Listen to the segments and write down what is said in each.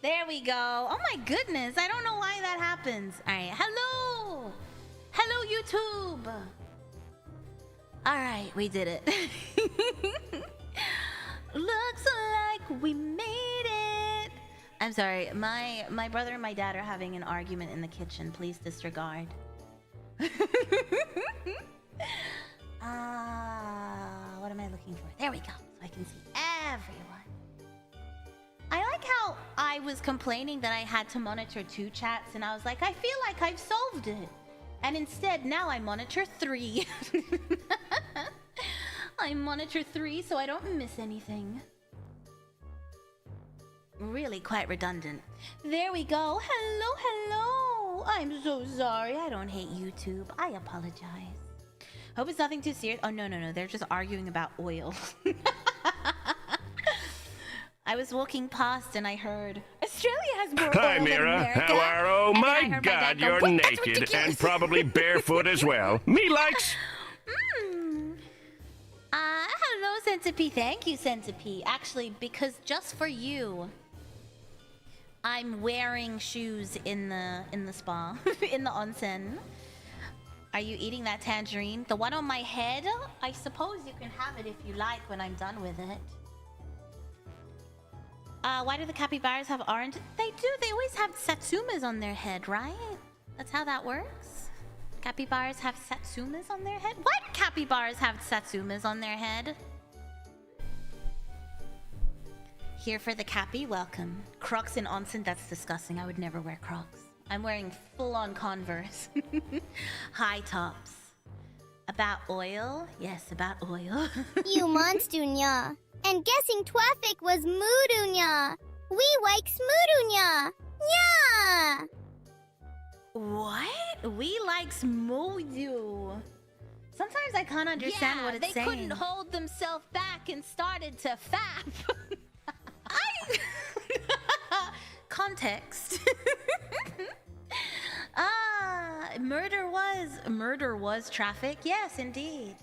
There we go. Oh my goodness. I don't know why that happens. All right. Hello. Hello, YouTube. All right. We did it. Looks like we made it. I'm sorry. My brother and my dad are having an argument in the kitchen. Please disregard. What am I looking for? There we go. So I can see everyone. I like how I was complaining that I had to monitor 2 chats, and I was like, I feel like I've solved it. And instead, now I monitor 3. I monitor 3 so I don't miss anything. Really quite redundant. There we go. Hello, hello. I'm so sorry. I don't hate YouTube. I apologize. Hope it's nothing too serious. Oh, no. They're just arguing about oil. I was walking past and I heard Australia has more Hi, oil Mira. than America. How are? Oh my God, go, you're naked and probably barefoot as well. Me likes. Hello, Centipede. Thank you, Centipede. Actually, because just for you, I'm wearing shoes in the spa, in the onsen. Are you eating that tangerine? The one on my head? I suppose you can have it if you like when I'm done with it. Why do the capybaras have orange? They do. They always have satsumas on their head, right? That's how that works. Capybaras have satsumas on their head? What? Capybaras have satsumas on their head? Here for the cappy, welcome. Crocs in onsen, that's disgusting. I would never wear Crocs. I'm wearing full-on Converse. High tops. About oil? Yes, about oil. You monstunya. And guessing traffic was moodunya. We like smoodunya. Yeah. What? We like smoodu. Sometimes I can't understand what it's saying. They couldn't hold themselves back and started to fap. Context. Murder was traffic. Yes, indeed.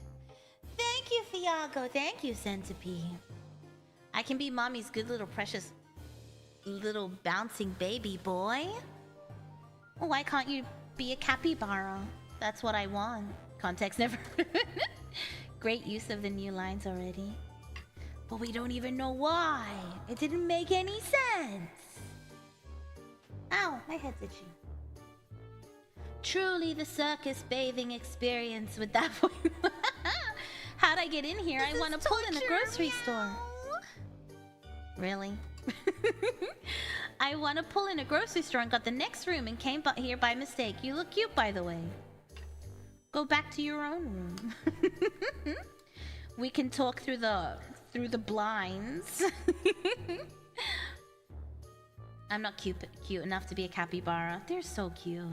Thank you, Fiago. Thank you, Centipede. I can be mommy's good little precious little bouncing baby boy. Why can't you be a capybara? That's what I want. Context never. Great use of the new lines already. But we don't even know why. It didn't make any sense. Ow, my head's itchy. Truly the circus bathing experience with that voice. How'd I get in here? I want to pull in a grocery store. Really? I want to pull in a grocery store and got the next room and came here by mistake. You look cute, by the way. Go back to your own room. We can talk through the blinds. I'm not cute enough to be a capybara. They're so cute.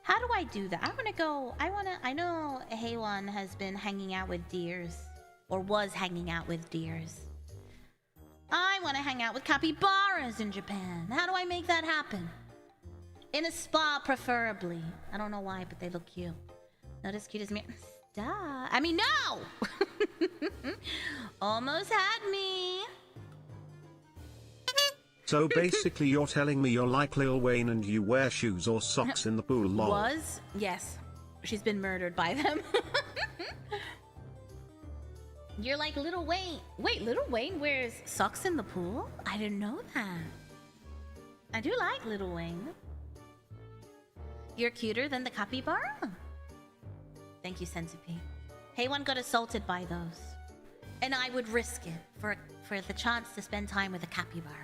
How do I do that? I know Heiwan has been hanging out with deers. Or was hanging out with deers. I want to hang out with capybaras in Japan. How do I make that happen? In a spa, preferably. I don't know why, but they look cute. Not as cute as me. Stop. I mean, no! Almost had me. So basically you're telling me you're like Lil Wayne and you wear shoes or socks in the pool, lol. Was? Yes. She's been murdered by them. You're like Lil Wayne. Wait, Lil Wayne wears socks in the pool? I didn't know that. I do like Lil Wayne. You're cuter than the capybara? Thank you, Centipede. Heiwan got assaulted by those. And I would risk it for the chance to spend time with a capybara.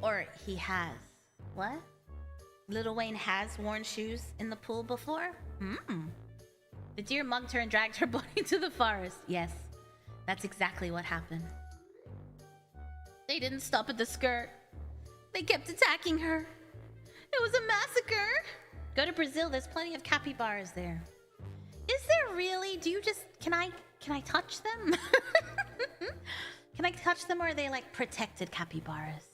Or he has. What? Lil Wayne has worn shoes in the pool before? The deer mugged her and dragged her body to the forest. Yes, that's exactly what happened. They didn't stop at the skirt. They kept attacking her. It was a massacre. Go to Brazil, there's plenty of capybaras there. Is there really? Do you just... Can I touch them? Can I touch them, or are they like protected capybaras?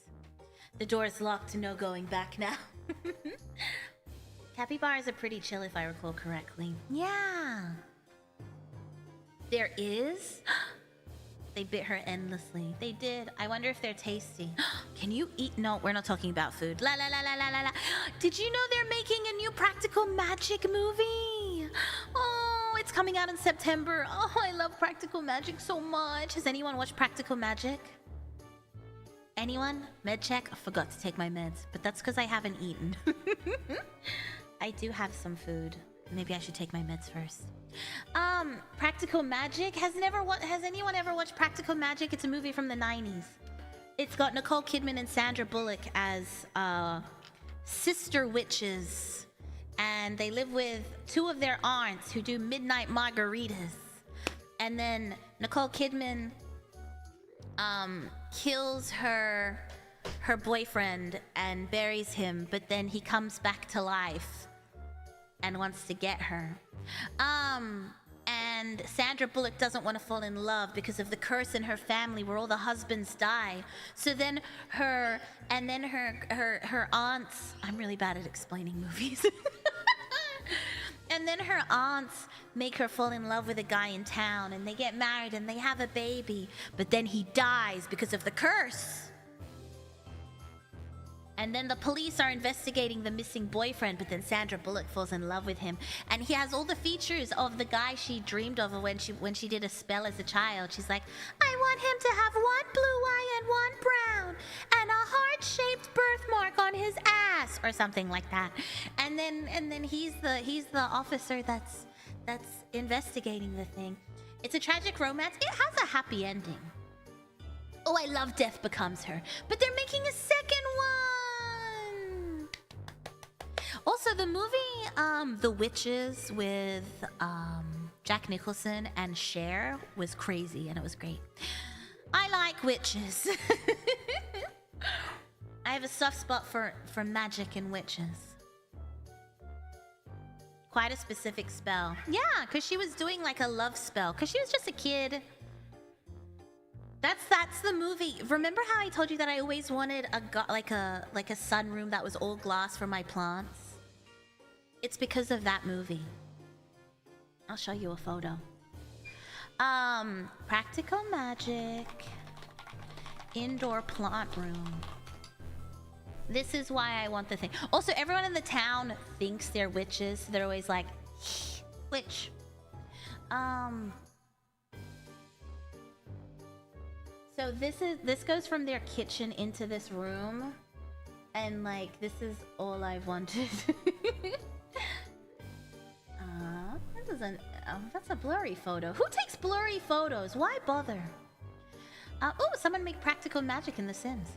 The door's locked, no going back now. Capybaras are pretty chill if I recall correctly. Yeah. There is? They bit her endlessly. They did. I wonder if they're tasty. Can you eat? No, we're not talking about food. La la la la la la la. Did you know they're making a new Practical Magic movie? Oh, it's coming out in September. Oh, I love Practical Magic so much. Has anyone watched Practical Magic? Anyone? Med check? I forgot to take my meds, but that's because I haven't eaten. I do have some food. Maybe I should take my meds first. Practical Magic. Has anyone ever watched Practical Magic? It's a movie from the 90s. It's got Nicole Kidman and Sandra Bullock as sister witches, and they live with two of their aunts who do midnight margaritas. And then Nicole Kidman kills her boyfriend and buries him, but then he comes back to life and wants to get her. And Sandra Bullock doesn't want to fall in love because of the curse in her family where all the husbands die. So then her aunts, I'm really bad at explaining movies. And then her aunts make her fall in love with a guy in town, and they get married and they have a baby, but then he dies because of the curse. And then the police are investigating the missing boyfriend, but then Sandra Bullock falls in love with him. And he has all the features of the guy she dreamed of when she did a spell as a child. She's like, I want him to have one blue eye and one brown, and a heart-shaped birthmark on his ass, or something like that. And then he's the officer that's investigating the thing. It's a tragic romance. It has a happy ending. Oh, I love Death Becomes Her. But they're making a second one. Also, the movie The Witches with Jack Nicholson and Cher was crazy, and it was great. I like witches. I have a soft spot for magic and witches. Quite a specific spell. Yeah, because she was doing like a love spell. Because she was just a kid. That's the movie. Remember how I told you that I always wanted like a sunroom that was all glass for my plants? It's because of that movie. I'll show you a photo. Practical Magic indoor plant room. This is why I want the thing. Also, everyone in the town thinks they're witches. They're always like, witch. So this goes from their kitchen into this room, and like this is all I've wanted. That's a blurry photo. Who takes blurry photos? Why bother? Oh, someone make Practical Magic in The Sims.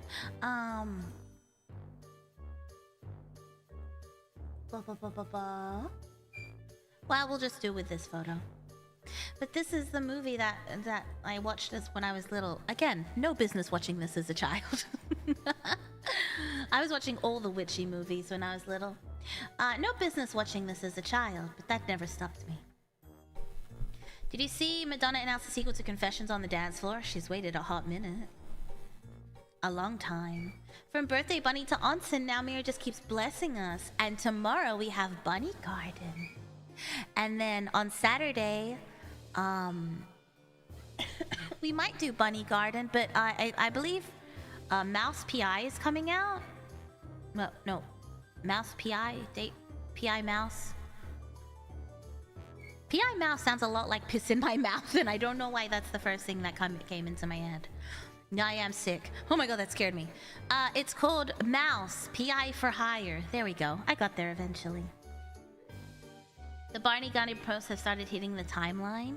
Well, we'll just do with this photo. But this is the movie that I watched this when I was little. Again, no business watching this as a child. I was watching all the witchy movies when I was little. No business watching this as a child, but that never stopped me. Did you see Madonna announce the sequel to Confessions on the dance floor? She's waited a hot minute. A long time. From birthday bunny to Onsen, now Mira just keeps blessing us. And tomorrow we have Bunny Garden. And then on Saturday, we might do Bunny Garden, but I believe Mouse PI is coming out. No, Mouse PI, PI Mouse. PI Mouse sounds a lot like piss in my mouth, and I don't know why that's the first thing that came into my head. Now I am sick. Oh my god, that scared me. It's called Mouse PI for Hire. There we go. I got there eventually. The Barney Gunny posts have started hitting the timeline.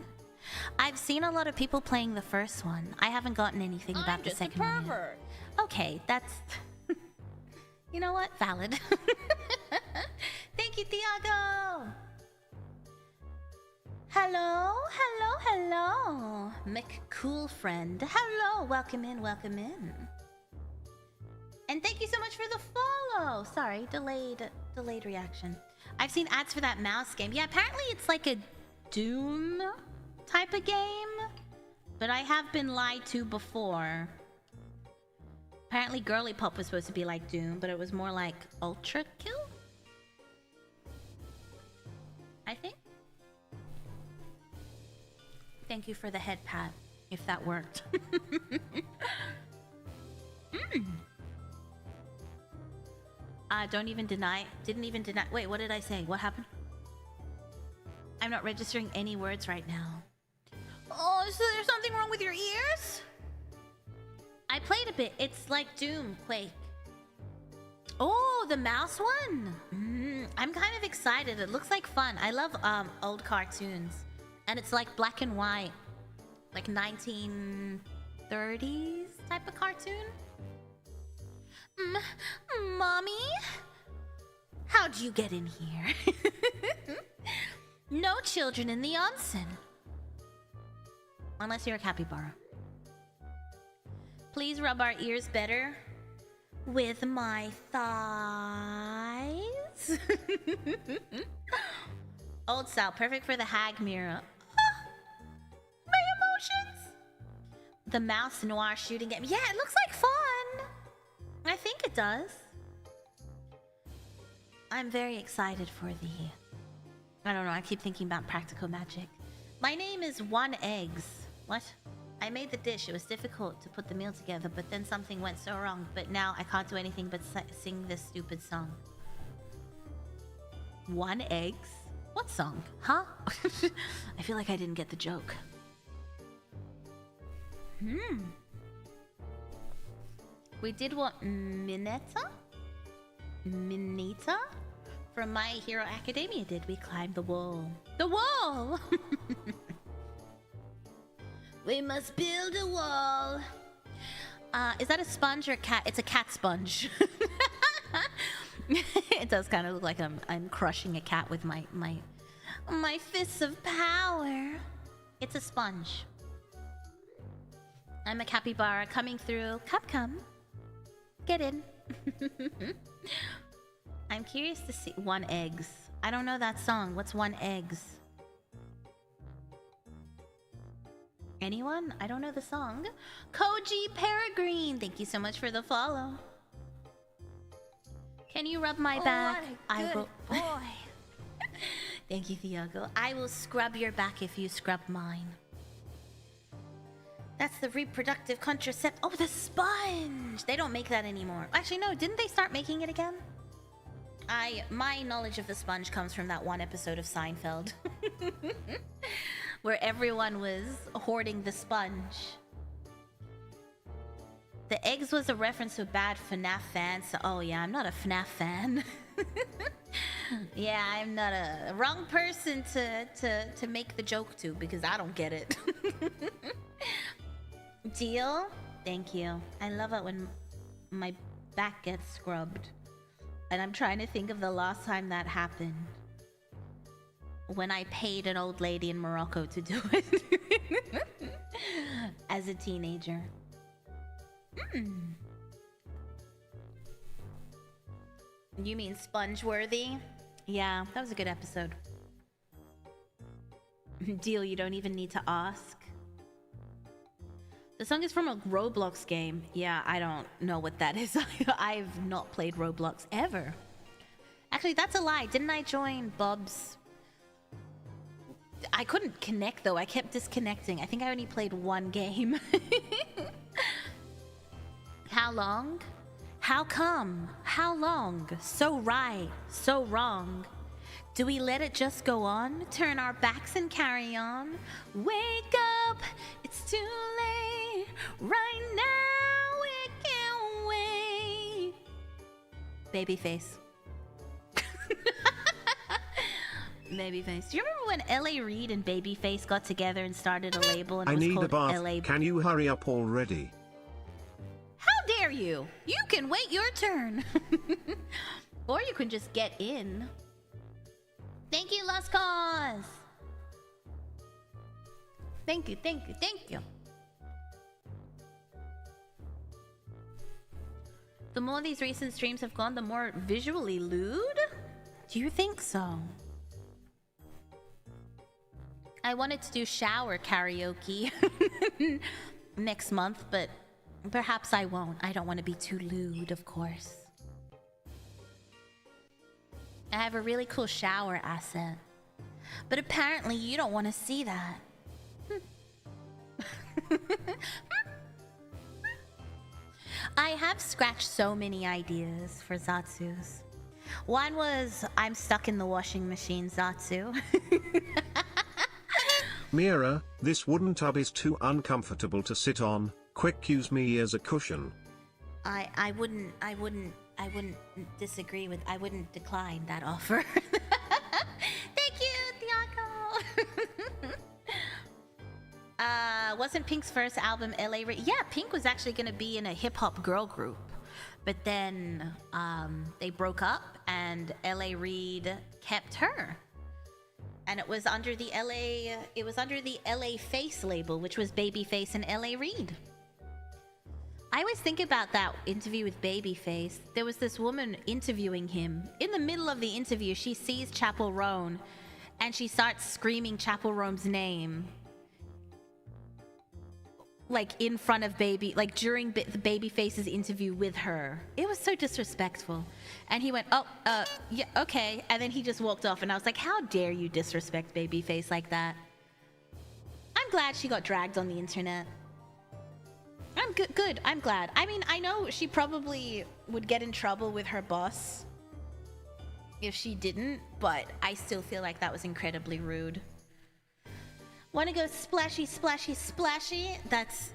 I've seen a lot of people playing the first one. I haven't gotten anything about the second one. I'm just a pervert. Okay, that's... You know what? Valid. Thank you, Thiago! Hello, hello, hello. McCool friend. Hello, welcome in, welcome in. And thank you so much for the follow. Sorry, delayed reaction. I've seen ads for that mouse game. Yeah, apparently it's like a Doom type of game. But I have been lied to before. Apparently Girly Pop was supposed to be like Doom, but it was more like Ultra Kill? I think. Thank you for the head pat, if that worked. Didn't even deny. Wait, what did I say? What happened? I'm not registering any words right now. Oh, so there's something wrong with your ears? I played a bit. It's like Doom, Quake. Oh, the mouse one. I'm kind of excited. It looks like fun. I love old cartoons. And it's like black and white. Like 1930s type of cartoon. Mommy? How'd you get in here? No children in the onsen. Unless you're a capybara. Please rub our ears better with my thighs. Old style, perfect for the hag mirror. My emotions. The mouse noir shooting game. Yeah, it looks like fun. I think it does. I'm very excited for the... I don't know, I keep thinking about practical magic. My name is One Eggs. What? I made the dish. It was difficult to put the meal together, but then something went so wrong. But now I can't do anything but sing this stupid song. One Eggs? What song? Huh? I feel like I didn't get the joke. We did what? Mineta? From My Hero Academia did. We climbed the wall. The wall! We must build a wall. Is that a sponge or a cat? It's a cat sponge. It does kind of look like I'm crushing a cat with my fists of power. It's a sponge. I'm a capybara coming through. Come. Get in. I'm curious to see One Eggs. I don't know that song. What's One Eggs? Anyone? I don't know the song. Koji Peregrine, thank you so much for the follow. Can you rub my back? What a good boy. Thank you, Thiago. I will scrub your back if you scrub mine. That's the reproductive contracept. Oh, the sponge! They don't make that anymore. Actually, no. Didn't they start making it again? My knowledge of the sponge comes from that one episode of Seinfeld. Where everyone was hoarding the sponge. The eggs was a reference to a bad FNAF fan, so oh yeah, I'm not a FNAF fan. Yeah, I'm not a wrong person to make the joke to because I don't get it. Deal? Thank you. I love it when my back gets scrubbed. And I'm trying to think of the last time that happened. When I paid an old lady in Morocco to do it. As a teenager. You mean sponge-worthy? Yeah, that was a good episode. Deal, you don't even need to ask. The song is from a Roblox game. Yeah, I don't know what that is. I've not played Roblox ever. Actually, that's a lie. Didn't I join Bob's... I couldn't connect though. I kept disconnecting. I think I only played one game. How long? How come? How long? So right, so wrong. Do we let it just go on? Turn our backs and carry on? Wake up, it's too late. Right now we can't wait. Babyface. Babyface. Do you remember when L.A. Reid and Babyface got together and started a label and I it was need a called bath. L.A. Can you hurry up already? How dare you? You can wait your turn. Or you can just get in. Thank you, Lost Cause. Thank you, thank you, thank you. The more these recent streams have gone, the more visually lewd? Do you think so? I wanted to do shower karaoke next month, but perhaps I won't. I don't want to be too lewd, of course. I have a really cool shower asset. But apparently you don't want to see that. I have scratched so many ideas for Zatsus. One was I'm stuck in the washing machine, Zatsu. Mira, this wooden tub is too uncomfortable to sit on. Quick, use me as a cushion. I wouldn't disagree with. I wouldn't decline that offer. Thank you, Thiago. Wasn't Pink's first album LA Reid? Yeah, Pink was actually gonna be in a hip hop girl group, but then they broke up, and LA Reid kept her. And it was under the LA Face label, which was Babyface and LA Reid. I always think about that interview with Babyface. There was this woman interviewing him. In the middle of the interview, she sees Chapel Roan, and she starts screaming Chapel Roan's name. Like in front of during the Babyface's interview with her. It was so disrespectful. And he went, yeah, okay. And then he just walked off, and I was like, how dare you disrespect Babyface like that? I'm glad she got dragged on the internet. I'm good. I'm glad. I mean, I know she probably would get in trouble with her boss if she didn't, but I still feel like that was incredibly rude. Want to go splashy, splashy, splashy? That's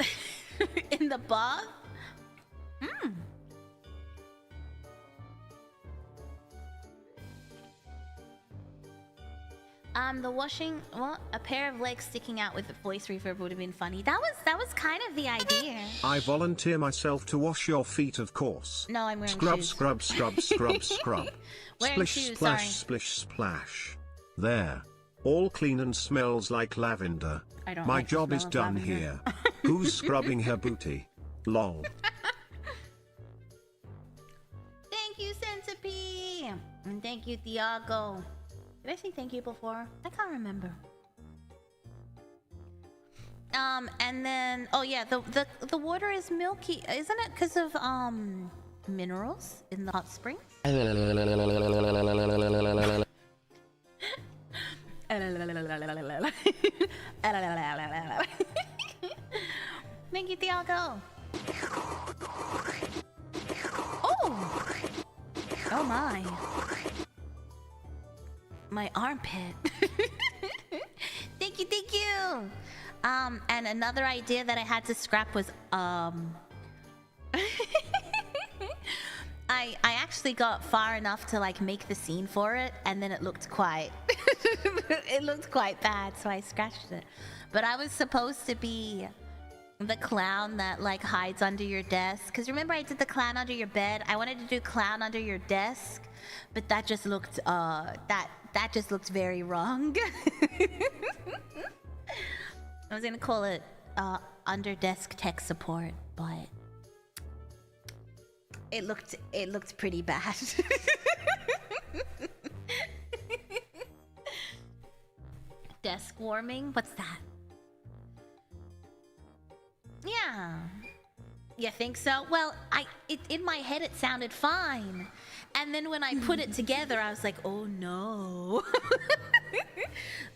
in the bath? The washing, well, a pair of legs sticking out with the voice reverb would have been funny. That was kind of the idea. I volunteer myself to wash your feet, of course. No, I'm wearing scrub, shoes. Scrub, scrub, scrub, scrub. Wearing Splish, shoes, splash, sorry. splish, splash. There. All clean and smells like lavender. I don't My like the job smell is of done lavender. here. Who's scrubbing her booty? Lol. Thank you, Centipede! And thank you, Thiago. Did I say thank you before? I can't remember. And then, oh yeah, the water is milky, isn't it? Because of minerals in the hot springs. Thank you, Thiago. Oh my. My armpit. Thank you. And another idea that I had to scrap was I actually got far enough to like make the scene for it, and then it looked quite it looked quite bad, so I scratched it. But I was supposed to be the clown that like hides under your desk, because remember I did the clown under your bed. I wanted to do clown under your desk, but that just looked that just looked very wrong. I was gonna call it under desk tech support, but it looked pretty bad. Desk warming? What's that? Yeah. You think so? Well, in my head it sounded fine. And then when I put it together, I was like, oh no.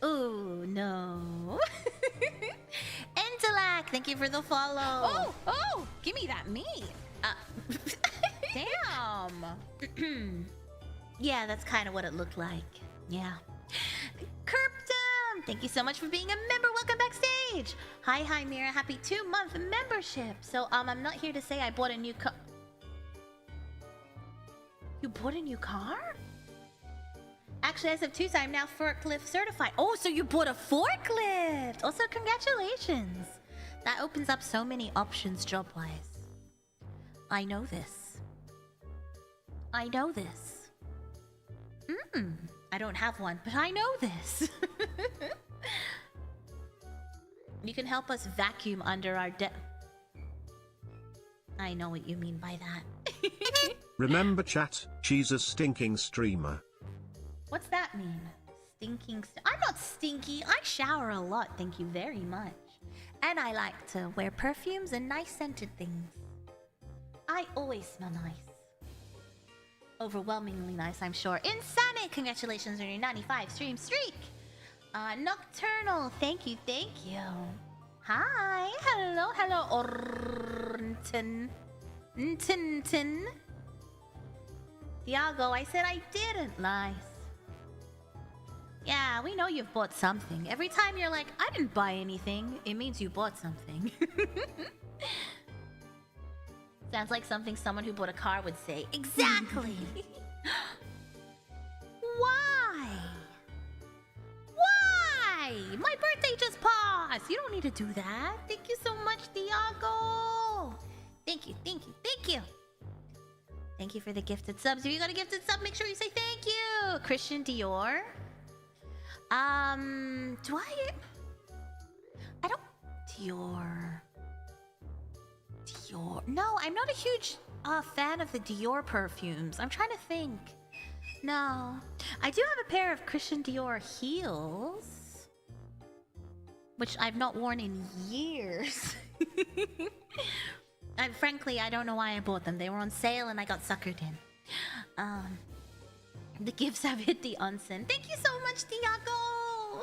Oh no. Entelak, thank you for the follow. Oh, give me that meat. Damn. Yeah, that's kind of what it looked like. Yeah. Kirpdom, thank you so much for being a member. Welcome backstage. Hi, Mira. Happy 2-month membership. So, I'm not here to say I bought a new car. You bought a new car? Actually, as of Tuesday, I'm now forklift certified. Oh, so you bought a forklift. Also, congratulations. That opens up so many options job-wise. I know this. I don't have one, but I know this. You can help us vacuum under our I know what you mean by that. Remember chat, she's a stinking streamer. What's that mean? Stinking I'm not stinky. I shower a lot, thank you very much. And I like to wear perfumes and nice scented things. I always smell nice. Overwhelmingly nice, I'm sure. Insanic, congratulations on your 95 stream streak. Nocturnal, thank you. Hi, Hello, Ornton. Ntintin. Diago, I said I didn't lie. Yeah, we know you've bought something. Every time you're like, I didn't buy anything, it means you bought something. Sounds like something someone who bought a car would say. Exactly! Why? Why? My birthday just passed! You don't need to do that. Thank you so much, Diago! Thank you, thank you, thank you! Thank you for the gifted subs. If you got a gifted sub, make sure you say thank you! Christian Dior. Do I don't... Dior... No, I'm not a huge fan of the Dior perfumes. I'm trying to think. No. I do have a pair of Christian Dior heels, which I've not worn in years. And frankly, I don't know why I bought them. They were on sale and I got suckered in. The gifts have hit the unsend. Thank you so much, Tiago!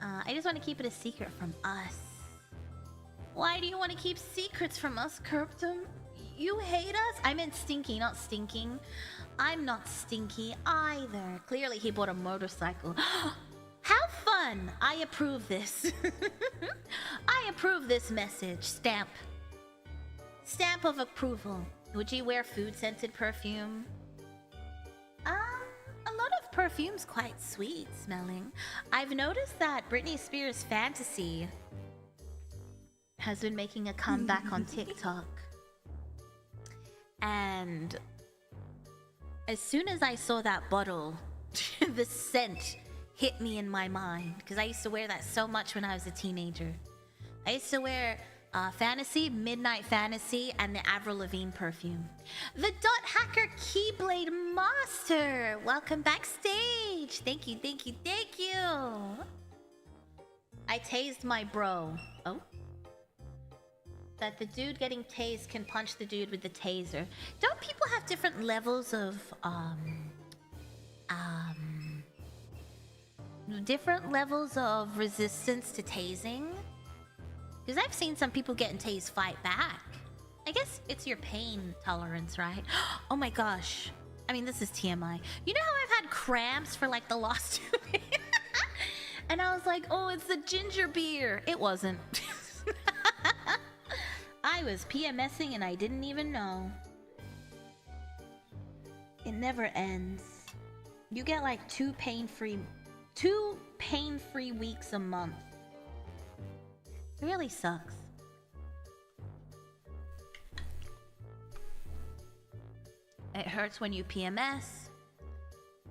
I just want to keep it a secret from us. Why do you want to keep secrets from us, Kirptum? You hate us? I meant stinky, not stinking. I'm not stinky either. Clearly he bought a motorcycle. How fun! I approve this. I approve this message. Stamp. Stamp of approval. Would you wear food-scented perfume? A lot of perfume's quite sweet smelling. I've noticed that Britney Spears' Fantasy has been making a comeback on TikTok. And as soon as I saw that bottle, the scent hit me in my mind. Because I used to wear that so much when I was a teenager. I used to wear Fantasy, Midnight Fantasy, and the Avril Lavigne perfume. The Dot Hacker Keyblade Master! Welcome backstage! Thank you, thank you, thank you! I tased my bro. Oh? That the dude getting tased can punch the dude with the taser. Don't people have different levels of, different levels of resistance to tasing? Because I've seen some people getting tased fight back. I guess it's your pain tolerance, right? Oh my gosh. I mean, this is TMI. You know how I've had cramps for like the last 2 days? And I was like, oh, it's the ginger beer. It wasn't. I was PMSing and I didn't even know. It never ends. You get like two pain-free weeks a month. It really sucks. It hurts when you PMS.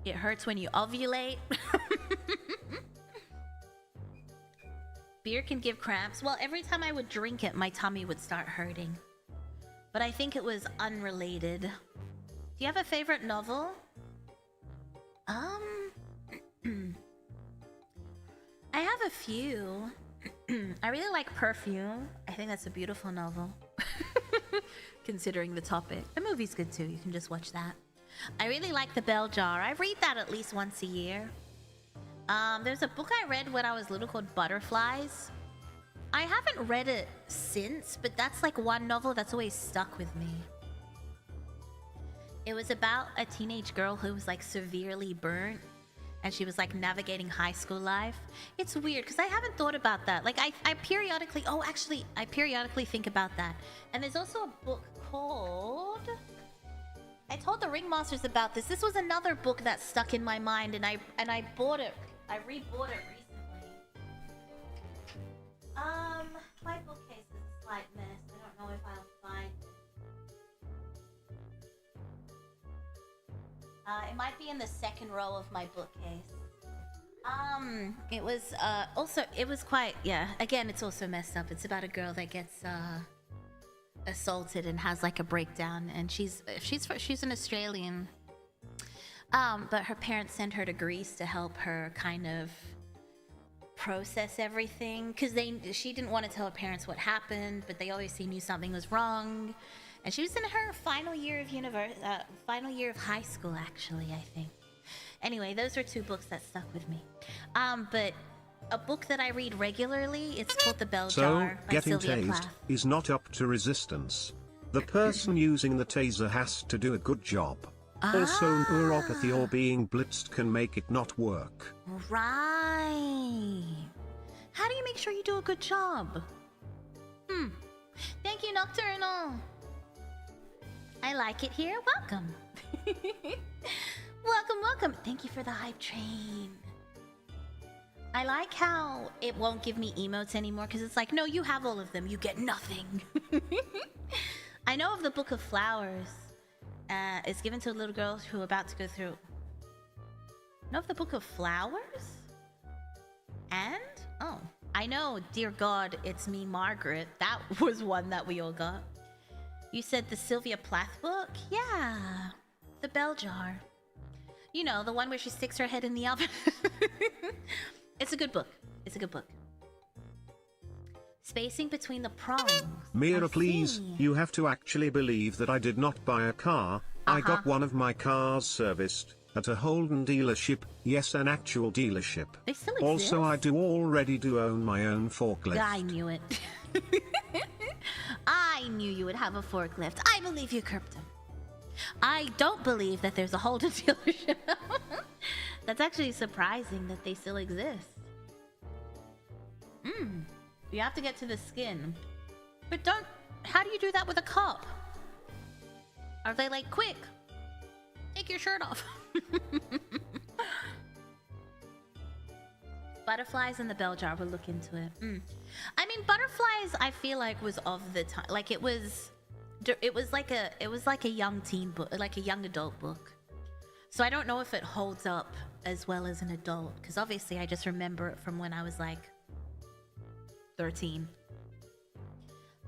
It hurts when you ovulate. Beer can give cramps. Well, every time I would drink it, my tummy would start hurting. But I think it was unrelated. Do you have a favorite novel? I have a few. I really like Perfume. I think that's a beautiful novel. Considering the topic. The movie's good too. You can just watch that. I really like The Bell Jar. I read that at least once a year. There's a book I read when I was little called Butterflies. I haven't read it since, but that's like one novel that's always stuck with me. It was about a teenage girl who was like severely burnt and she was like navigating high school life. It's weird because I haven't thought about that. Like I periodically think about that. And there's also a book called... I told the Ringmasters about this. This was another book that stuck in my mind and I bought it. I rebought it recently. My bookcase is a slight mess. I don't know if I'll find it. It might be in the second row of my bookcase. It was quite, yeah. Again, it's also messed up. It's about a girl that gets assaulted and has like a breakdown, and she's an Australian. But her parents sent her to Greece to help her kind of process everything because she didn't want to tell her parents what happened, but they obviously knew something was wrong. And she was in her final year of high school, actually, I think. Anyway, those are two books that stuck with me. But a book that I read regularly. It's called The Bell So, Jar by getting Sylvia tased Plath. is not up to resistance. The person using the taser has to do a good job. Also, neuropathy or being blitzed can make it not work. Right. How do you make sure you do a good job? Thank you, Nocturnal. I like it here. Welcome. Welcome. Thank you for the hype train. I like how it won't give me emotes anymore because it's like, no, you have all of them. You get nothing. I know of the Book of Flowers. It's given to a little girl who about to go through. Know of the Book of Flowers? And? Oh, I know, Dear God, It's Me, Margaret. That was one that we all got. You said the Sylvia Plath book? Yeah. The Bell Jar. You know, the one where she sticks her head in the oven. It's a good book. It's a good book. Spacing between the prongs. Mira, please, you have to actually believe that I did not buy a car. I got one of my cars serviced at a Holden dealership. Yes, an actual dealership. They still exist? Also, I already own my own forklift. I knew it. I knew you would have a forklift. I believe you, Krypton. I don't believe that there's a Holden dealership. That's actually surprising that they still exist. You have to get to the skin. But don't... How do you do that with a cop? Are they like, quick, take your shirt off? Butterflies in the Bell Jar, we'll look into it. I mean, Butterflies, I feel like was of the time. Like it was like a young teen book, like a young adult book. So I don't know if it holds up as well as an adult, because obviously I just remember it from when I was like 13.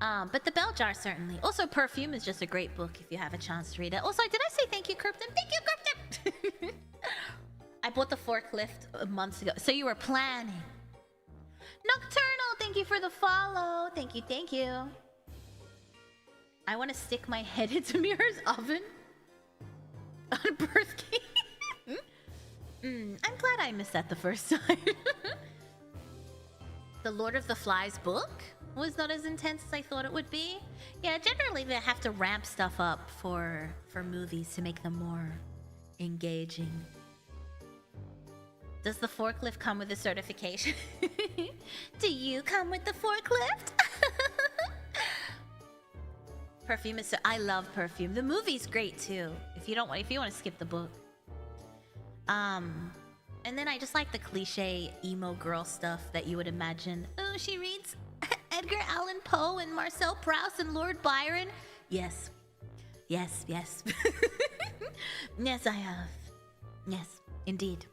But The Bell Jar, certainly. Also, Perfume is just a great book if you have a chance to read it. Also, did I say thank you, Krypton? Thank you, Krypton! I bought the forklift months ago. So you were planning. Nocturnal, thank you for the follow. Thank you. I want to stick my head into Mira's oven on birth cake. I'm glad I missed that the first time. The Lord of the Flies book was not as intense as I thought it would be. Yeah, generally they have to ramp stuff up for movies to make them more engaging. Does the forklift come with a certification? Do you come with the forklift? Perfume is I love Perfume. The movie's great too. If you want to skip the book. And then I just like the cliche emo girl stuff that you would imagine. Oh, she reads Edgar Allan Poe and Marcel Proust and Lord Byron. Yes. Yes. Yes, I have. Yes, indeed.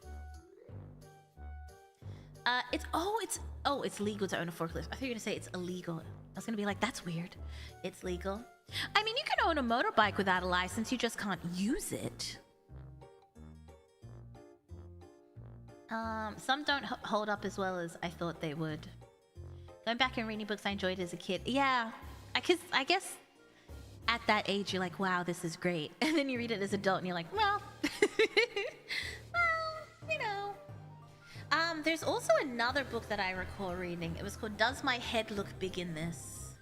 It's legal to own a forklift. I thought you were gonna say it's illegal. I was gonna be like, that's weird. It's legal. I mean, you can own a motorbike without a license. You just can't use it. Some don't hold up as well as I thought they would. Going back and reading books I enjoyed as a kid. Yeah, I guess at that age you're like, wow, this is great. And then you read it as an adult and you're like, well, you know. There's also another book that I recall reading. It was called Does My Head Look Big in This?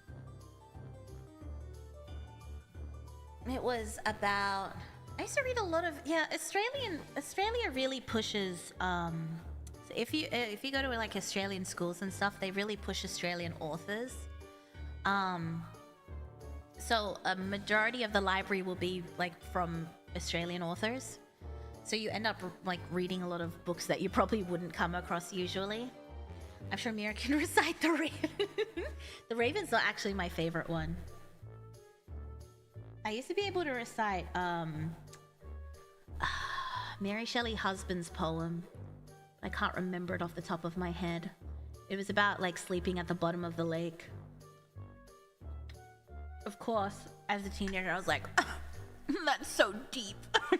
It was about... I used to read a lot of... Yeah, Australia really pushes... So if you go to like Australian schools and stuff, they really push Australian authors. So a majority of the library will be like from Australian authors. So you end up like reading a lot of books that you probably wouldn't come across usually. I'm sure Mira can recite The Raven. The Raven's not actually my favorite one. I used to be able to recite Mary Shelley Husband's poem. I can't remember it off the top of my head. It was about like sleeping at the bottom of the lake. Of course, as a teenager, I was like, that's so deep. I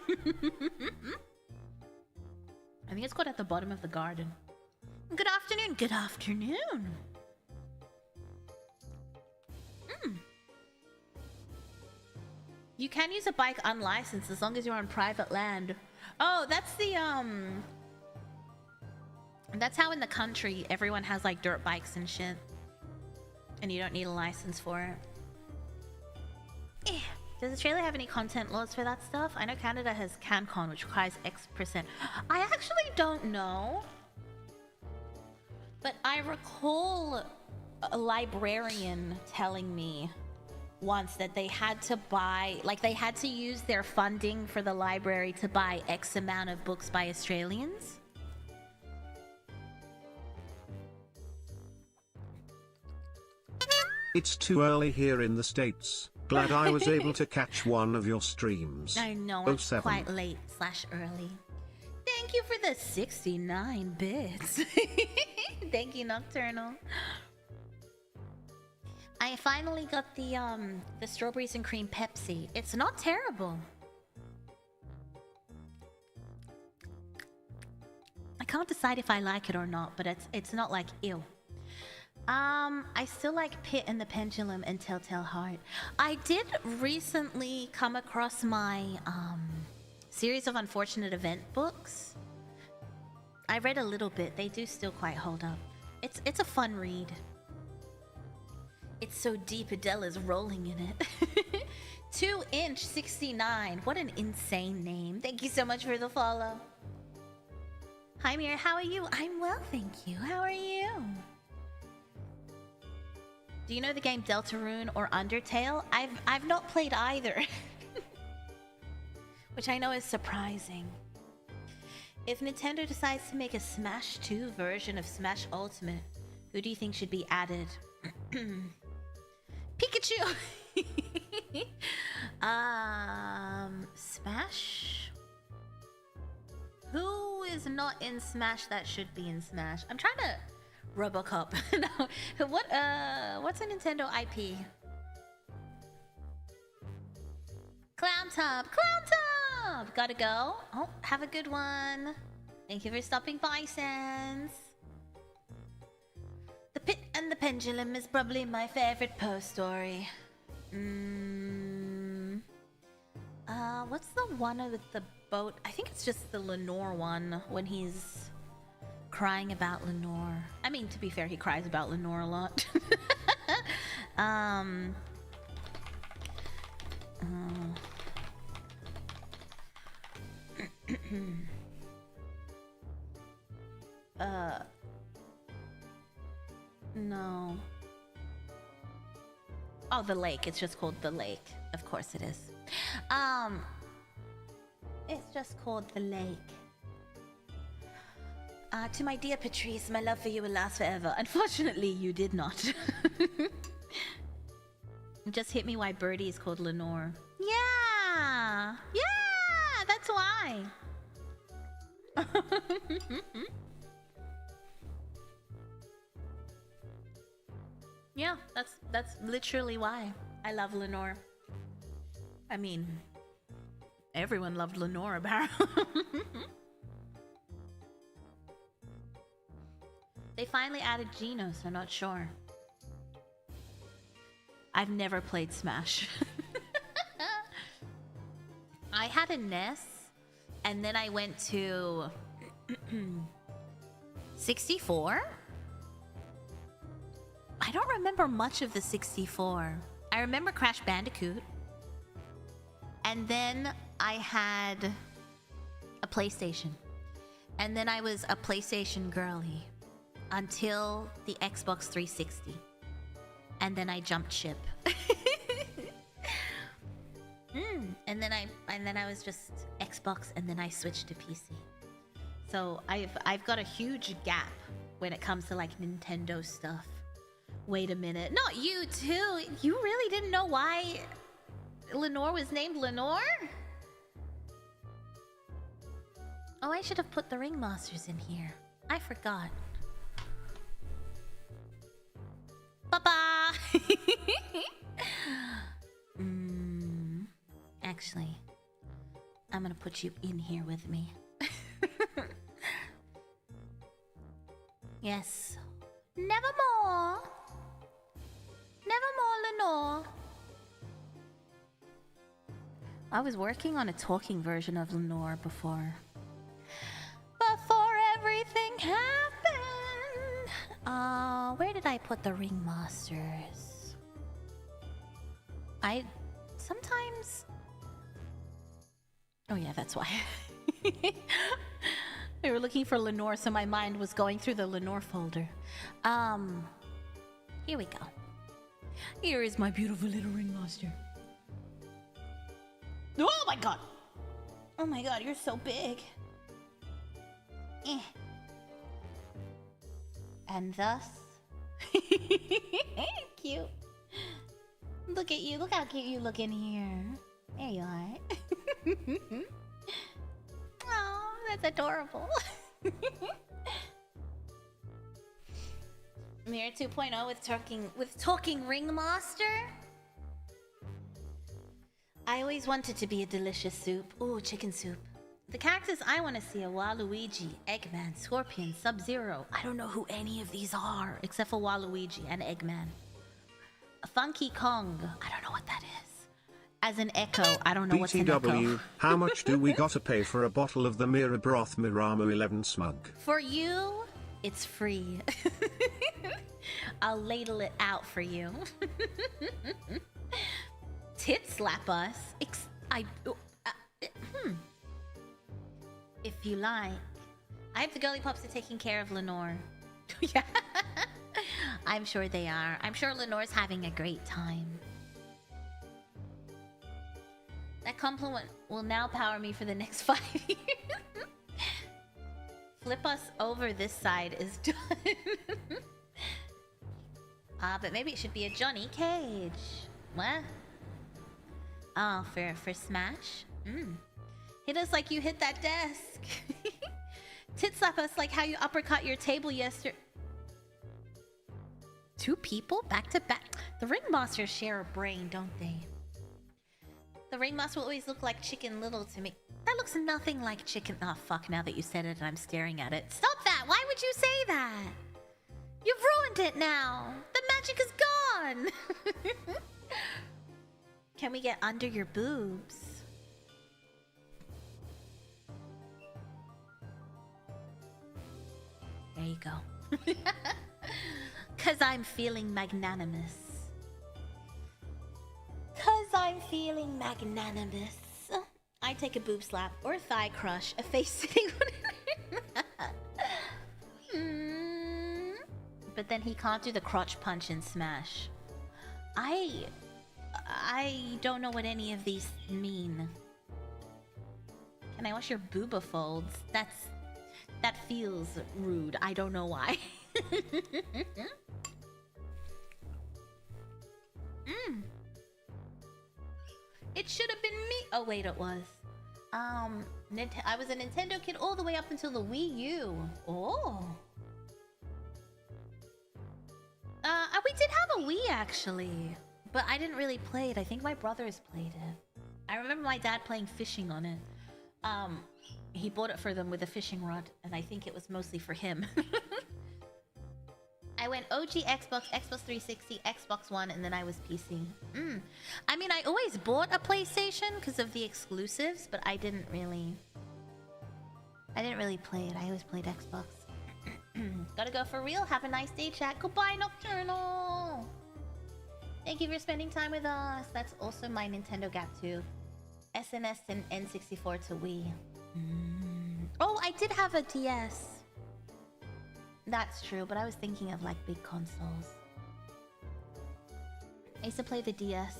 think it's called At the Bottom of the Garden. Good afternoon. Good afternoon. You can use a bike unlicensed as long as you're on private land. Oh, that's the That's how in the country everyone has like dirt bikes and shit. And you don't need a license for it. Does Australia have any content laws for that stuff? I know Canada has CanCon, which requires X%. I actually don't know. But I recall a librarian telling me once that they had to buy, like they had to use their funding for the library to buy X amount of books by Australians. It's too early here in the States. Glad I was able to catch one of your streams. I know, it's quite late/early. Thank you for the 69 bits. Thank you, Nocturnal. I finally got the strawberries and cream Pepsi. It's not terrible. I can't decide if I like it or not, but it's not like ew. I still like Pit and the Pendulum and Telltale Heart. I did recently come across my series of Unfortunate Event books. I read a little bit. They do still quite hold up. It's a fun read. It's so deep Adela's rolling in it. 2-inch 69. What an insane name. Thank you so much for the follow. Hi Mira, how are you? I'm well, thank you. How are you? Do you know the game Deltarune or Undertale? I've not played either. Which I know is surprising. If Nintendo decides to make a Smash 2 version of Smash Ultimate, who do you think should be added? Pikachu! Smash? Who is not in Smash that should be in Smash? I'm trying to... Robocop. No. What's a Nintendo IP? Clown Top! Clown Top! Gotta go. Oh, have a good one. Thank you for stopping by, Sans. The Pit and the Pendulum is probably my favorite Poe story. What's the one with the boat? I think it's just the Lenore one when he's crying about Lenore. I mean, to be fair, he cries about Lenore a lot. No. Oh, The Lake. It's just called The Lake. Of course it is. It's just called The Lake. To my dear Patrice, my love for you will last forever. Unfortunately, you did not. Just hit me why Birdie is called Lenore. Yeah! Yeah! That's why! Yeah, that's literally why. I love Lenore. I mean, everyone loved Lenore, apparently. They finally added Geno, so I'm not sure. I've never played Smash. I had a NES, and then I went to 64? I don't remember much of the 64. I remember Crash Bandicoot. And then I had a PlayStation. And then I was a PlayStation girly until the Xbox 360. And then I jumped ship. And then I was just Xbox, and then I switched to PC. So I've got a huge gap when it comes to like Nintendo stuff. Wait a minute. Not you too. You really didn't know why Lenore was named Lenore? Oh, I should have put the Ringmasters in here. I forgot. Bye-bye! Actually, I'm gonna put you in here with me. Yes. Nevermore! Nevermore, Lenore! I was working on a talking version of Lenore before. Before everything happened! Where did I put the ringmasters? I sometimes... Oh yeah, that's why. We were looking for Lenore, so my mind was going through the Lenore folder. Here we go. Here is my beautiful little ringmaster. Oh my god! Oh my god, you're so big. Eh. And thus... Cute. Look at you. Look how cute you look in here. There you are. Oh, that's adorable. Mira 2.0 with talking ringmaster. I always wanted to be a delicious soup. Ooh, chicken soup. The characters I want to see are Waluigi, Eggman, Scorpion, Sub-Zero. I don't know who any of these are, except for Waluigi and Eggman. A Funky Kong. I don't know what that is. As an Echo, I don't know what's an Echo. BTW, how much do we gotta pay for a bottle of the Mira Broth Miramo 11 smug? For you, it's free. I'll ladle it out for you. Tit slap us. If you like. I have the girly pups are taking care of Lenore. Yeah. I'm sure they are. I'm sure Lenore's having a great time. That compliment will now power me for the next 5 years. Flip us over this side is done. But maybe it should be a Johnny Cage. What? Oh, for Smash? Hit us like you hit that desk. Tit slap us like how you uppercut your table yesterday. 2 people back to back. The ringmasters share a brain, don't they? The ringmaster will always look like Chicken Little to me. That looks nothing like Chicken... Oh, fuck, now that you said it and I'm staring at it. Stop that! Why would you say that? You've ruined it now! The magic is gone! Can we get under your boobs? There you go. 'Cause I'm feeling magnanimous. 'Cause I'm feeling magnanimous. I take a boob slap or a thigh crush, a face sitting on it. But then he can't do the crotch punch in Smash. I don't know what any of these mean. Can I wash your booba folds? That feels rude. I don't know why. It should have been me. Oh wait, it was. I was a Nintendo kid all the way up until the Wii U. Oh. We did have a Wii actually, but I didn't really play it. I think my brothers played it. I remember my dad playing fishing on it. He bought it for them with a fishing rod, and I think it was mostly for him. I went OG Xbox, Xbox 360, Xbox One, and then I was PC. I mean, I always bought a PlayStation because of the exclusives, but I didn't really play it. I always played Xbox. Gotta go for real. Have a nice day, chat. Goodbye, Nocturnal. Thank you for spending time with us. That's also my Nintendo Gap too. SNS and N64 to Wii. Oh, I did have a DS. That's true, but I was thinking of like big consoles. I used to play the DS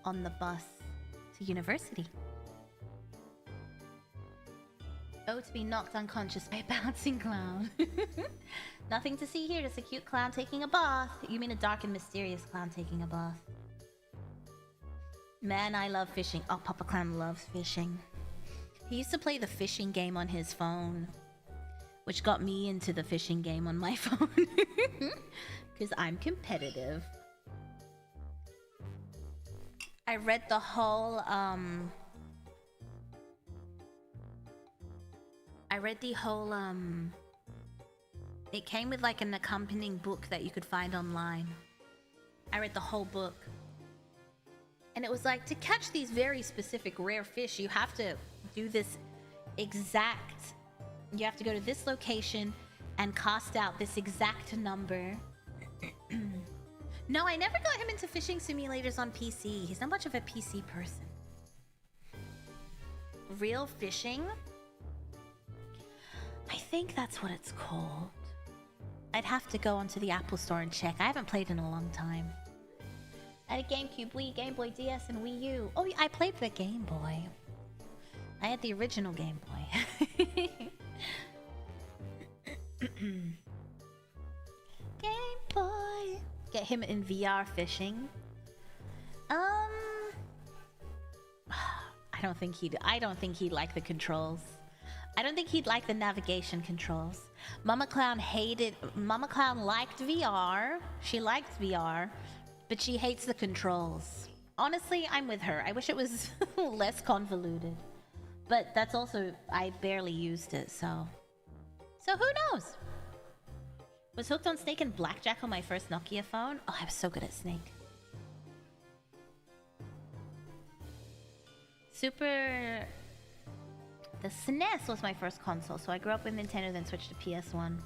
on the bus to university. Oh, to be knocked unconscious by a bouncing clown. Nothing to see here, just a cute clown taking a bath. You mean a dark and mysterious clown taking a bath? Man, I love fishing. Oh, Papa Clown loves fishing. He used to play the fishing game on his phone, which got me into the fishing game on my phone. Because I'm competitive. I read the whole, it came with like an accompanying book that you could find online. I read the whole book. And it was like, to catch these very specific rare fish, you have to do this exact... You have to go to this location and cast out this exact number No, I never got him into fishing simulators on PC. He's not much of a PC person. Real fishing? I think that's what it's called. I'd have to go onto the Apple Store and check. I haven't played in a long time. I had a GameCube, Wii, Game Boy, DS, and Wii U. Oh, I played the Game Boy. I had the original Game Boy. Game Boy. Get him in VR fishing. I don't think he'd like the controls. I don't think he'd like the navigation controls. Mama Clown liked VR. She liked VR, but she hates the controls. Honestly, I'm with her. I wish it was less convoluted. But that's also, I barely used it, so who knows? Was hooked on Snake and Blackjack on my first Nokia phone. Oh, I was so good at Snake. The SNES was my first console, so I grew up with Nintendo, then switched to PS1.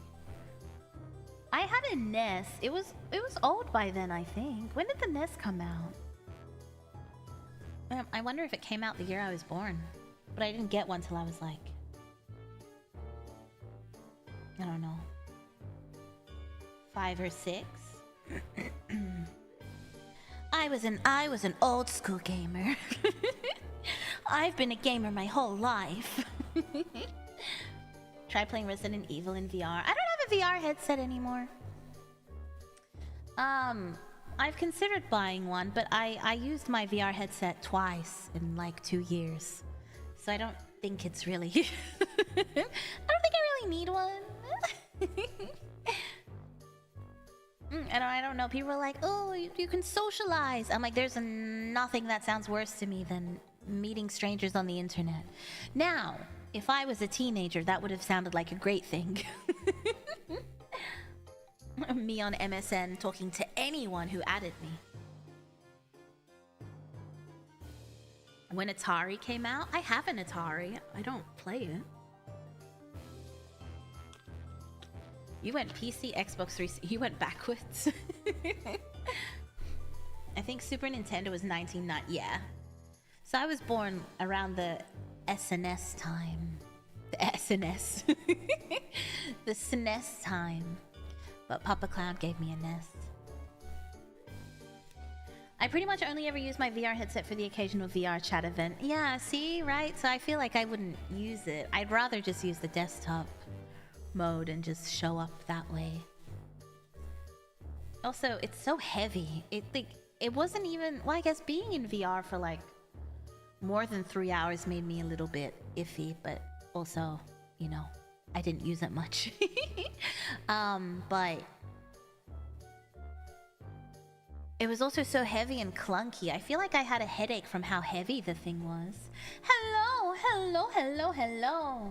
I had a NES. It was old by then, I think. When did the NES come out? I wonder if it came out the year I was born. But I didn't get one till I was like, I don't know, 5 or 6. I was an old school gamer. I've been a gamer my whole life. Try playing Resident Evil in VR. I don't have a VR headset anymore. I've considered buying one, but I used my VR headset twice in like 2 years. So I don't think it's really... I don't think I really need one. I don't know. People are like, oh, you can socialize. I'm like, there's nothing that sounds worse to me than meeting strangers on the internet. Now, if I was a teenager, that would have sounded like a great thing. Me on MSN talking to anyone who added me. When Atari came out, I have an Atari. I don't play it. You went PC, Xbox 360. You went backwards. I think Super Nintendo was 1990. Yeah. So I was born around the SNS time. The SNS. The SNES time. But Papa Cloud gave me a NES. I pretty much only ever use my VR headset for the occasional VR chat event. Yeah, see, right? So I feel like I wouldn't use it. I'd rather just use the desktop mode and just show up that way. Also, it's so heavy. It wasn't even... Well, I guess being in VR for like more than 3 hours made me a little bit iffy, but also, you know, I didn't use it much. But it was also so heavy and clunky. I feel like I had a headache from how heavy the thing was. Hello, hello, hello, hello.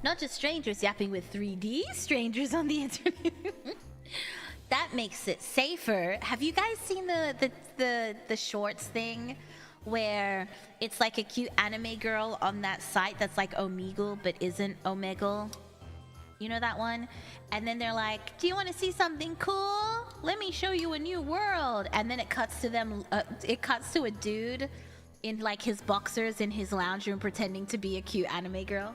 Not just strangers yapping with 3D strangers on the internet. That makes it safer. Have you guys seen the shorts thing where it's like a cute anime girl on that site that's like Omegle but isn't Omegle? You know that one? And then they're like, do you want to see something cool? Let me show you a new world. And then it cuts to them, it cuts to a dude in like his boxers in his lounge room pretending to be a cute anime girl.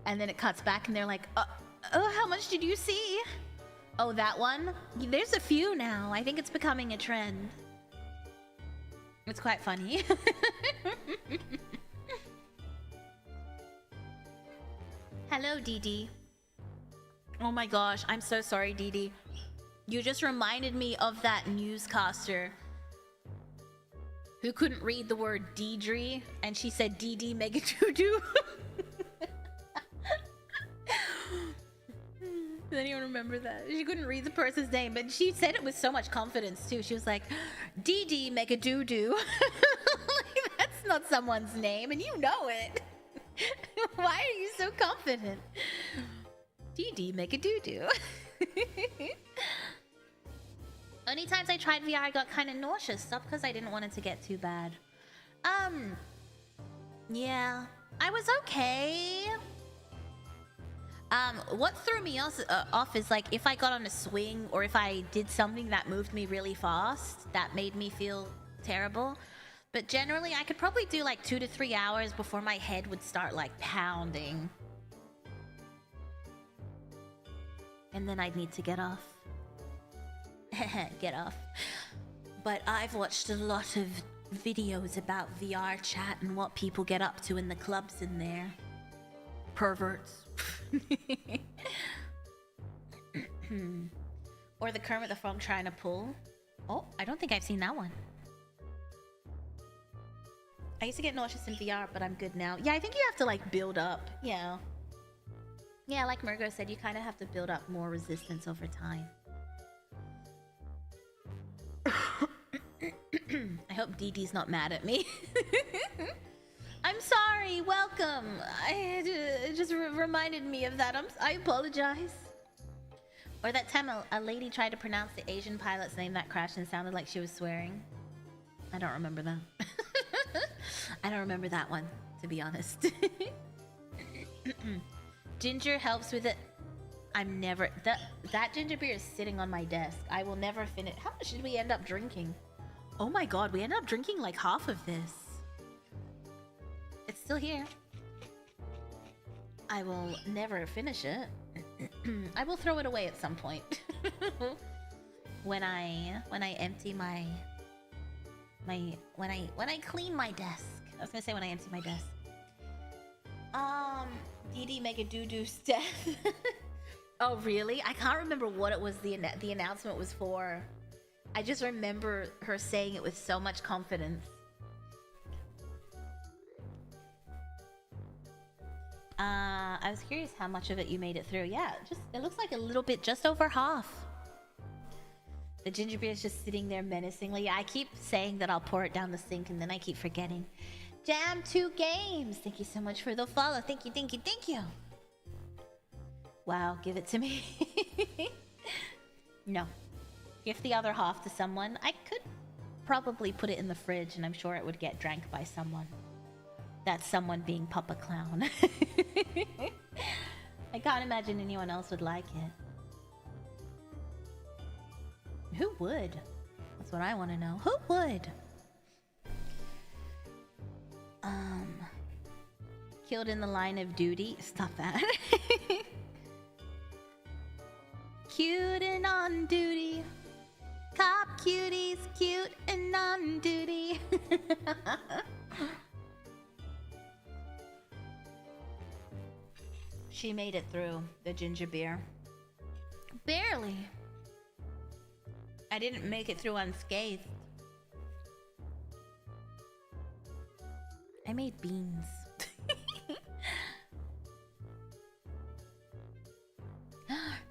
And then it cuts back and they're like, oh, how much did you see? Oh, that one? There's a few now. I think it's becoming a trend. It's quite funny. Hello, Dee. Oh my gosh, I'm so sorry, Dee. You just reminded me of that newscaster who couldn't read the word Deidre, and she said Dee mega doo-doo. Does anyone remember that? She couldn't read the person's name, but she said it with so much confidence too. She was like, Dee mega doo-doo. Like, that's not someone's name, and you know it. Why are you so confident? Dee make a doo-doo. Only times I tried VR, I got kind of nauseous. Not because I didn't want it to get too bad. Yeah, I was okay. What threw me off is like if I got on a swing or if I did something that moved me really fast, that made me feel terrible. But generally, I could probably do like 2 to 3 hours before my head would start like pounding. And then I'd need to get off. Get off. But I've watched a lot of videos about VR chat and what people get up to in the clubs in there. Perverts. Or the Kermit the Frog trying to pull. Oh, I don't think I've seen that one. I used to get nauseous in VR, but I'm good now. Yeah, I think you have to like build up. Yeah. Yeah, like Murgo said, you kind of have to build up more resistance over time. I hope Dee Dee's not mad at me. I'm sorry, welcome. It just reminded me of that. I apologize. Or that time a lady tried to pronounce the Asian pilot's name that crashed and sounded like she was swearing. I don't remember that. I don't remember that one, to be honest. Ginger helps with it. I'm never... That ginger beer is sitting on my desk. I will never finish... How much did we end up drinking? Oh my god, we ended up drinking like half of this. It's still here. I will never finish it. I will throw it away at some point. when I empty when I clean my desk. I was gonna say when I empty my desk. Dee Dee make a doo-doo's death. Oh really? I can't remember what it was the announcement was for. I just remember her saying it with so much confidence. I was curious how much of it you made it through. Yeah, it looks like a little bit, just over half. The ginger beer is just sitting there menacingly. Yeah, I keep saying that I'll pour it down the sink and then I keep forgetting. Jam 2 Games, thank you so much for the follow. Thank you, thank you, thank you. Wow, give it to me. No. Gift the other half to someone. I could probably put it in the fridge and I'm sure it would get drank by someone. That's someone being Papa Clown. I can't imagine anyone else would like it. Who would? That's what I want to know. Who would? Killed in the line of duty. Stop that. Cute and on duty. Cop cuties, cute and on duty. She made it through the ginger beer. Barely. I didn't make it through unscathed. I made beans.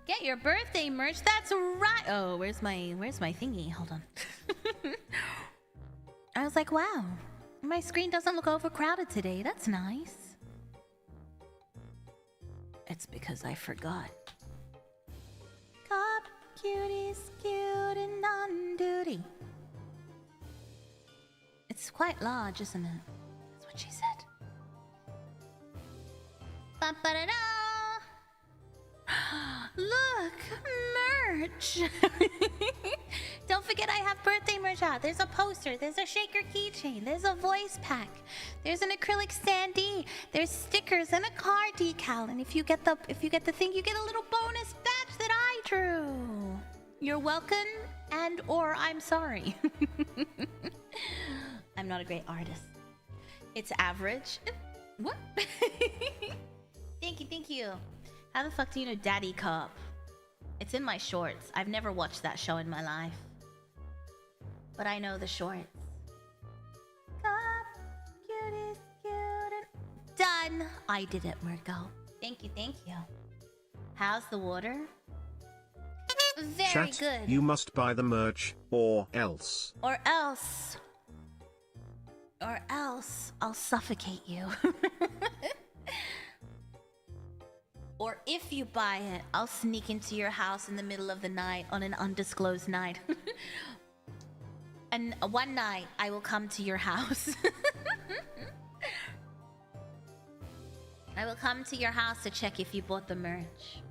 Get your birthday merch. That's right. Oh, where's my thingy? Hold on. I was like, wow, my screen doesn't look overcrowded today. That's nice. It's because I forgot. Cop cuties, cute and on duty. It's quite large, isn't it? That's what she said. Ba-ba-da-da! Look, merch. Don't forget I have birthday merch out. There's a poster, there's a shaker keychain, there's a voice pack, there's an acrylic standee, there's stickers and a car decal. And if you get the thing, you get a little bonus badge that I drew. You're welcome, and or I'm sorry. I'm not a great artist. It's average. What? Thank you, thank you. How the fuck do you know Daddy Cop? It's in my shorts. I've never watched that show in my life. But I know the shorts. Cop, cuties, cute. Done! I did it, Murgo. Thank you, thank you. How's the water? Very Chat, good. You must buy the merch, or else. Or else. Or else I'll suffocate you. Or if you buy it, I'll sneak into your house in the middle of the night on an undisclosed night. And one night, I will come to your house. I will come to your house to check if you bought the merch.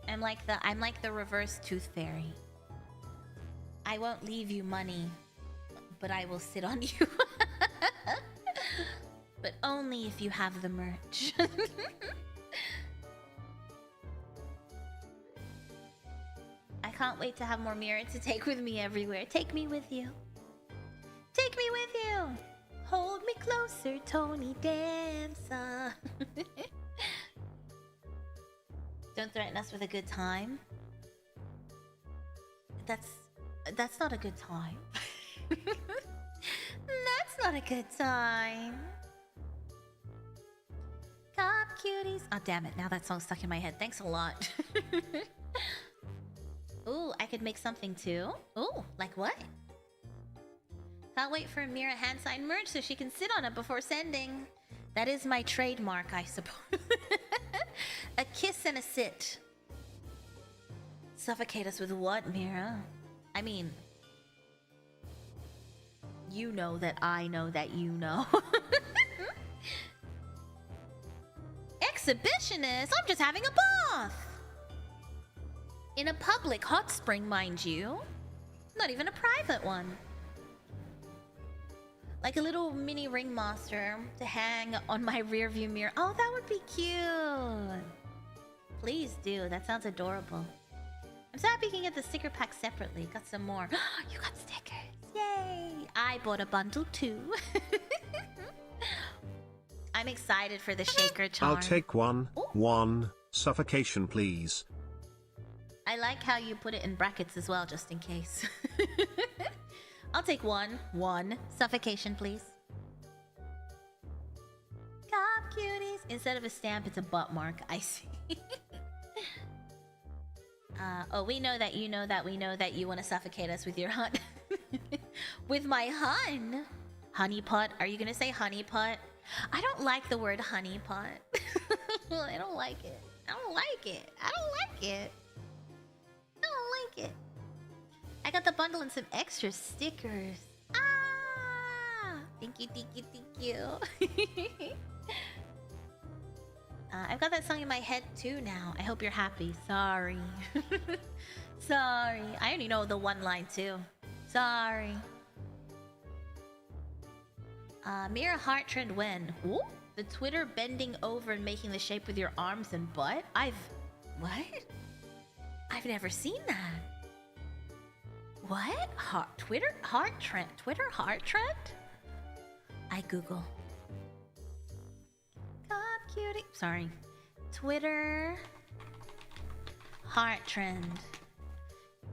I'm like the reverse tooth fairy. I won't leave you money, but I will sit on you. But only if you have the merch. I can't wait to have more Mira to take with me everywhere. Take me with you. Take me with you. Hold me closer, Tony Dancer. Don't threaten us with a good time. That's not a good time. That's not a good time. Cop cuties. Oh, damn it. Now that song's stuck in my head. Thanks a lot. Ooh, I could make something too. Ooh, like what? Can't wait for Mira hand signed merch so she can sit on it before sending. That is my trademark, I suppose. A kiss and a sit. Suffocate us with what, Mira? I mean, you know that I know that you know. Exhibitionist? I'm just having a bath! In a public hot spring, mind you. Not even a private one. Like a little mini ringmaster to hang on my rearview mirror. Oh, that would be cute. Please do. That sounds adorable. I'm so happy you can get the sticker pack separately. Got some more. You got stickers. Yay. I bought a bundle too. I'm excited for the shaker charm. I'll take one. Ooh. One. Suffocation, please. I like how you put it in brackets as well, just in case. I'll take one. One. Suffocation, please. Cop cuties. Instead of a stamp, it's a butt mark. I see. Oh, we know that you know that we know that you want to suffocate us with your hun. With my hun. Honeypot. Are you going to say honeypot? I don't like the word honeypot. I don't like it. I don't like it. I don't like it. I don't like it. I got the bundle and some extra stickers. Ah! Thank you, thank you, thank you. I've got that song in my head too now. I hope you're happy. Sorry. Sorry. I only know the one line too. Sorry. Mira heart trend when? Ooh, the Twitter bending over and making the shape with your arms and butt? What? I've never seen that. What? Twitter heart trend? Twitter heart trend? I Google. Cop cutie. Sorry. Twitter heart trend.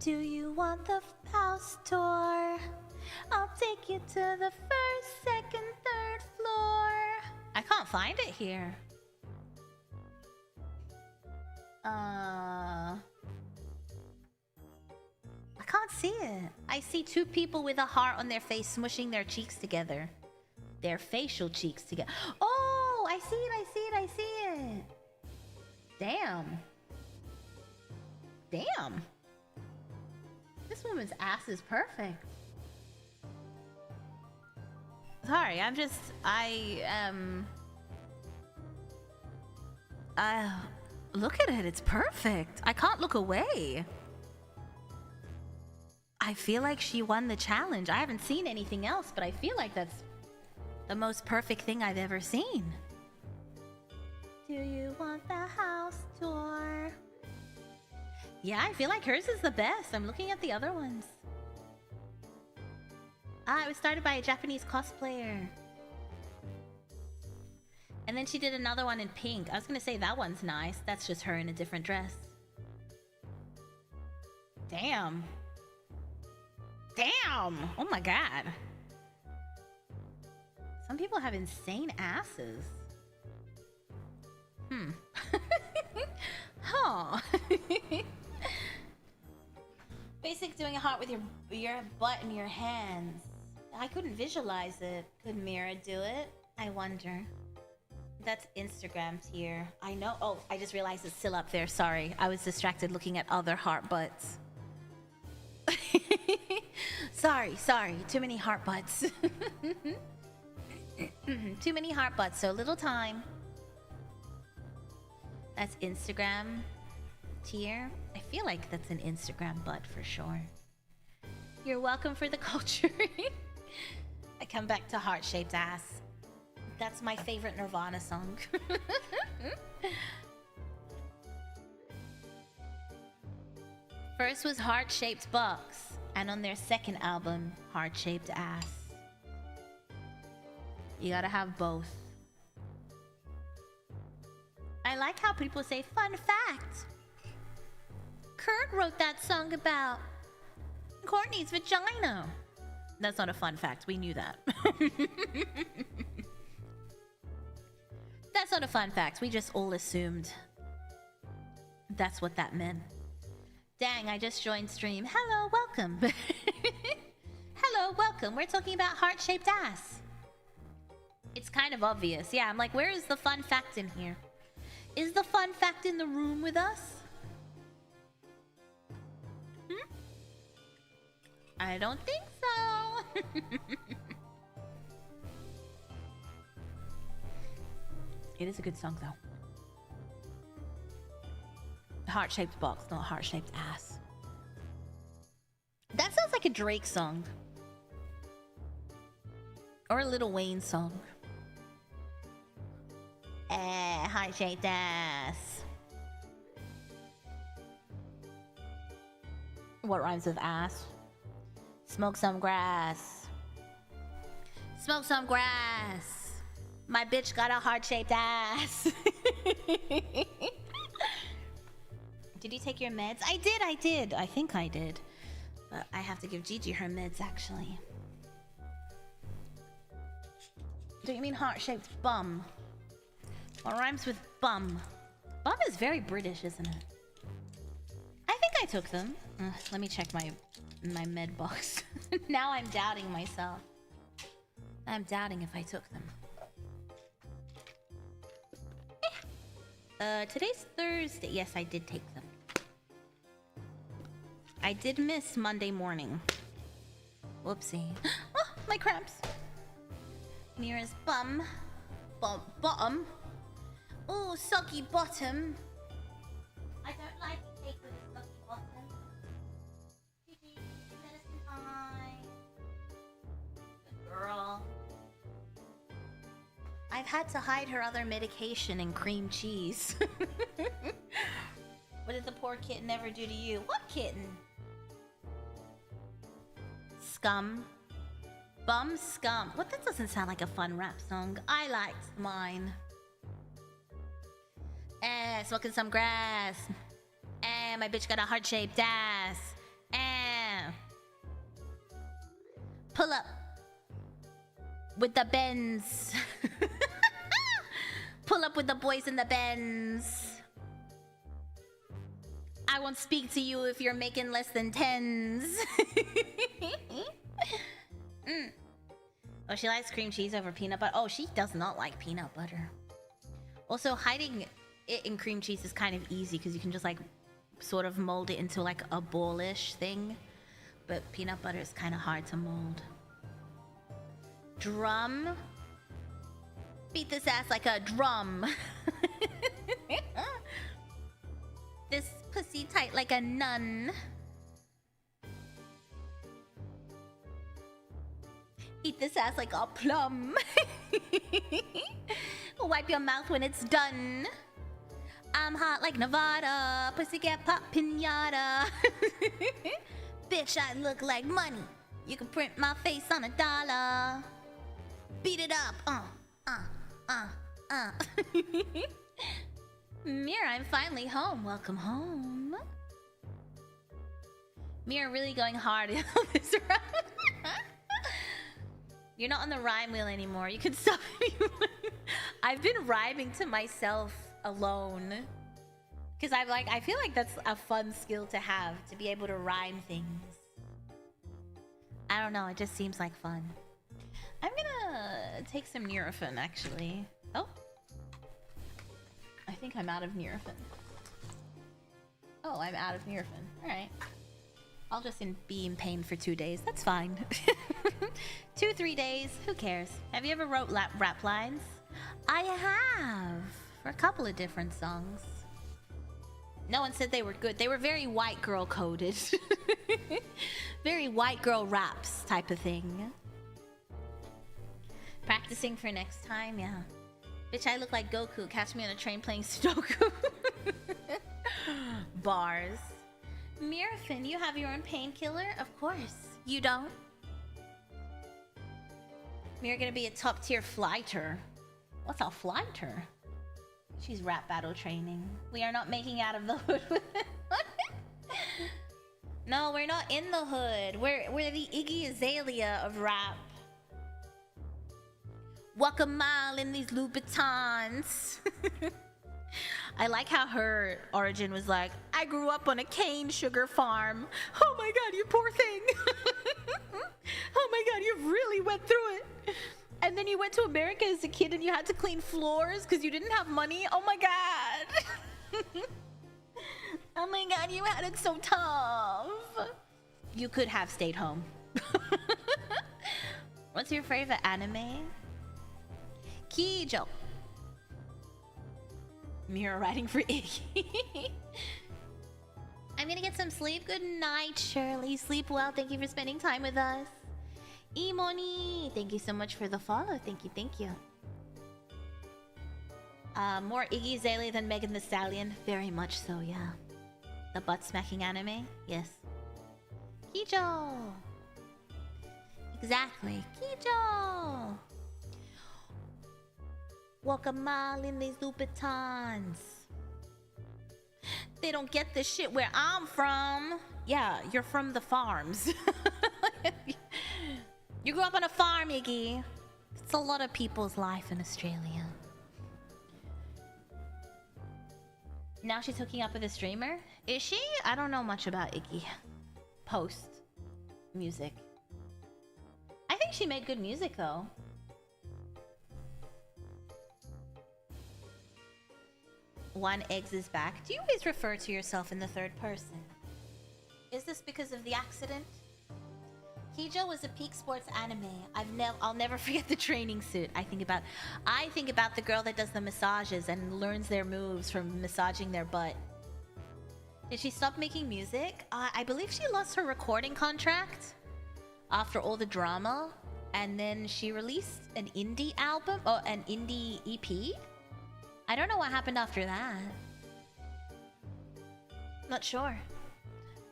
Do you want the house tour? I'll take you to the first, second, third floor. I can't find it here. I can't see it. I see two people with a heart on their face smushing their cheeks together. Their facial cheeks together. Oh, I see it, I see it, I see it. Damn. Damn. This woman's ass is perfect. Sorry, look at it, it's perfect. I can't look away. I feel like she won the challenge. I haven't seen anything else, but I feel like that's the most perfect thing I've ever seen. Do you want the house tour? Yeah, I feel like hers is the best. I'm looking at the other ones. It was started by a Japanese cosplayer. And then she did another one in pink. I was gonna say that one's nice. That's just her in a different dress. Damn. Damn! Oh my god. Some people have insane asses. Huh. Basic doing a heart with your butt and your hands. I couldn't visualize it. Could Mira do it? I wonder. That's Instagram tier. I know. Oh, I just realized it's still up there. Sorry. I was distracted looking at other heart butts. Sorry. Too many heart butts. Too many heart butts, so little time. That's Instagram tier. I feel like that's an Instagram butt for sure. You're welcome for the culture. I come back to heart-shaped ass. That's my favorite Nirvana song. First was Heart-Shaped Box, and on their second album, Heart-Shaped Ass. You gotta have both. I like how people say, fun fact. Kurt wrote that song about Courtney's vagina. That's not a fun fact, we knew that. That's not a fun fact, we just all assumed that's what that meant. Dang, I just joined stream. Hello, welcome. Hello, welcome. We're talking about heart-shaped ass. It's kind of obvious. Yeah, I'm like, where is the fun fact in here? Is the fun fact in the room with us? Hmm? I don't think so. It is a good song, though. Heart-shaped box, not heart-shaped ass. That sounds like a Drake song. Or a Lil Wayne song. Heart-shaped ass. What rhymes with ass? Smoke some grass. Smoke some grass. My bitch got a heart-shaped ass. Did you take your meds? I did. I think I did. But I have to give Gigi her meds, actually. Don't you mean heart-shaped bum? What rhymes with bum? Bum is very British, isn't it? I think I took them. Let me check my med box. Now I'm doubting myself. I'm doubting if I took them. Today's Thursday. Yes, I did take them. I did miss Monday morning. Whoopsie. Oh, my cramps. Mira's bum. Bottom. Oh, soggy bottom. I don't like cake with a soggy bottom. Gigi, medicine time. Good girl. I've had to hide her other medication and cream cheese. What did the poor kitten ever do to you? What kitten? Scum. Bum scum. What? That doesn't sound like a fun rap song. I liked mine. Smoking some grass. My bitch got a heart-shaped ass. Pull up with the Benz. Pull up with the boys in the Benz. I won't speak to you if you're making less than tens. Oh, she likes cream cheese over peanut butter. Oh, she does not like peanut butter. Also, hiding it in cream cheese is kind of easy because you can just like sort of mold it into like a ballish thing. But peanut butter is kind of hard to mold. Drum. Beat this ass like a drum. This pussy tight like a nun. Eat this ass like a plum. Wipe your mouth when it's done. I'm hot like Nevada. Pussy get pop pinata. Bitch, I look like money. You can print my face on $1. Beat it up. Mira, I'm finally home. Welcome home. Mira really going hard on this round. You're not on the rhyme wheel anymore. You can stop. I've been rhyming to myself alone. Because I feel like that's a fun skill to have, to be able to rhyme things. I don't know, it just seems like fun. I'm gonna take some Nurofen, actually. Oh. I think I'm out of Nurofen. Oh, I'm out of Nurofen. Alright. I'll just be in pain for 2 days. That's fine. 2-3 days. Who cares? Have you ever wrote rap lines? I have. For a couple of different songs. No one said they were good. They were very white girl coded. Very white girl raps type of thing. Practicing for next time, yeah. Bitch, I look like Goku. Catch me on a train playing Sudoku. Bars. Mirafin, you have your own painkiller? Of course. You don't? You're gonna be a top tier flighter. What's a flighter? She's rap battle training. We are not making out of the hood with it. No, we're not in the hood. We're the Iggy Azalea of rap. Walk a mile in these Louboutins. I like how her origin was like, I grew up on a cane sugar farm. Oh my god, you poor thing. Oh my god, you really went through it. And then you went to America as a kid and you had to clean floors because you didn't have money. Oh my god. Oh my god, you had it so tough. You could have stayed home. What's your favorite anime? Kijo. Mira writing for Iggy. I'm gonna get some sleep. Good night, Shirley. Sleep well. Thank you for spending time with us. Imoni, thank you so much for the follow. Thank you, thank you. More Iggy Azalea than Megan Thee Stallion. Very much so, yeah. The butt smacking anime? Yes. Kijo! Exactly. Kijo! Walk a mile in these Louboutins. They don't get this shit where I'm from. Yeah, you're from the farms. You grew up on a farm, Iggy. It's a lot of people's life in Australia. Now she's hooking up with a streamer? Is she? I don't know much about Iggy. Post music. I think she made good music though. One eggs is back. Do you always refer to yourself in the third person? Is this because of the accident? Kijo was a peak sports anime. I'll never forget the training suit. I think about the girl that does the massages and learns their moves from massaging their butt. Did she stop making music? I believe she lost her recording contract after all the drama, and then she released an indie album or an indie EP. I don't know what happened after that. Not sure.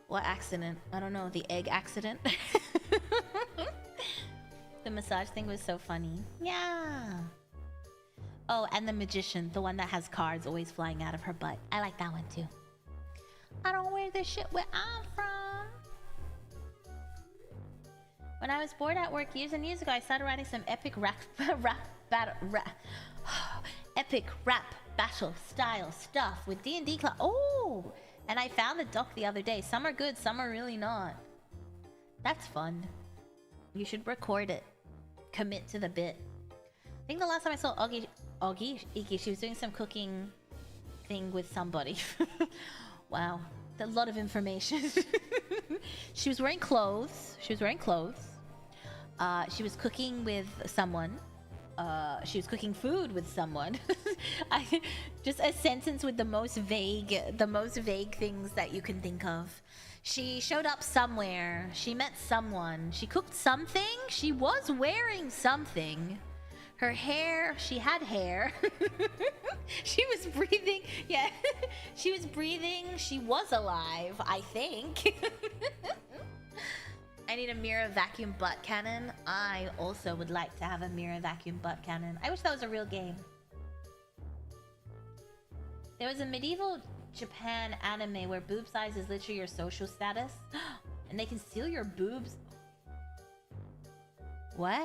What accident? I don't know. The egg accident? The massage thing was so funny. Yeah. Oh, and the magician. The one that has cards always flying out of her butt. I like that one too. I don't wear this shit where I'm from. When I was bored at work years and years ago, I started writing some epic rap battle style stuff with D&D class. Oh! And I found the doc the other day. Some are good, some are really not. That's fun. You should record it. Commit to the bit. I think the last time I saw Iggy, she was doing some cooking thing with somebody. Wow. A lot of information. She was wearing clothes. She was cooking with someone. She was cooking food with someone. Just a sentence with the most vague things that you can think of. She showed up somewhere. She met someone. She cooked something. She was wearing something. Her hair, she had hair. She was breathing. Yeah, she was breathing. She was alive, I think. I need a Mira vacuum butt cannon. I also would like to have a Mira vacuum butt cannon. I wish that was a real game. There was a medieval Japan anime where boob size is literally your social status. And they can steal your boobs. What?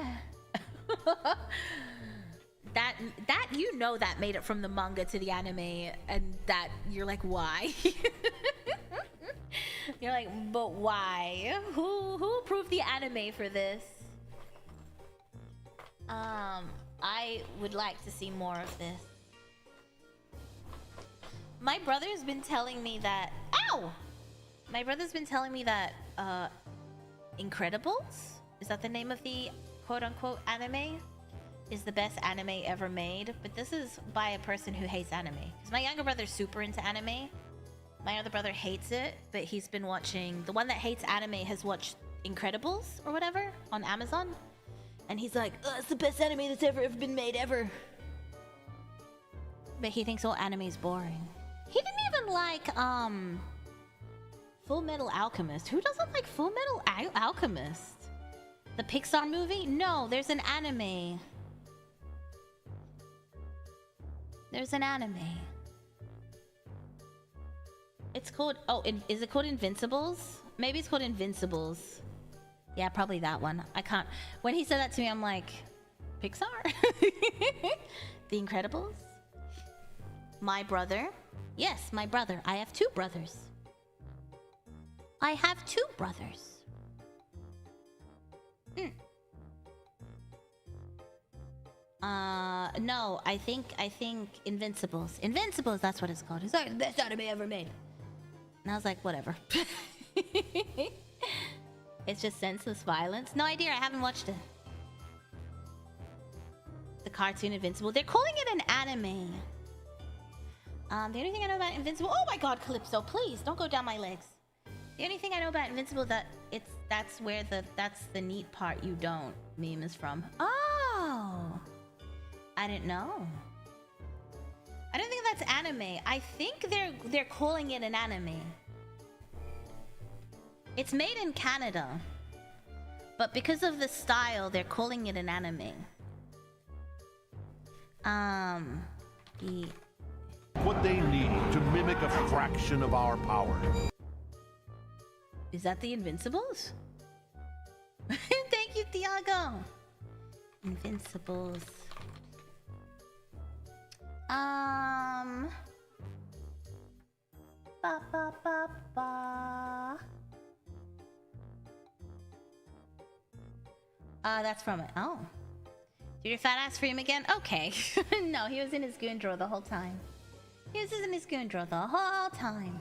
that you know that made it from the manga to the anime, and that you're like, why? You're like, but why? Who approved the anime for this? I would like to see more of this. My brother's been telling me that... Ow! My brother's been telling me that Incredibles, is that the name of the quote-unquote anime, is the best anime ever made. But this is by a person who hates anime. Because my younger brother's super into anime. My other brother hates it, but he's been watching... The one that hates anime has watched Incredibles or whatever on Amazon. And he's like, oh, it's the best anime that's ever been made ever. But he thinks all anime is boring. He didn't even like, Full Metal Alchemist. Who doesn't like Full Metal Alchemist? The Pixar movie? No, there's an anime. There's an anime. It's called... Oh, is it called Invincibles? Maybe it's called Invincibles. Yeah, probably that one. I can't... When he said that to me, I'm like... Pixar? The Incredibles? My brother? Yes, my brother. I have 2 brothers. I have 2 brothers. No, I think Invincibles. Invincibles, that's what it's called. It's like the best anime ever made. And I was like, whatever. It's just senseless violence. No idea, I haven't watched it. The cartoon Invincible. They're calling it an anime. The only thing I know about Invincible... Oh my god, Calypso, please, don't go down my legs. The only thing I know about Invincible that's the neat part you don't meme is from. Oh! I didn't know. I don't think that's anime. I think they're calling it an anime. It's made in Canada. But because of the style, they're calling it an anime. What they need to mimic a fraction of our power. Is that the Invincibles? Thank you, Tiago. Invincibles. Ba ba ba ba. That's from it. Oh. Did your fat ass free him again? Okay. No, he was in his goon drawer the whole time. He was in his goon drawer the whole time.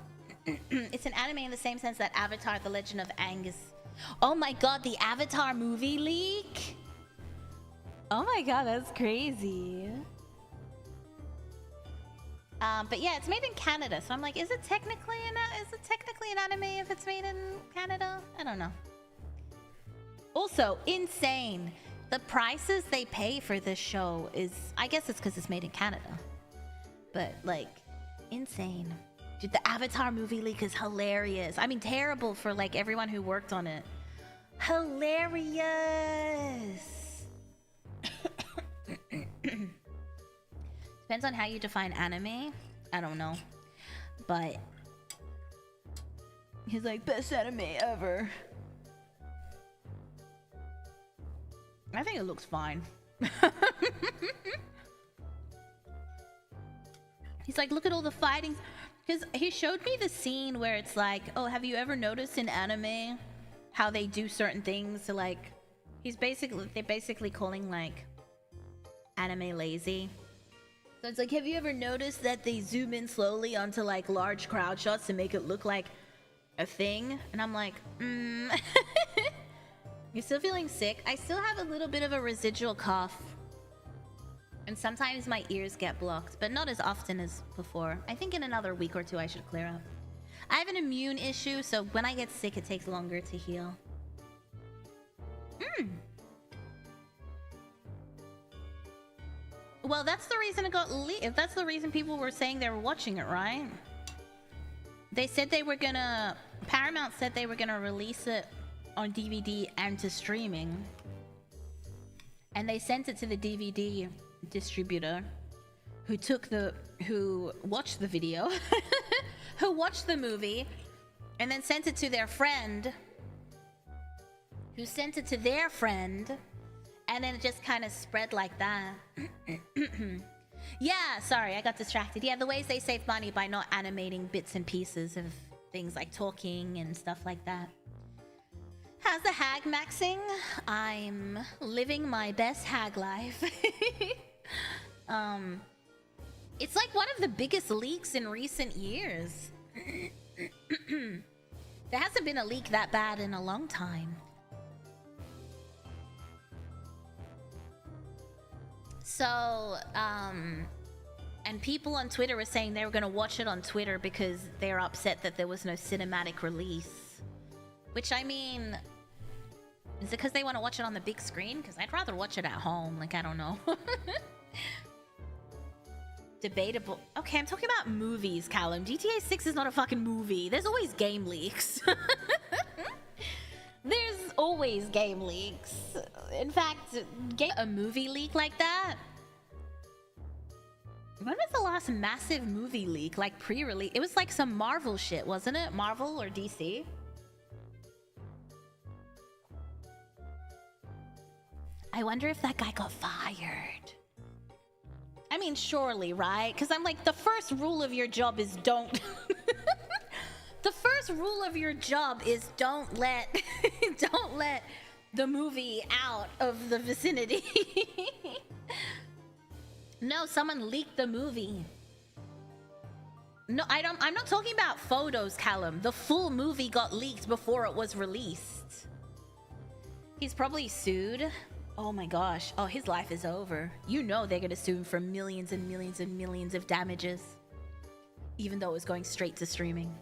It's an anime in the same sense that Avatar: The Legend of Aang is... Oh my god, the Avatar movie leak? Oh my god, that's crazy. But yeah, it's made in Canada, so I'm like, is it technically an anime if it's made in Canada? I don't know. Also, insane. The prices they pay for this show is... I guess it's because it's made in Canada. But, like, insane. Dude, the Avatar movie leak is hilarious. I mean, terrible for, like, everyone who worked on it. Hilarious! Depends on how you define anime. I don't know. But... he's like, best anime ever. I think it looks fine. He's like, look at all the fighting. Because he showed me the scene where it's like, oh, have you ever noticed in anime how they do certain things to like... they're basically calling like anime lazy. So it's like, have you ever noticed that they zoom in slowly onto like large crowd shots to make it look like a thing? And I'm like, You're still feeling sick? I still have a little bit of a residual cough. And sometimes my ears get blocked, but not as often as before. I think in another week or 2 I should clear up. I have an immune issue, so when I get sick it takes longer to heal. Well, that's the reason it got leaked. If that's the reason people were saying they were watching it, right? They said they were gonna... Paramount said they were gonna release it on DVD and to streaming. And they sent it to the DVD distributor who watched the video, who watched the movie, and then sent it to their friend, who sent it to their friend, and then it just kind of spread like that. Yeah, sorry, I got distracted. Yeah, the ways they save money by not animating bits and pieces of things like talking and stuff like that. How's the hag maxing? I'm living my best hag life. It's like one of the biggest leaks in recent years. There hasn't been a leak that bad in a long time. So, and people on Twitter were saying they were going to watch it on Twitter because they're upset that there was no cinematic release. Which, I mean, is it because they want to watch it on the big screen? Because I'd rather watch it at home. Like, I don't know. Debatable. Okay, I'm talking about movies, Callum. GTA 6 is not a fucking movie. There's always game leaks. There's always game leaks. In fact, get a movie leak like that. When was the last massive movie leak? Like pre-release? It was like some Marvel shit, wasn't it? Marvel or DC? I wonder if that guy got fired. I mean, surely, right? Because I'm like, the first rule of your job is don't... The first rule of your job is don't let the movie out of the vicinity. No, someone leaked the movie. No, I'm not talking about photos, Callum. The full movie got leaked before it was released. He's probably sued. Oh my gosh. Oh, his life is over. You know they're gonna sue him for millions and millions and millions of damages. Even though it was going straight to streaming.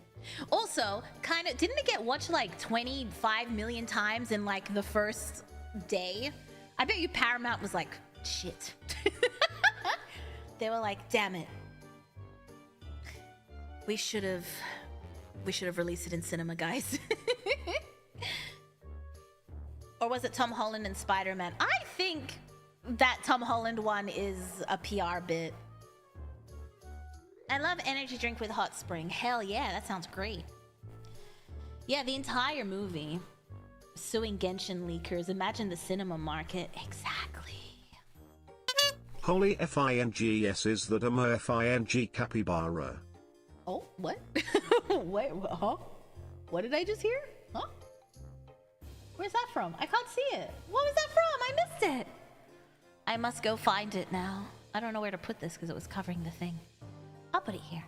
Also, kind of, didn't it get watched like 25 million times in like the first day? I bet you Paramount was like, shit. They were like, damn it. We should have released it in cinema, guys. Or was it Tom Holland and Spider-Man? I think that Tom Holland one is a PR bit. I love energy drink with hot spring. Hell yeah, that sounds great. Yeah, the entire movie. Suing Genshin leakers. Imagine the cinema market. Exactly. Holy FINGS, is that a FING capybara? Oh, what? Wait, huh? What did I just hear? Huh? Where's that from? I can't see it. What was that from? I missed it. I must go find it now. I don't know where to put this because it was covering the thing. I'll put it here.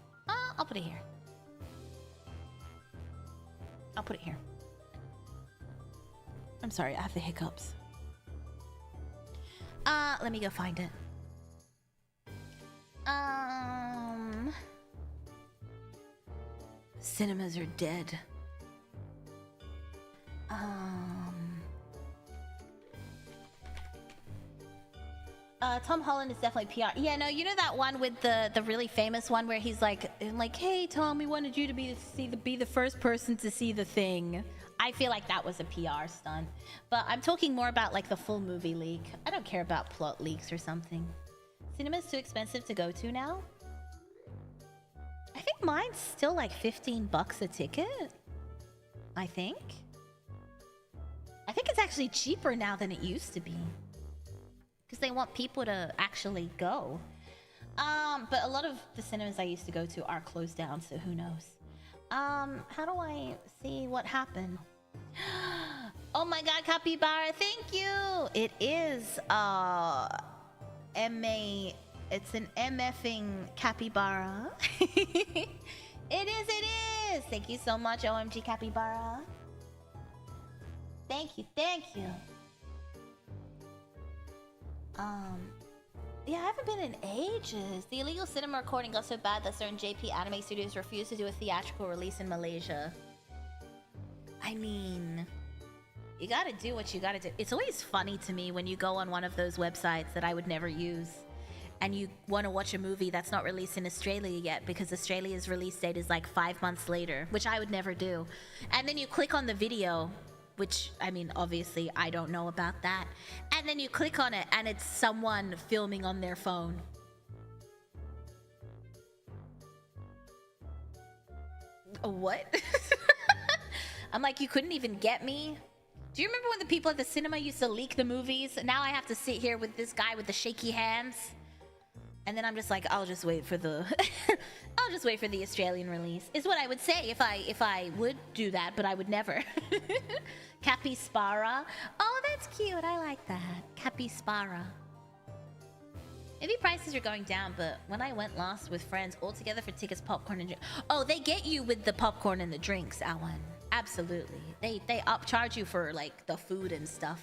I'll put it here. I'll put it here. I'm sorry, I have the hiccups. Let me go find it. Cinemas are dead. Tom Holland is definitely PR. Yeah, no, you know that one with the really famous one where he's like, hey Tom, we wanted you to be the first person to see the thing. I feel like that was a PR stunt. But I'm talking more about like the full movie leak. I don't care about plot leaks or something. Cinema's too expensive to go to now. I think mine's still like $15 a ticket. I think it's actually cheaper now than it used to be. Because they want people to actually go. But a lot of the cinemas I used to go to are closed down, so who knows. How do I see what happened? Oh my god, Capybara, thank you! It is, it's an MFing Capybara. It is! Thank you so much, OMG Capybara. Thank you. Yeah, I haven't been in ages. The illegal cinema recording got so bad that certain JP anime studios refused to do a theatrical release in Malaysia. I mean, you gotta do what you gotta do. It's always funny to me when you go on one of those websites that I would never use and you want to watch a movie that's not released in Australia yet because Australia's release date is like 5 months later, which I would never do. And then you click on the video, which, I mean, obviously I don't know about that. And then you click on it and it's someone filming on their phone. What? I'm like, you couldn't even get me? Do you remember when the people at the cinema used to leak the movies? Now I have to sit here with this guy with the shaky hands. And then I'm just like, I'll just wait for the I'll just wait for the Australian release. Is what I would say if I would do that, but I would never. Capybara. Oh, that's cute. I like that. Capybara. Maybe prices are going down, but when I went last with friends all together for tickets, popcorn, and oh, they get you with the popcorn and the drinks, Alan. absolutely. They upcharge you for like the food and stuff.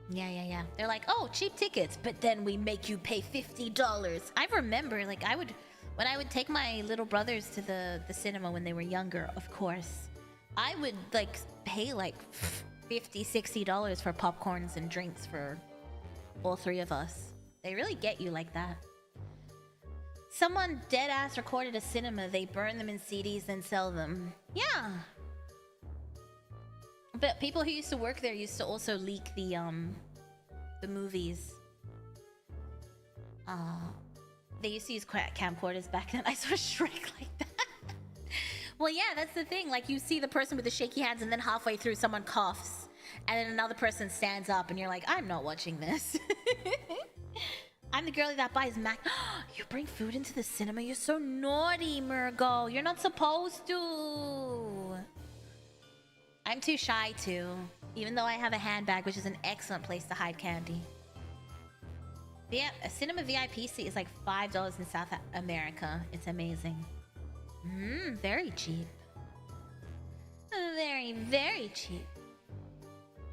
Yeah. They're like, oh, cheap tickets, but then we make you pay $50. I remember, like, when I would take my little brothers to the cinema when they were younger, of course, I would like pay like $50-$60 for popcorns and drinks for all three of us. They really get you like that. Someone dead ass recorded a cinema. They burn them in CDs and sell them. Yeah. But people who used to work there used to also leak the movies. They used to use camcorders back then. I saw Shrek like that. Well, yeah, that's the thing. Like, you see the person with the shaky hands, and then halfway through, someone coughs, and then another person stands up, and you're like, I'm not watching this. I'm the girlie that buys Mac. You bring food into the cinema? You're so naughty, Murgo. You're not supposed to. I'm too shy to, even though I have a handbag, which is an excellent place to hide candy. Yeah, a cinema VIP seat is like $5 in South America. It's amazing. Very cheap. Very, very cheap.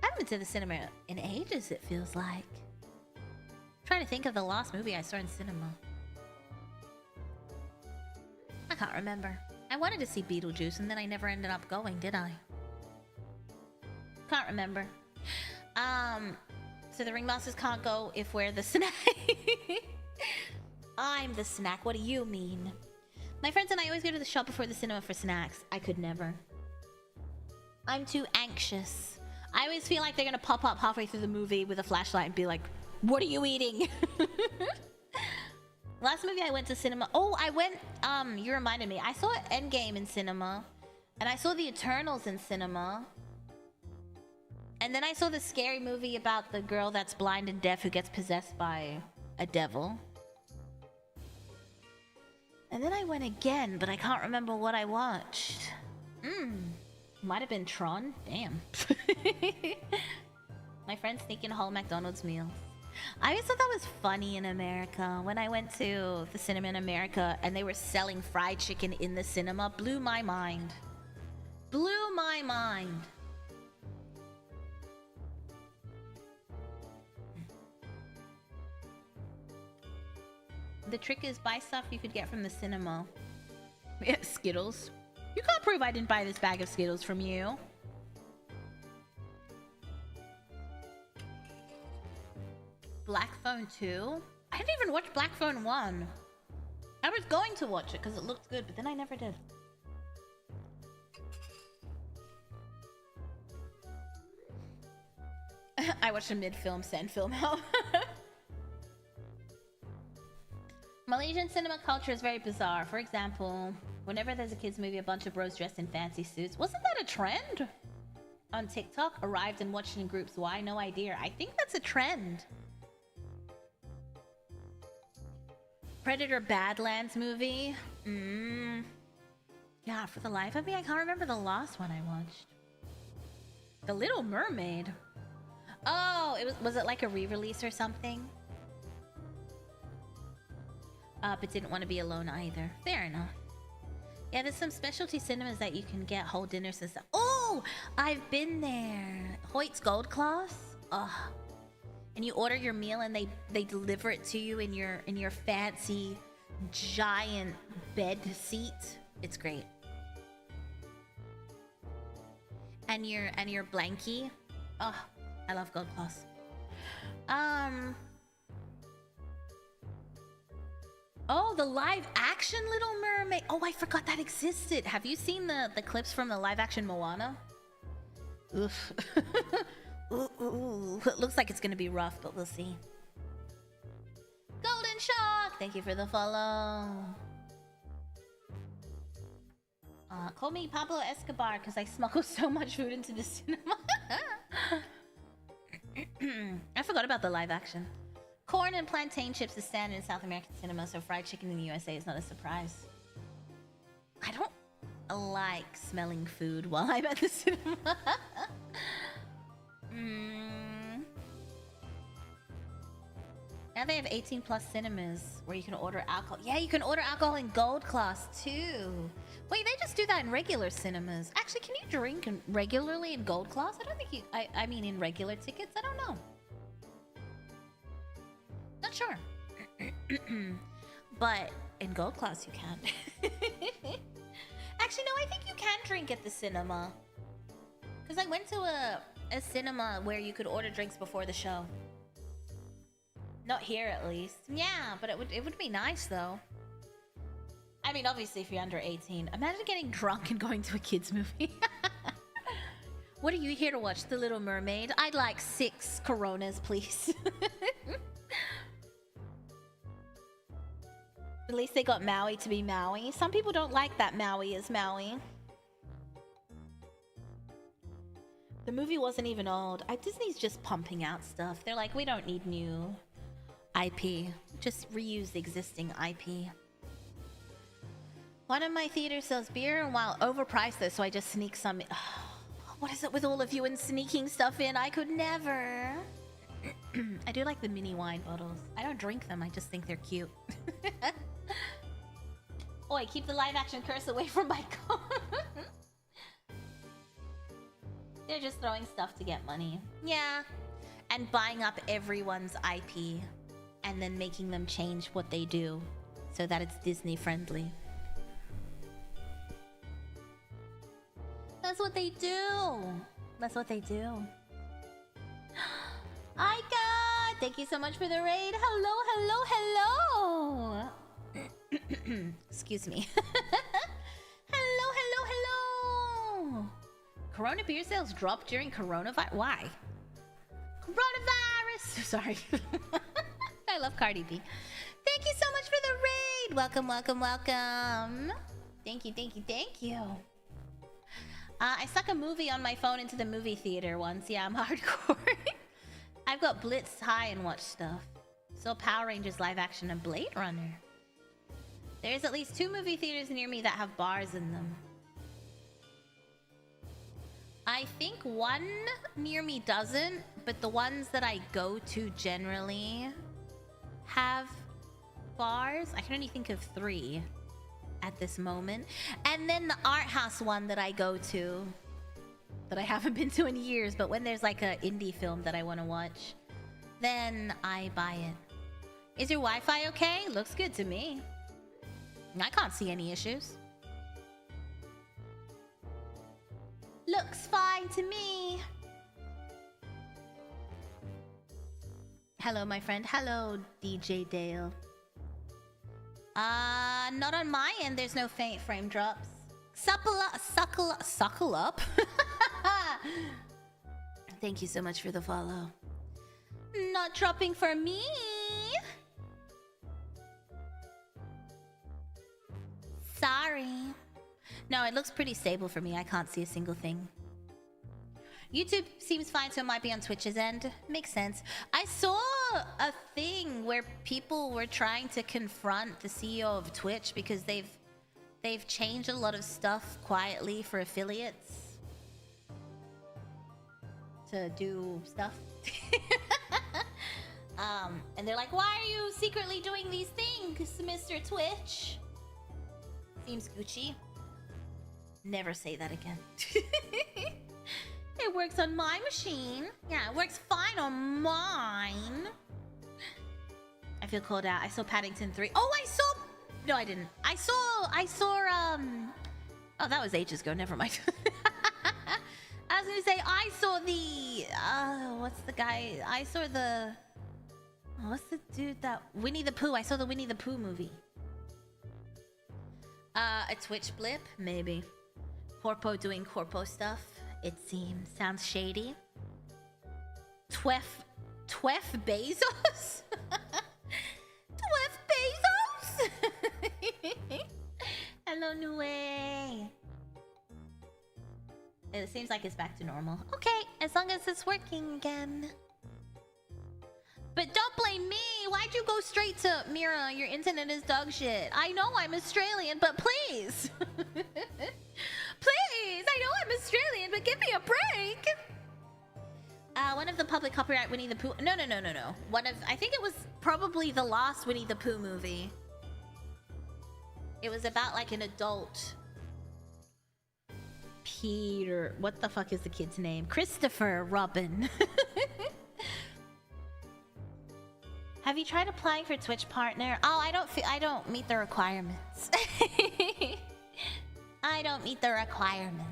I haven't been to the cinema in ages, it feels like. I'm trying to think of the last movie I saw in cinema. I can't remember. I wanted to see Beetlejuice and then I never ended up going, did I? Can't remember. So the ringmasters can't go if we're the snack. I'm the snack. What do you mean? My friends and I always go to the shop before the cinema for snacks. I could never. I'm too anxious. I always feel like they're gonna pop up halfway through the movie with a flashlight and be like, what are you eating? Last movie I went to cinema. Oh, I went, you reminded me. I saw Endgame in cinema. And I saw The Eternals in cinema. And then I saw the scary movie about the girl that's blind and deaf who gets possessed by a devil. And then I went again, but I can't remember what I watched. Might have been Tron. Damn. My friends sneaking whole McDonald's meals. I always thought that was funny in America. When I went to the cinema in America and they were selling fried chicken in the cinema, blew my mind. Blew my mind. The trick is buy stuff you could get from the cinema. Yeah, Skittles. You can't prove I didn't buy this bag of Skittles from you. Black Phone 2? I didn't even watch Black Phone 1. I was going to watch it because it looked good, but then I never did. I watched a mid-film send film out. Malaysian cinema culture is very bizarre. For example, whenever there's a kids movie, a bunch of bros dressed in fancy suits. Wasn't that a trend? On TikTok, arrived and watched in groups. Why? No idea. I think that's a trend. Predator Badlands movie. Yeah, for the life of me, I can't remember the last one I watched. The Little Mermaid. Oh, was it like a re-release or something? But didn't want to be alone either. Fair enough. Yeah, there's some specialty cinemas that you can get whole dinners and stuff. Oh, I've been there. Hoyt's Gold Class. Ugh. And you order your meal and they deliver it to you in your fancy giant bed seat. It's great. And your blankie. Oh, I love Gold Class. Oh, the live action Little Mermaid. Oh, I forgot that existed. Have you seen the clips from the live action Moana? Oof. Ooh. It looks like it's gonna be rough, but we'll see. Golden Shock! Thank you for the follow. Call me Pablo Escobar because I smuggle so much food into the cinema. I forgot about the live action. Corn and plantain chips is standard in South American cinema, so fried chicken in the USA is not a surprise. I don't like smelling food while I'm at the cinema. Now they have 18 plus cinemas where you can order alcohol. Yeah, you can order alcohol in gold class too. Wait, they just do that in regular cinemas. Actually, can you drink regularly in gold class? I don't think you... I mean in regular tickets? I don't know. Not sure. But in gold class you can. Actually, no, I think you can drink at the cinema. Because I went to a cinema where you could order drinks before the show. Not here, at least. Yeah, but it would be nice, though. I mean, obviously, if you're under 18. Imagine getting drunk and going to a kid's movie. What are you here to watch? The Little Mermaid? I'd like 6 Coronas, please. At least they got Maui to be Maui. Some people don't like that Maui is Maui. The movie wasn't even old. Disney's just pumping out stuff. They're like, we don't need new IP. Just reuse the existing IP. One of my theaters sells beer and while overpriced though, so I just sneak some in. What is it with all of you and sneaking stuff in? I could never. I do like the mini wine bottles. I don't drink them, I just think they're cute. Oi, keep the live action curse away from my car. They're just throwing stuff to get money. Yeah. And buying up everyone's IP. And then making them change what they do. So that it's Disney friendly. That's what they do. That's what they do. Aika! Thank you so much for the raid. Hello, hello, hello! Excuse me. Hello, hello, hello! Corona beer sales dropped during coronavirus. Why? Coronavirus! Sorry. I love Cardi B. Thank you so much for the raid! Welcome, welcome, welcome! Thank you, thank you, thank you. I stuck a movie on my phone into the movie theater once. Yeah, I'm hardcore. I've got Blitz High and watched stuff. So Power Rangers live action and Blade Runner. There's at least 2 movie theaters near me that have bars in them. I think one near me doesn't, but the ones that I go to generally have bars. I can only think of 3 at this moment. And then the art house one that I go to that I haven't been to in years, but when there's like an indie film that I want to watch, then I buy it. Is your Wi-Fi okay? Looks good to me. I can't see any issues. Looks fine to me. Hello, my friend. Hello, DJ Dale. Not on my end. There's no faint frame drops. Suckle up. Thank you so much for the follow. Not dropping for me. Sorry. No, it looks pretty stable for me. I can't see a single thing. YouTube seems fine, so it might be on Twitch's end. Makes sense. I saw a thing where people were trying to confront the CEO of Twitch because they've changed a lot of stuff quietly for affiliates to do stuff. And they're like, why are you secretly doing these things, Mr. Twitch? Seems Gucci. Never say that again. It works on my machine. Yeah, it works fine on mine. I feel cold out. I saw Paddington 3. Oh, I saw... No, I didn't. I saw... Oh, that was ages ago. Never mind. I was gonna say, I saw the... what's the guy? I saw the... What's the dude that... Winnie the Pooh. I saw the Winnie the Pooh movie. A Twitch blip? Maybe. Corpo doing corpo stuff? It seems. Sounds shady. Twef Bezos? Twef Bezos? Hello, Nue. It seems like it's back to normal. Okay, as long as it's working again. But don't blame me. Why'd you go straight to Mira? Your internet is dog shit. I know I'm Australian, but please. Please, I know I'm Australian, but give me a break. One of the public copyright Winnie the Pooh. No. One of, I think it was probably the last Winnie the Pooh movie. It was about like an adult Peter. What the fuck is the kid's name? Christopher Robin. Have you tried applying for Twitch partner? Oh, I don't meet the requirements. I don't meet the requirements.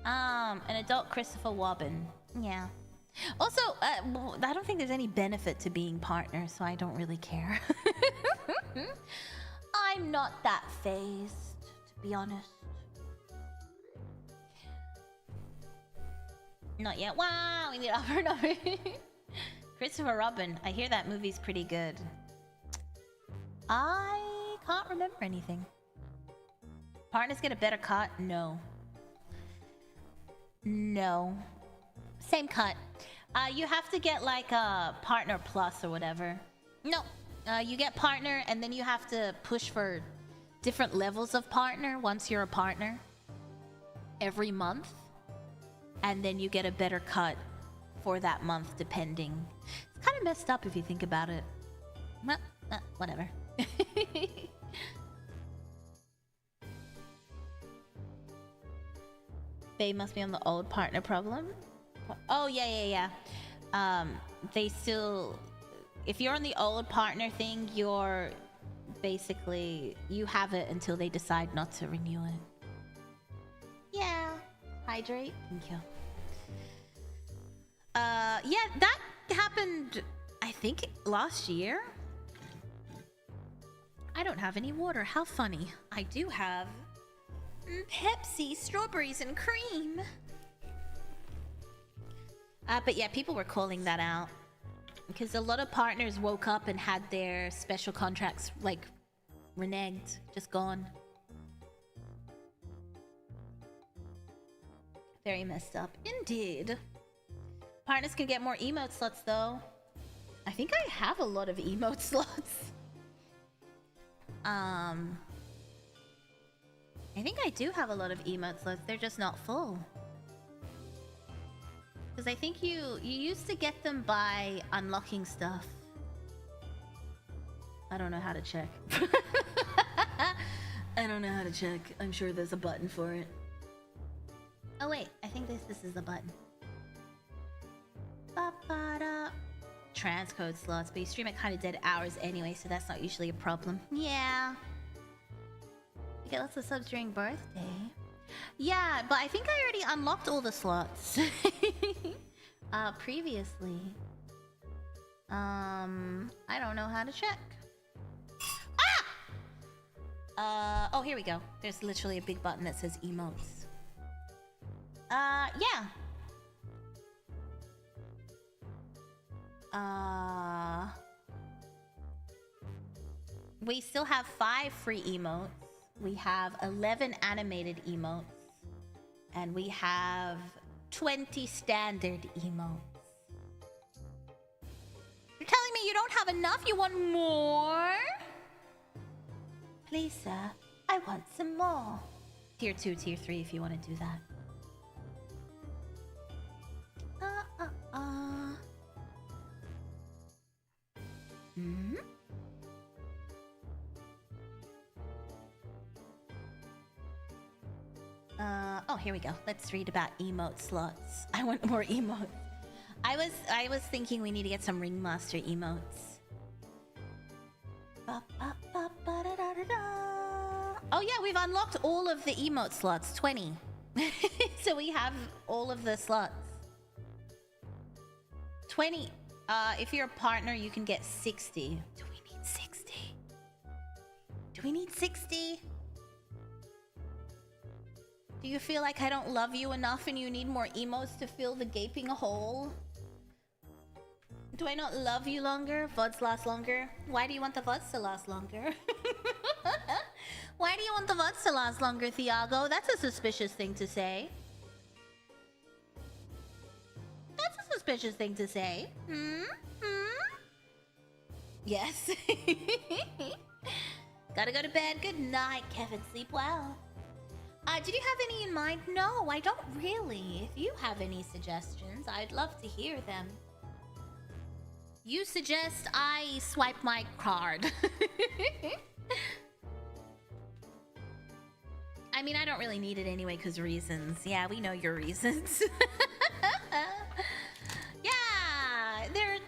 An adult Christopher Robin. Yeah. Also, I don't think there's any benefit to being partner, so I don't really care. I'm not that phased, to be honest. Not yet. Wow, we need offer number. Christopher Robin. I hear that movie's pretty good. I can't remember anything. Partners get a better cut? No. No. Same cut. You have to get like a partner plus or whatever. No. You get partner and then you have to push for different levels of partner once you're a partner. Every month. And then you get a better cut for that month depending. It's kind of messed up if you think about it. Well, whatever. They must be on the old partner problem. Oh, yeah. They still... If you're on the old partner thing, you're... Basically, you have it until they decide not to renew it. Yeah. Hydrate. Thank you. Yeah, that happened, I think, last year. I don't have any water. How funny. I do have... Pepsi, strawberries, and cream. But yeah, people were calling that out. Because a lot of partners woke up and had their special contracts, like, reneged. Just gone. Very messed up. Indeed. Partners can get more emote slots, though. I think I have a lot of emote slots. I think I do have a lot of emote slots. They're just not full. Because I think you used to get them by unlocking stuff. I don't know how to check. I don't know how to check. I'm sure there's a button for it. Oh wait, I think this is the button. Ba-ba-da. Transcode slots, but you stream at kind of dead hours anyway, so that's not usually a problem. Yeah. You get lots of subs during birthday. Yeah, but I think I already unlocked all the slots. Previously. I don't know how to check. Ah! Oh, here we go. There's literally a big button that says emotes. Yeah. We still have 5 free emotes. We have 11 animated emotes. And we have 20 standard emotes. You're telling me you don't have enough? You want more? Please, sir. I want some more. Tier 2, Tier 3 if you want to do that. Hmm? Oh, here we go. Let's read about emote slots. I want more emotes. I was thinking we need to get some Ringmaster emotes. Oh yeah, we've unlocked all of the emote slots. 20. So we have all of the slots. 20. If you're a partner, you can get 60. Do we need 60? Do we need 60? Do you feel like I don't love you enough and you need more emotes to fill the gaping hole? Do I not love you longer? VODs last longer? Why do you want the VODs to last longer? Why do you want the VODs to last longer, Thiago? That's a suspicious thing to say. That's a suspicious thing to say. Hmm? Yes. Gotta go to bed. Good night, Kevin. Sleep well. Did you have any in mind? No, I don't really. If you have any suggestions, I'd love to hear them. You suggest I swipe my card. I mean, I don't really need it anyway because reasons. Yeah, we know your reasons. Yeah, they're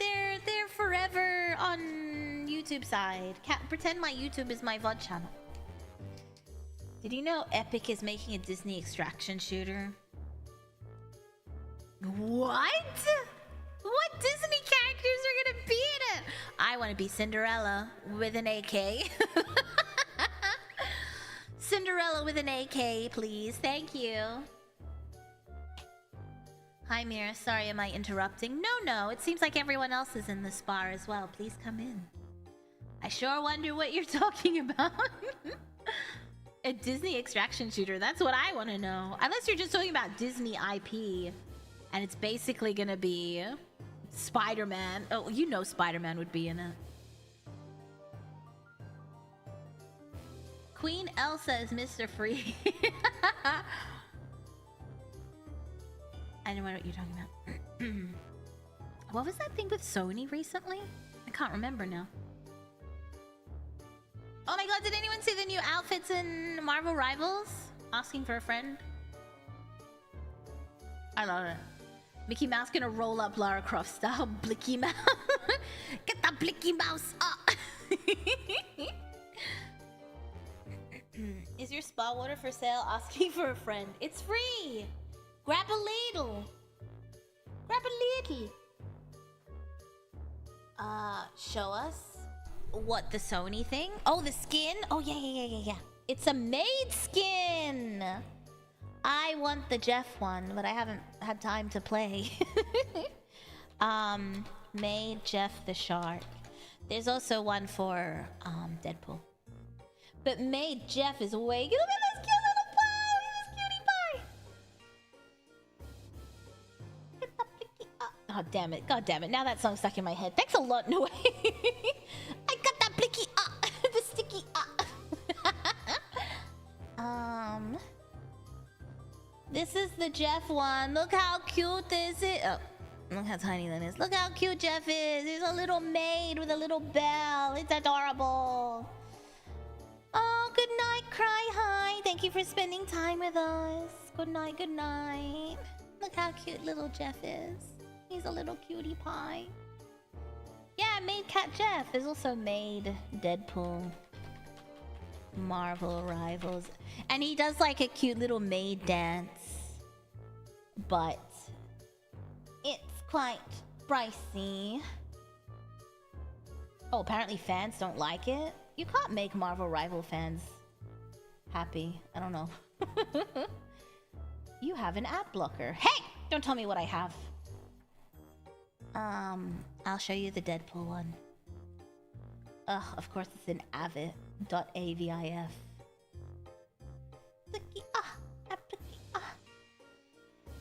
forever on YouTube side. Pretend my YouTube is my VOD channel. Did you know Epic is making a Disney extraction shooter? What? What Disney characters are gonna be in it? I want to be Cinderella with an AK. Cinderella with an AK, please. Thank you. Hi, Mira. Sorry, am I interrupting? No. It seems like everyone else is in this bar as well. Please come in. I sure wonder what you're talking about. A Disney extraction shooter. That's what I want to know. Unless you're just talking about Disney IP. And it's basically gonna be Spider-Man. Oh, you know Spider-Man would be in it. Queen Elsa is Mr. Free. I don't know what you're talking about. What was that thing with Sony recently? I can't remember now. Oh my god, did anyone see the new outfits in Marvel Rivals? Asking for a friend. I love it. Mickey Mouse gonna roll up Lara Croft style. Blicky Mouse. Get the Blicky Mouse up. Is your spa water for sale? Asking for a friend. It's free. Grab a ladle. Grab a ladle. Show us. What, the Sony thing? Oh, the skin? Oh, yeah. It's a maid skin. I want the Jeff one, but I haven't had time to play. Maid Jeff the shark. There's also one for Deadpool. But Maid Jeff is way... Look at this cute little pie! Look at this cutie pie! Get the blicky up. Oh, damn it. Now that song's stuck in my head. Thanks a lot, no way. I got that blicky up. The sticky up. This is the Jeff one. Look how cute this is. Oh, look how tiny that is. Look how cute Jeff is. He's a little maid with a little bell. It's adorable. Oh, good night, Cry High. Thank you for spending time with us. Good night, good night. Look how cute little Jeff is. He's a little cutie pie. Yeah, Maid Cat Jeff. There's also Maid Deadpool. Marvel Rivals. And he does like a cute little maid dance. But it's quite pricey. Oh, apparently fans don't like it. You can't make Marvel Rival fans happy. I don't know. You have an ad blocker. Hey! Don't tell me what I have. I'll show you the Deadpool one. Ugh, of course it's in avit.avif.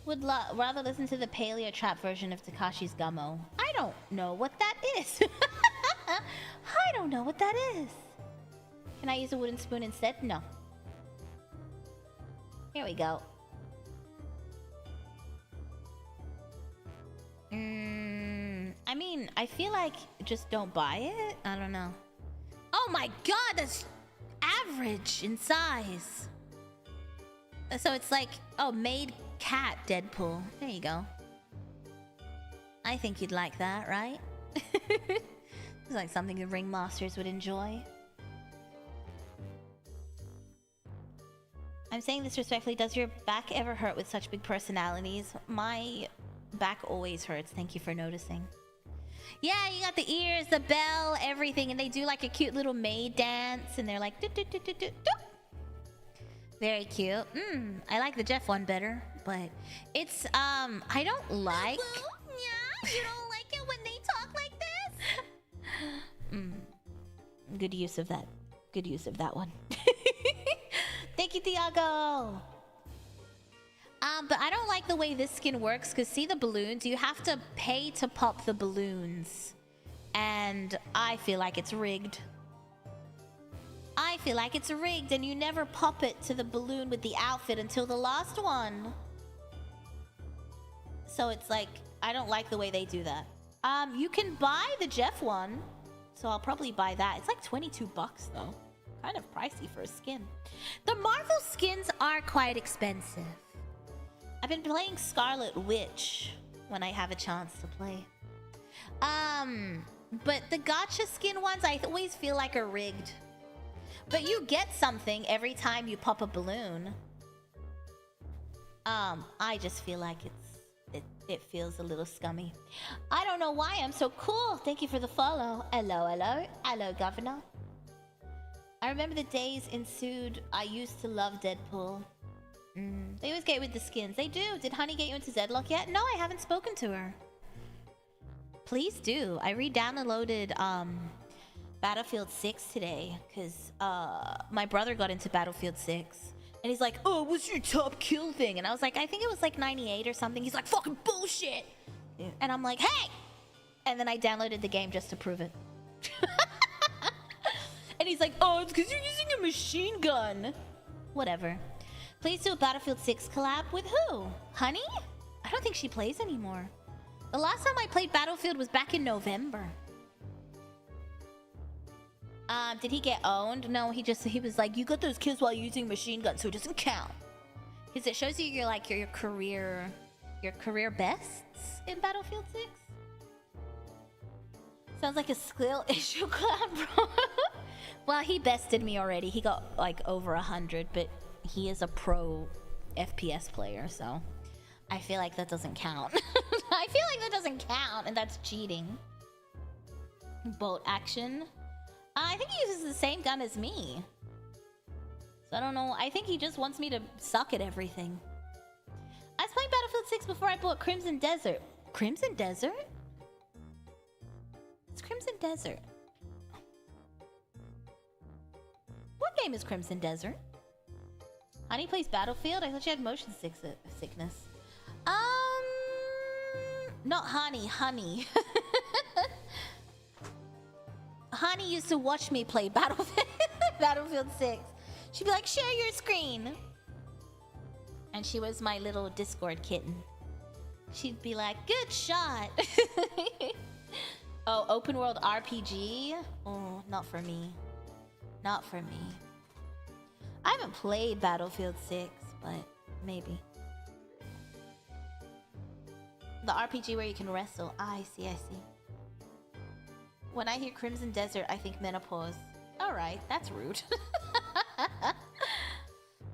Would rather listen to the Paleo Trap version of Takashi's Gummo. I don't know what that is. I don't know what that is. Can I use a wooden spoon instead? No. Here we go. I mean, I feel like just don't buy it. I don't know. Oh my god, that's average in size. So it's like, oh, Maid Cat Deadpool. There you go. I think you'd like that, right? It's like something the Ringmasters would enjoy. I'm saying this respectfully. Does your back ever hurt with such big personalities? My back always hurts. Thank you for noticing. Yeah, you got the ears, the bell, everything, and they do like a cute little maid dance, and they're like, doot, doot, doot, doot, doot, doot. Very cute. I like the Jeff one better, but it's I don't like. Yeah, you don't like it when they talk like this. Good use of that. Good use of that one. Thank you, Tiago. But I don't like the way this skin works, because see the balloons? You have to pay to pop the balloons. And I feel like it's rigged. I feel like it's rigged and you never pop it to the balloon with the outfit until the last one. So it's like, I don't like the way they do that. You can buy the Jeff one, so I'll probably buy that. It's like 22 bucks though. Kind of pricey for a skin. The Marvel skins are quite expensive. I've been playing Scarlet Witch when I have a chance to play. But the gacha skin ones I always feel like are rigged. But you get something every time you pop a balloon. I just feel like it feels a little scummy. I don't know why I'm so cool. Thank you for the follow. Hello, hello. Hello, Governor. I remember the days ensued. I used to love Deadpool. They always get with the skins. They do. Did Honey get you into Zedlock yet? No, I haven't spoken to her. Please do. I re-downloaded Battlefield 6 today because my brother got into Battlefield 6. And he's like, oh, what's your top kill thing? And I was like, I think it was like 98 or something. He's like, fucking bullshit. And I'm like, hey! And then I downloaded the game just to prove it. And he's like, oh, it's because you're using a machine gun. Whatever. Please do a Battlefield 6 collab with who? Honey? I don't think she plays anymore. The last time I played Battlefield was back in November. Did he get owned? No, he was like, you got those kills while using machine guns, so it doesn't count. Because it shows you your career bests in Battlefield 6. Sounds like a skill issue collab, bro. Well, he bested me already. He got like over 100, but he is a pro FPS player, so I feel like that doesn't count. I feel like that doesn't count, and that's cheating. Bolt action. I think he uses the same gun as me. So I don't know. I think he just wants me to suck at everything. I was playing Battlefield 6 before I bought Crimson Desert. Crimson Desert? It's Crimson Desert. What game is Crimson Desert? Honey plays Battlefield? I thought she had motion sickness. Not Honey, Honey. Honey used to watch me play Battlefield 6. She'd be like, share your screen. And she was my little Discord kitten. She'd be like, good shot. Oh, open world RPG? Oh, not for me. Not for me. I haven't played Battlefield 6, but maybe. The RPG where you can wrestle. Ah, I see, I see. When I hear Crimson Desert, I think menopause. Alright, that's rude.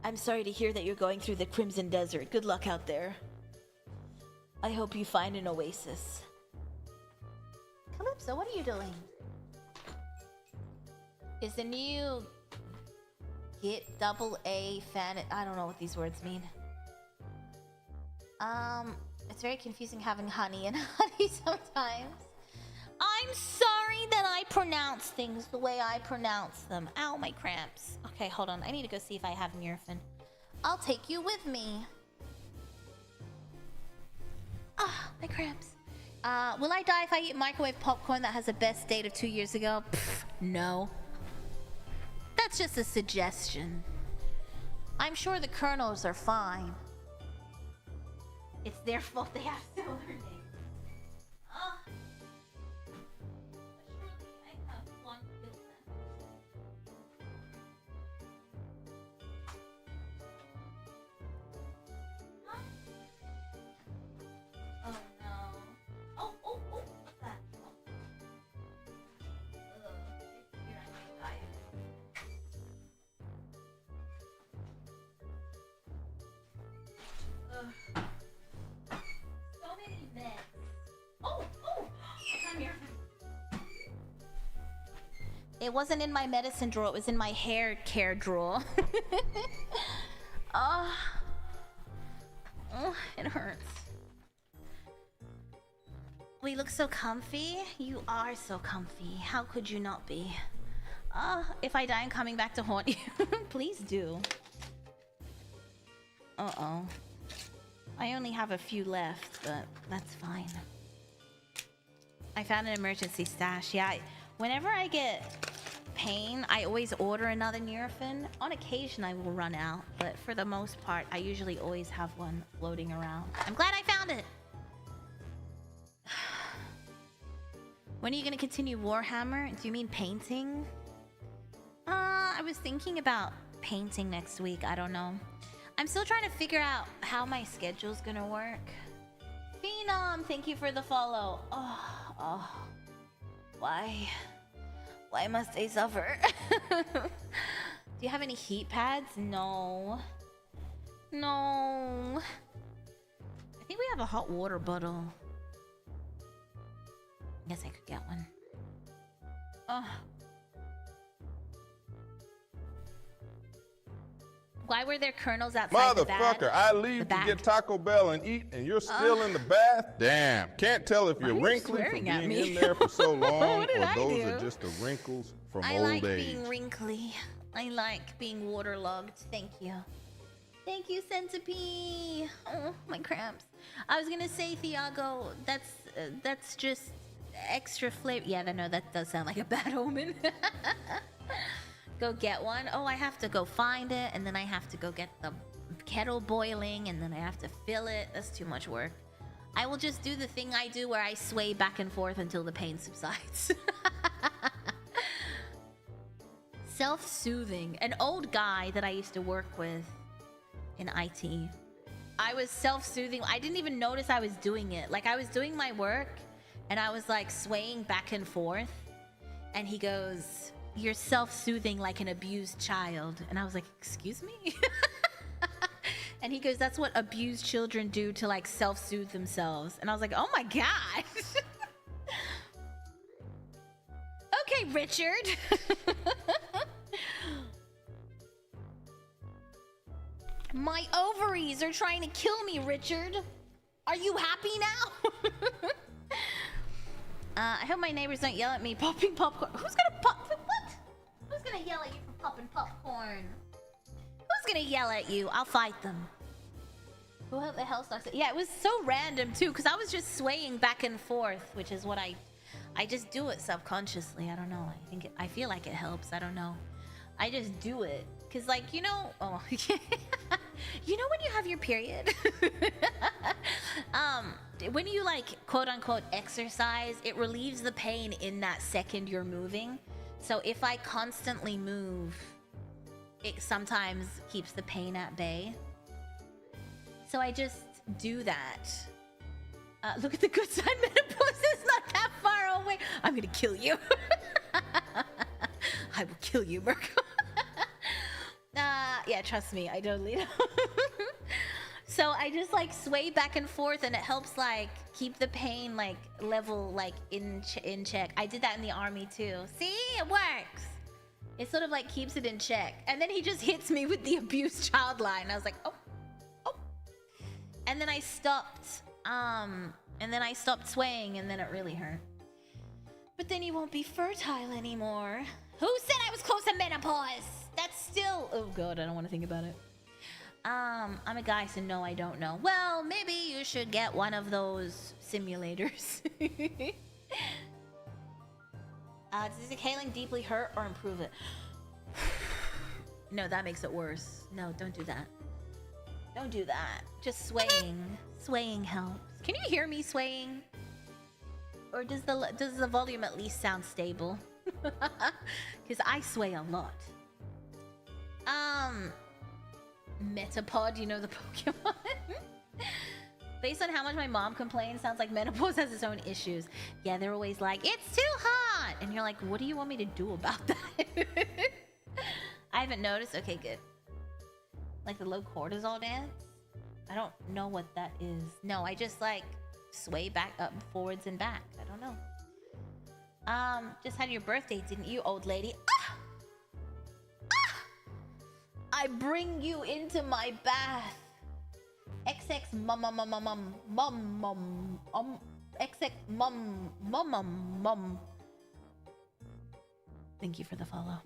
I'm sorry to hear that you're going through the Crimson Desert. Good luck out there. I hope you find an oasis. Calypso, what are you doing? Is the new Git AA fan... I don't know what these words mean. It's very confusing having honey and honey sometimes. I'm sorry that I pronounce things the way I pronounce them. Ow, my cramps. Okay, hold on. I need to go see if I have Nurofen. I'll take you with me. Ah, my cramps. Will I die if I eat microwave popcorn that has a best date of 2 years ago? Pfft, no. That's just a suggestion. I'm sure the kernels are fine. It's their fault they have similar names. It wasn't in my medicine drawer, it was in my hair care drawer. Oh, it hurts. We look so comfy. You are so comfy. How could you not be? If I die, I'm coming back to haunt you. Please do. Uh-oh. I only have a few left, but that's fine. I found an emergency stash. Yeah, whenever I get pain, I always order another Nurofen. On occasion, I will run out, but for the most part, I usually always have one floating around. I'm glad I found it. When are you gonna continue Warhammer? Do you mean painting? I was thinking about painting next week. I don't know. I'm still trying to figure out how my schedule's gonna work. Phenom, thank you for the follow. Oh. Why? Why must they suffer? Do you have any heat pads? No. No. I think we have a hot water bottle. I guess I could get one. Why were there kernels outside the bath? Motherfucker, I leave to get Taco Bell and eat, and you're still in the bath? Damn, can't tell if you're wrinkly from being in there for so long, or those are just the wrinkles from old age. I like being wrinkly. I like being waterlogged. Thank you. Thank you, Centipede. Oh, my cramps. I was gonna say, Thiago, that's just extra flavor. Yeah, no, that does sound like a bad omen. Go get one. Oh, I have to go find it, and then I have to go get the kettle boiling, and then I have to fill it. That's too much work. I will just do the thing I do where I sway back and forth until the pain subsides. Self-soothing. An old guy that I used to work with in IT. I was self-soothing. I didn't even notice I was doing it. Like, I was doing my work, and I was like swaying back and forth, and he goes, "You're self-soothing like an abused child." And I was like, "Excuse me?" And he goes, "That's what abused children do to like self-soothe themselves." And I was like, "Oh my god." Okay, Richard. My ovaries are trying to kill me, Richard. Are you happy now? I hope my neighbors don't yell at me popping popcorn. Who's gonna pop? What? Who's gonna yell at you for popping popcorn? Who's gonna yell at you? I'll fight them. Who the hell starts it? Yeah, it was so random too, because I was just swaying back and forth, which is what I just do it subconsciously. I don't know. I feel like it helps. I don't know. I just do it. Cause like, you know, you know when you have your period? When you like quote unquote exercise, it relieves the pain in that second you're moving. So if I constantly move, it sometimes keeps the pain at bay. So I just do that. Look at the good side, menopause is not that far away. I'm gonna kill you. I will kill you, Mirko. Yeah, trust me, I totally know. So I just like sway back and forth, and it helps like keep the pain like level, like in check. I did that in the army too. See, it works. It sort of like keeps it in check. And then he just hits me with the abused child line. I was like, oh. And then I stopped. And then I stopped swaying, and then it really hurt. But then you won't be fertile anymore. Who said I was close to menopause? That's still... Oh god, I don't want to think about it. I'm a guy, so no, I don't know. Well, maybe you should get one of those simulators. Does the kaling deeply hurt or improve it? No, that makes it worse. No, don't do that. Don't do that. Just swaying. Swaying helps. Can you hear me swaying? Or does the volume at least sound stable? Because I sway a lot. Metapod, you know the Pokemon? Based on how much my mom complains, sounds like menopause has its own issues. Yeah, they're always like, it's too hot! And you're like, what do you want me to do about that? I haven't noticed. Okay, good. Like the low cortisol dance? I don't know what that is. No, I just like sway back up, forwards and back. I don't know. Just had your birthday, didn't you, old lady? Ah! Ah! I bring you into my bath. XX mum mum mum mum mum mum XX mum mum mum mum. Thank you for the follow.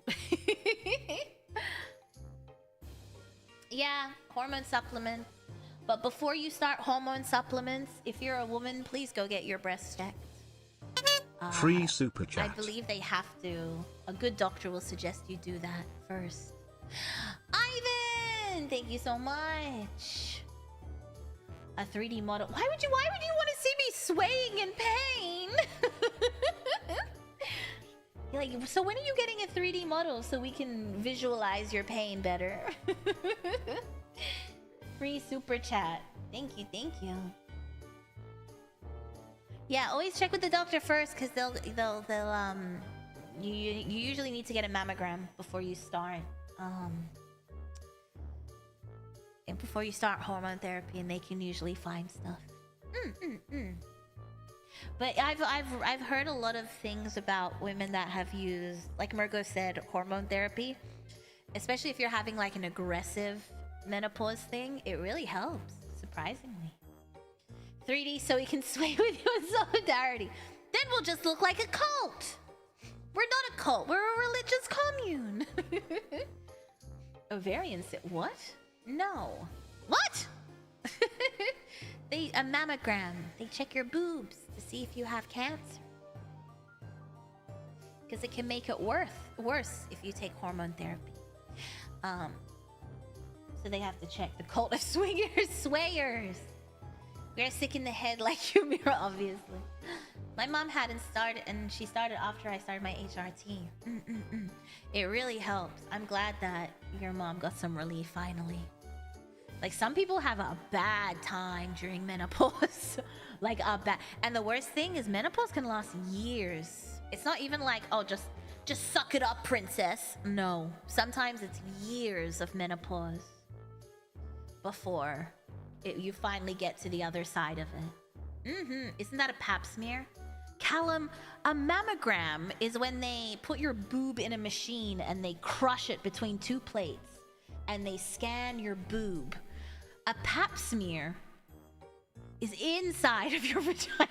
Yeah, hormone supplements. But before you start hormone supplements, if you're a woman, please go get your breasts checked. Free super I chat. believe they have to. A good doctor will suggest you do that first. Ivan, thank you so much. A 3D model. Why would you want to see me swaying in pain? You're like, so when are you getting a 3D model so we can visualize your pain better? Free super chat. Thank you, thank you. Yeah, always check with the doctor first, because you usually need to get a mammogram before you start and before you start hormone therapy, and they can usually find stuff. But I've heard a lot of things about women that have used, like Mergo said, hormone therapy, especially if you're having like an aggressive menopause thing. It really helps, surprisingly. 3D so we can sway with you in solidarity. Then we'll just look like a cult. We're not a cult, we're a religious commune. Ovarian what? No. What? A mammogram. They check your boobs to see if you have cancer. Because it can make it worse if you take hormone therapy. So they have to check the cult of swayers. We're sick in the head like Humira, obviously. My mom hadn't started, and she started after I started my HRT. It really helps. I'm glad that your mom got some relief finally. Like, some people have a bad time during menopause. Like, a bad... And the worst thing is menopause can last years. It's not even like, oh, just suck it up, princess. No. Sometimes it's years of menopause before you finally get to the other side of it. Isn't that a pap smear? Callum, a mammogram is when they put your boob in a machine and they crush it between two plates and they scan your boob. A pap smear is inside of your vagina.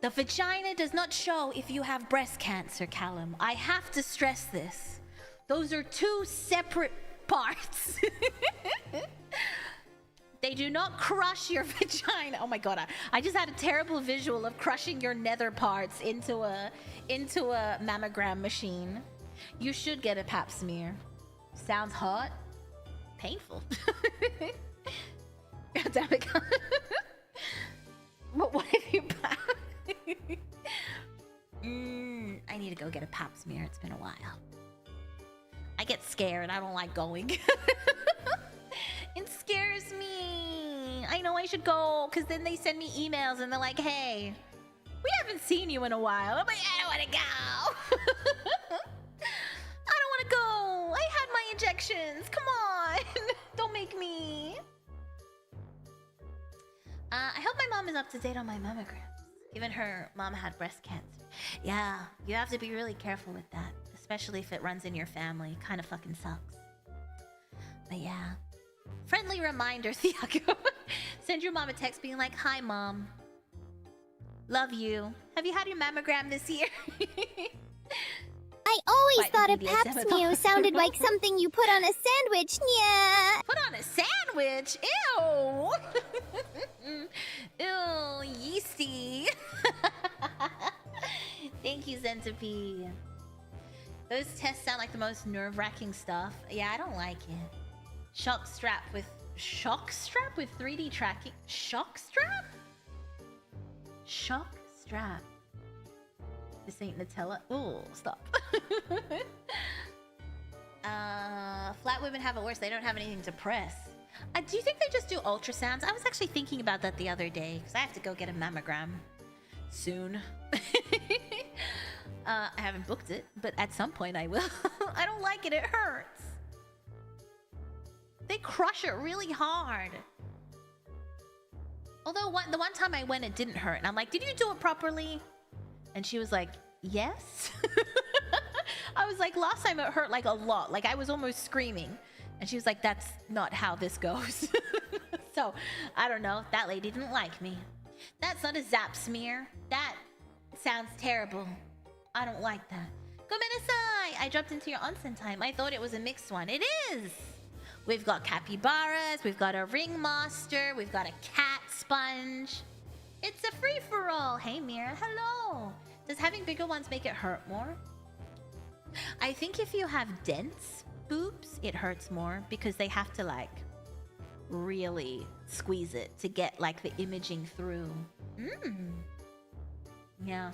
The vagina does not show if you have breast cancer, Callum. I have to stress this. Those are two separate parts. They do not crush your vagina. Oh my god, I just had a terrible visual of crushing your nether parts into a mammogram machine. You should get a pap smear. Sounds hot. Painful. God damn it. What have you I need to go get a pap smear. It's been a while. I get scared. I don't like going. It scares me. I know I should go, because then they send me emails and they're like, hey, we haven't seen you in a while. I'm like, I don't want to go. I don't want to go. I had my injections. Come on. Don't make me. I hope my mom is up to date on my mammograms, given her mom had breast cancer. Yeah, you have to be really careful with that, especially if it runs in your family. Kind of fucking sucks. But yeah. Friendly reminder, Thiago. Send your mom a text being like, hi, mom. Love you. Have you had your mammogram this year? I always thought a pap smear sounded like something you put on a sandwich. Yeah. Put on a sandwich? Ew. Ew, yeasty. Thank you, Centipede. Those tests sound like the most nerve-wracking stuff. Yeah, I don't like it. Shock strap with 3D tracking. Shock strap? Shock strap. This ain't Nutella. Oh, stop. Flat women have it worse. They don't have anything to press. Do you think they just do ultrasounds? I was actually thinking about that the other day because I have to go get a mammogram soon. I haven't booked it, but at some point I will. I don't like it. It hurts. They crush it really hard. Although the one time I went, it didn't hurt. And I'm like, did you do it properly? And she was like, yes. I was like, last time it hurt like a lot. Like I was almost screaming. And she was like, that's not how this goes. So, I don't know. That lady didn't like me. That's not a zap smear. That sounds terrible. I don't like that. Gomenasai! I dropped into your onsen time. I thought it was a mixed one. It is! We've got capybaras, we've got a ringmaster, we've got a cat sponge. It's a free-for-all. Hey, Mira. Hello. Does having bigger ones make it hurt more? I think if you have dense boobs, it hurts more because they have to like really squeeze it to get like the imaging through. Yeah.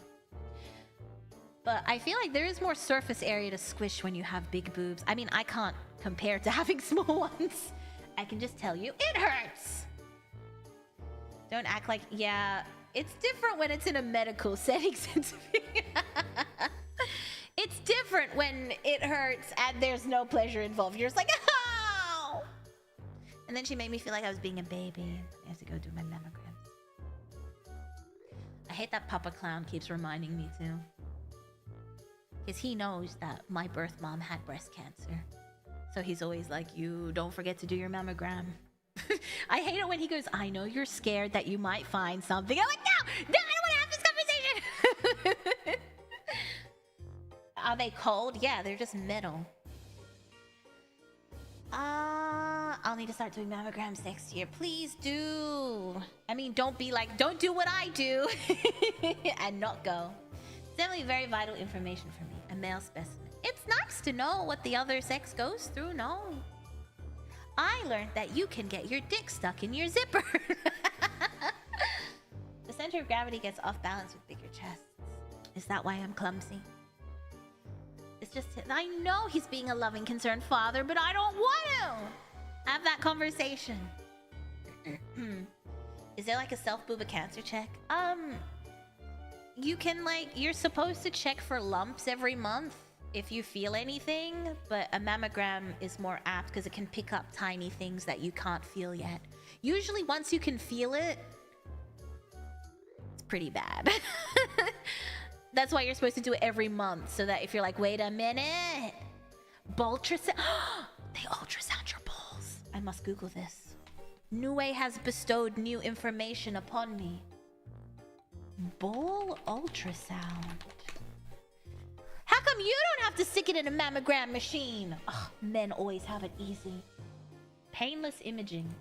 But I feel like there is more surface area to squish when you have big boobs. I mean, I can't compare to having small ones. I can just tell you, it hurts. Don't act like, yeah, it's different when it's in a medical setting. It's different when it hurts and there's no pleasure involved. You're just like, oh! And then she made me feel like I was being a baby. I have to go do my mammograms. I hate that Papa Clown keeps reminding me too. Because he knows that my birth mom had breast cancer. So he's always like, you don't forget to do your mammogram. I hate it when he goes, I know you're scared that you might find something. I'm like, no, I don't want to have this conversation. Are they cold? Yeah, they're just metal. I'll need to start doing mammograms next year. Please do. I mean, don't be like, don't do what I do and not go. It's definitely very vital information for me. A male specimen. It's nice to know what the other sex goes through. No. I learned that you can get your dick stuck in your zipper. The center of gravity gets off balance with bigger chests. Is that why I'm clumsy? It's just, I know he's being a loving, concerned father, but I don't want to have that conversation. Is there like a self-booba cancer check? You can like, you're supposed to check for lumps every month if you feel anything, but a mammogram is more apt because it can pick up tiny things that you can't feel yet. Usually once you can feel it, it's pretty bad. That's why you're supposed to do it every month, so that if you're like, wait a minute, ultrasound, they ultrasound your balls. I must Google this. Nue has bestowed new information upon me. Ball ultrasound. How come you don't have to stick it in a mammogram machine? Ugh, men always have it easy. Painless imaging.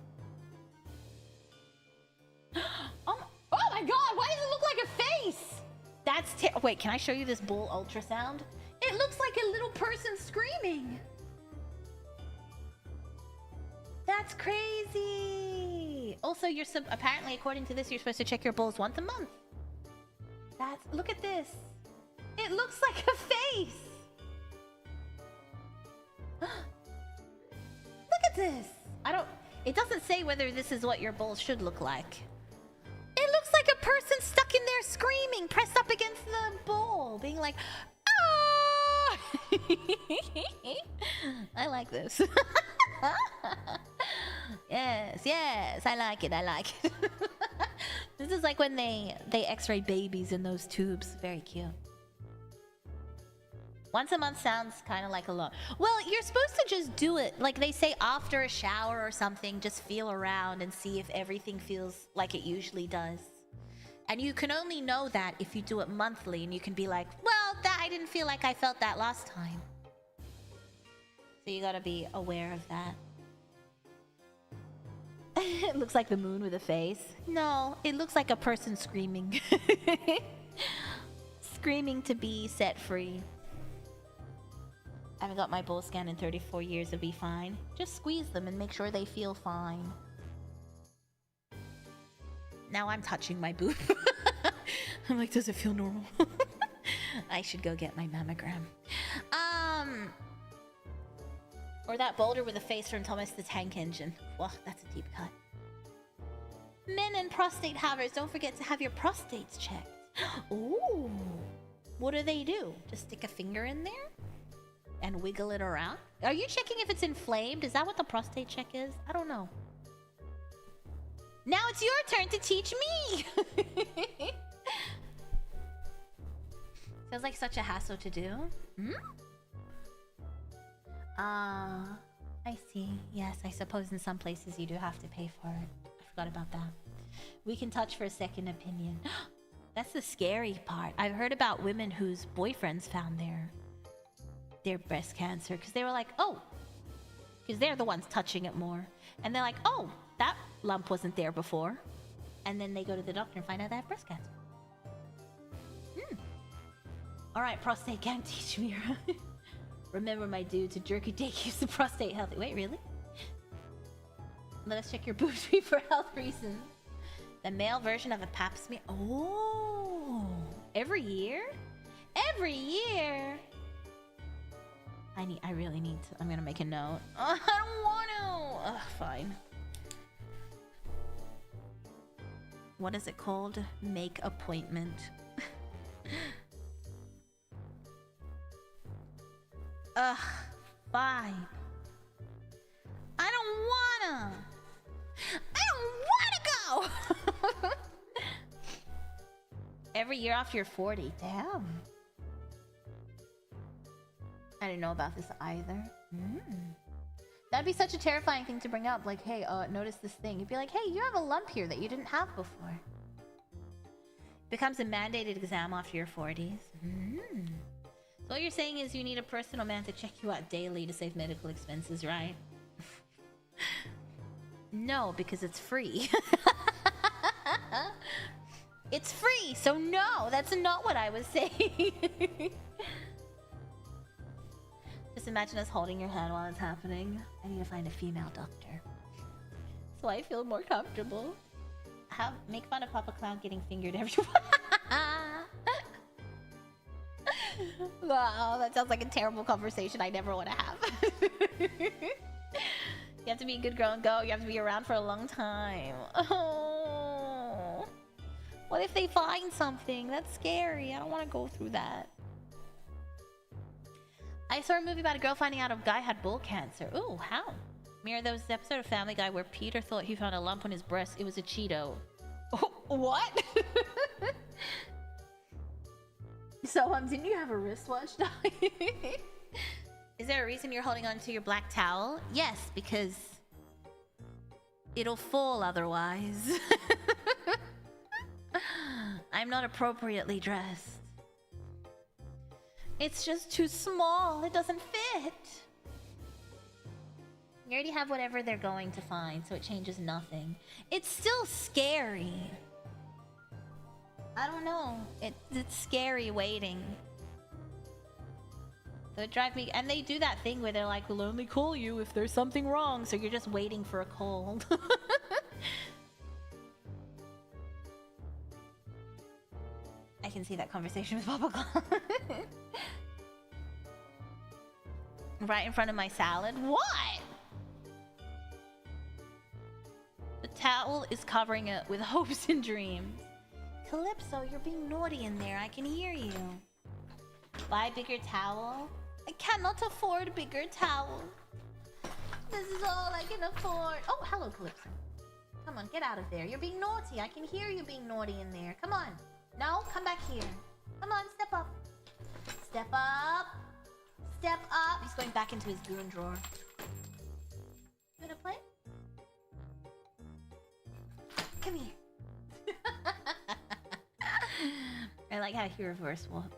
Oh my god, why does it look like a face? That's wait, can I show you this bull ultrasound? It looks like a little person screaming. That's crazy. Also, you're apparently, according to this, you're supposed to check your balls once a month. Look at this. It looks like a face. Look at this. It doesn't say whether this is what your balls should look like. It looks like a person stuck in there screaming, pressed up against the bowl, being like, oh! I like this. Yes, I like it. This is like when they x-ray babies in those tubes. Very cute. Once a month sounds kind of like a lot. Well, you're supposed to just do it. Like they say after a shower or something, just feel around and see if everything feels like it usually does. And you can only know that if you do it monthly, and you can be like, well, I didn't feel like I felt that last time. So you gotta be aware of that. It looks like the moon with a face. No, it looks like a person screaming. Screaming to be set free. I haven't got my bull scan in 34 years, it'll be fine. Just squeeze them and make sure they feel fine. Now I'm touching my boob. I'm like, does it feel normal? I should go get my mammogram. Or that boulder with a face from Thomas the Tank Engine. Well, that's a deep cut. Men and prostate havers, don't forget to have your prostates checked. Ooh. What do they do? Just stick a finger in there? And wiggle it around? Are you checking if it's inflamed? Is that what the prostate check is? I don't know. Now it's your turn to teach me! Feels like such a hassle to do. I see. Yes, I suppose in some places you do have to pay for it. I forgot about that. We can touch for a second opinion. That's the scary part. I've heard about women whose boyfriends found their breast cancer because they were like, oh, because they're the ones touching it more. And they're like, oh, that lump wasn't there before. and then they go to the doctor and find out they have breast cancer. Alright, prostate can't teach me. Remember, my dude, to jerky dick keeps the prostate healthy. Wait, really? Let us check your booty for health reasons. The male version of a pap smear. Oh, every year? Every year? I really need to. I'm gonna make a note. Oh, I don't want to. Ugh, fine. What is it called? Make appointment. Ugh, fine. I don't wanna. Go. Every year after you're 40. Damn. I didn't know about this either. That'd be such a terrifying thing to bring up. Like, hey, notice this thing. You'd be like, hey, you have a lump here that you didn't have before. Becomes a mandated exam after your 40s. So what you're saying is you need a personal man to check you out daily to save medical expenses, right? No, because it's free. It's free, so no, that's not what I was saying. Just imagine us holding your hand while it's happening. I need to find a female doctor, so I feel more comfortable. Make fun of Papa Clown getting fingered everywhere. Wow, that sounds like a terrible conversation I never want to have. You have to be a good girl and go. You have to be around for a long time. Oh. What if they find something? That's scary. I don't want to go through that. I saw a movie about a girl finding out a guy had bull cancer. Ooh, how? Mira, there was an episode of Family Guy where Peter thought he found a lump on his breast. It was a Cheeto. Oh, what? So, didn't you have a wristwatch? Is there a reason you're holding on to your black towel? Yes, because it'll fall otherwise. I'm not appropriately dressed. It's just too small. It doesn't fit. You already have whatever they're going to find, so it changes nothing. It's still scary. I don't know. It's scary waiting. So it drives me, and they do that thing where they're like, we'll only call you if there's something wrong, so you're just waiting for a call. I can see that conversation with Papa Clown. Right in front of my salad? What? The towel is covering it with hopes and dreams. Calypso, you're being naughty in there. I can hear you. Buy a bigger towel? I cannot afford a bigger towel. This is all I can afford. Oh, hello, Calypso. Come on, get out of there. You're being naughty. I can hear you being naughty in there. Come on. No, come back here. Come on, step up. Step up. Step up. He's going back into his goon drawer. You wanna play? Come here. I like how he reverse walks.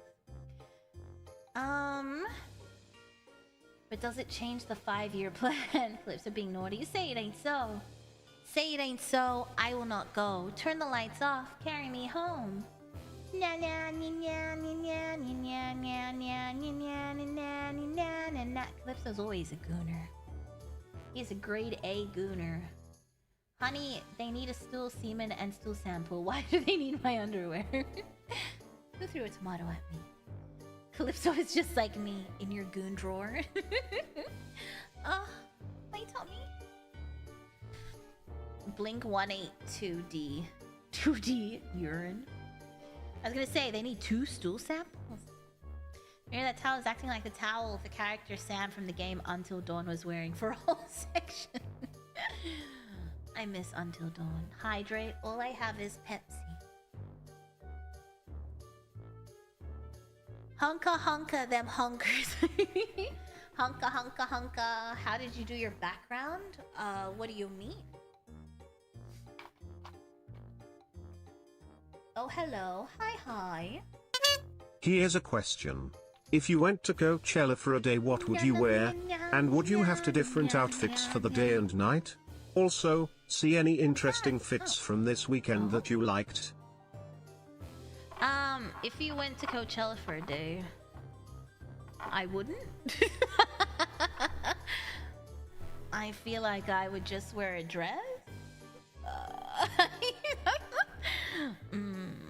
But does it change the 5-year plan? Clips of being naughty. You say it ain't so. Say it ain't so. I will not go. Turn the lights off. Carry me home. Na na na na na na na na na na na na. Calypso's always a gooner. He's a grade A gooner. Honey, they need a stool semen and stool sample. Why do they need my underwear? Who threw a tomato at me? Calypso is just like me in your goon drawer. My tummy. Blink 182D. 2D urine. I was gonna say, they need 2 stool samples. Maybe that towel is acting like the towel the character Sam from the game Until Dawn was wearing for a whole section. I miss Until Dawn. Hydrate. All I have is Pepsi. Hunka hunka them hunkers. Hunka hunka hunka. How did you do your background? What do you mean? Oh, hello. Hi. Here's a question. If you went to Coachella for a day, what would you wear? And would you have to different outfits for the day and night? Also, see any interesting fits from this weekend that you liked? If you went to Coachella for a day, I wouldn't. I feel like I would just wear a dress.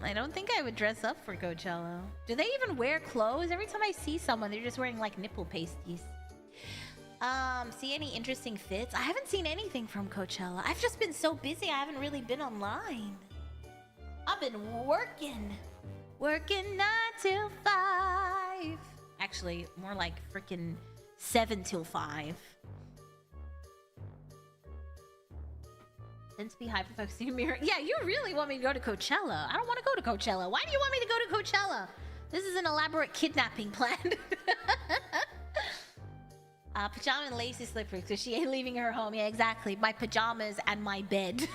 I don't think I would dress up for Coachella. Do they even wear clothes? Every time I see someone, they're just wearing like nipple pasties. See any interesting fits? I haven't seen anything from Coachella. I've just been so busy, I haven't really been online. I've been working 9 till 5. Actually, more like freaking 7 till 5. Then to be hyper-focusing mirror. Yeah, you really want me to go to Coachella. I don't want to go to Coachella. Why do you want me to go to Coachella? This is an elaborate kidnapping plan. Pajama and lacy slippers, so she ain't leaving her home. Yeah, exactly. My pajamas and my bed.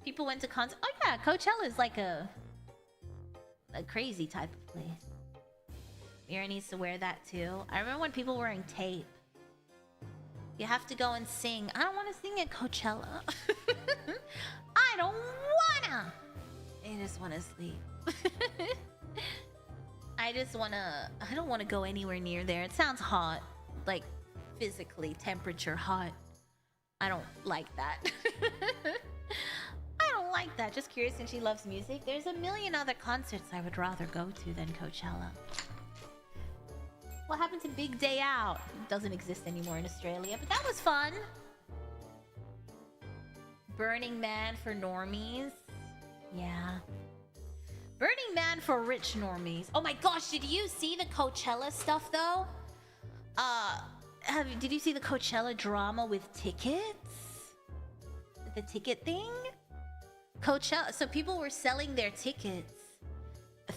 People went to concert. Oh yeah, Coachella is like a crazy type of place. Mira needs to wear that too. I remember when people were wearing tape. You have to go and sing. I don't want to sing at Coachella. I don't wanna. I just want to sleep. I don't want to go anywhere near there. It sounds hot. Like, physically, temperature hot. I don't like that. I don't like that. Just curious, since she loves music. There's a million other concerts I would rather go to than Coachella. What happened to Big Day Out? It doesn't exist anymore in Australia, but that was fun. Burning Man for normies. Yeah. Burning Man for rich normies. Oh my gosh, did you see the Coachella stuff though? Did you see the Coachella drama with tickets? The ticket thing? Coachella, so people were selling their tickets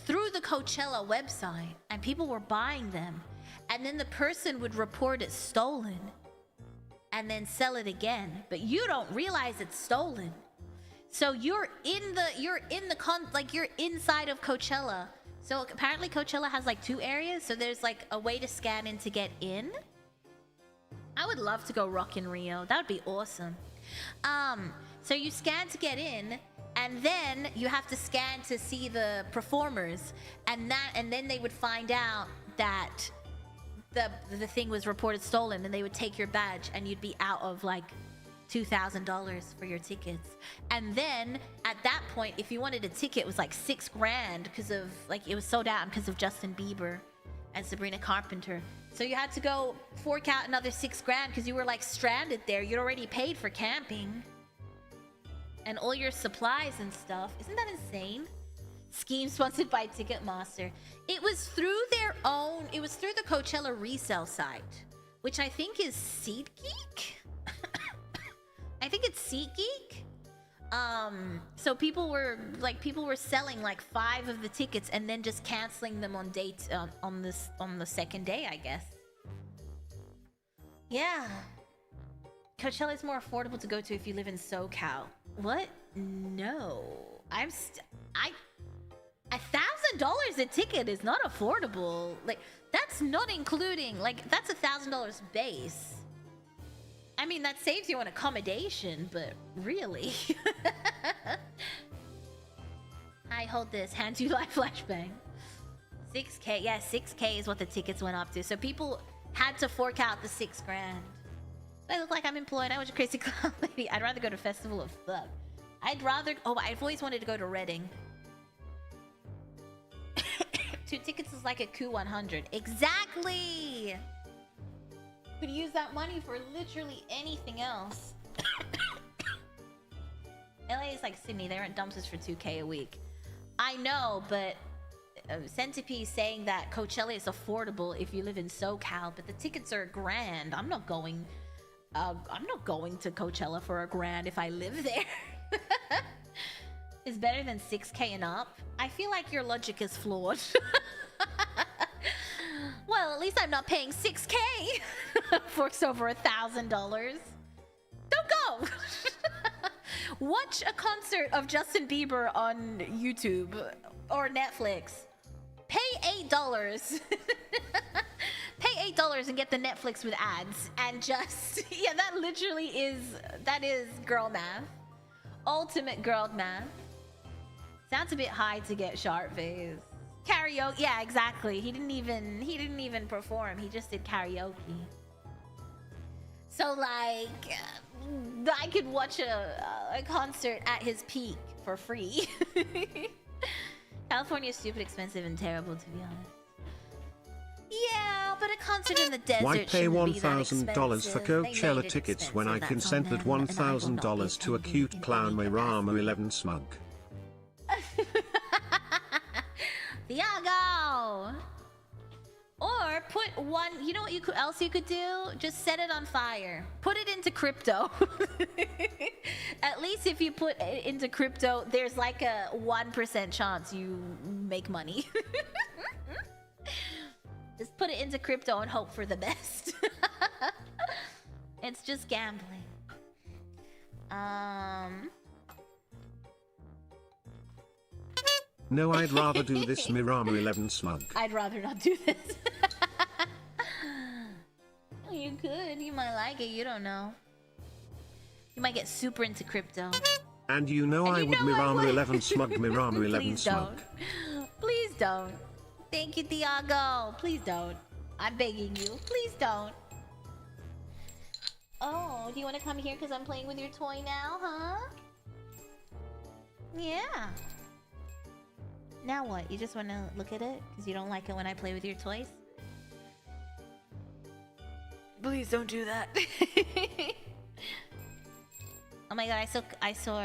through the Coachella website and people were buying them. And then the person would report it stolen and then sell it again. But you don't realize it's stolen. So you're inside of Coachella. So apparently Coachella has like 2 areas. So there's like a way to scan in to get in. I would love to go rock in Rio. That would be awesome. So you scan to get in, and then you have to scan to see the performers, and then they would find out that the thing was reported stolen, and they would take your badge, and you'd be out of like $2,000 for your tickets. And then at that point, if you wanted a ticket, it was like $6,000 because of like it was sold out because of Justin Bieber and Sabrina Carpenter. So you had to go fork out another $6,000 because you were like stranded there. You'd already paid for camping and all your supplies and stuff. Isn't that insane? Scheme sponsored by Ticketmaster. It was through the Coachella resale site, which I think is SeatGeek. I think it's SeatGeek. So people were selling like 5 of the tickets and then just canceling them on dates on the second day, I guess. Yeah. Coachella is more affordable to go to if you live in SoCal. What? No. $1,000 a ticket is not affordable. Like, that's not including, like, that's $1,000 base. I mean, that saves you on accommodation, but really. I hold this, hand you like flashbang. 6K, yeah, 6K is what the tickets went up to. So people had to fork out the $6,000. I look like I'm employed. I was a crazy clown lady. I'd rather go to Festival of Fuck. I've always wanted to go to Reading. 2 tickets is like a coup 100. Exactly! Could use that money for literally anything else. LA is like Sydney. They rent dumpsters for $2K a week. I know, but Centipede saying that Coachella is affordable if you live in SoCal, but the tickets are $1,000. I'm not going to Coachella for $1,000 if I live there. It's better than 6K and up. I feel like your logic is flawed. Well, at least I'm not paying 6K. Forks over $1,000. Don't go. Watch a concert of Justin Bieber on YouTube or Netflix. Pay $8. Pay $8 and get the Netflix with ads and just yeah, that literally is girl math. Ultimate girl math. Sounds a bit high to get sharp face. Karaoke, yeah, exactly. He didn't even perform. He just did karaoke. So like, I could watch a concert at his peak for free. California is stupid, expensive, and terrible, to be honest. Yeah, but a concert in the desert. Why pay $1,000 for Coachella tickets when I can send that $1,000 to a cute clown Mirama 11 smug? Thiago! Or put one, you know what else you could do? Just set it on fire. Put it into crypto. At least if you put it into crypto, there's like a 1% chance you make money. Just put it into crypto and hope for the best. It's just gambling. No, I'd rather do this Mirama 11 smug. I'd rather not do this. You could. You might like it. You don't know. You might get super into crypto. And you know I would Mirama 11 smug Mirama 11 Please smug. Don't. Please don't. Thank you, Thiago. Please don't. I'm begging you. Please don't. Oh, do you want to come here because I'm playing with your toy now, huh? Yeah. Now what? You just want to look at it because you don't like it when I play with your toys? Please don't do that. Oh my god, I saw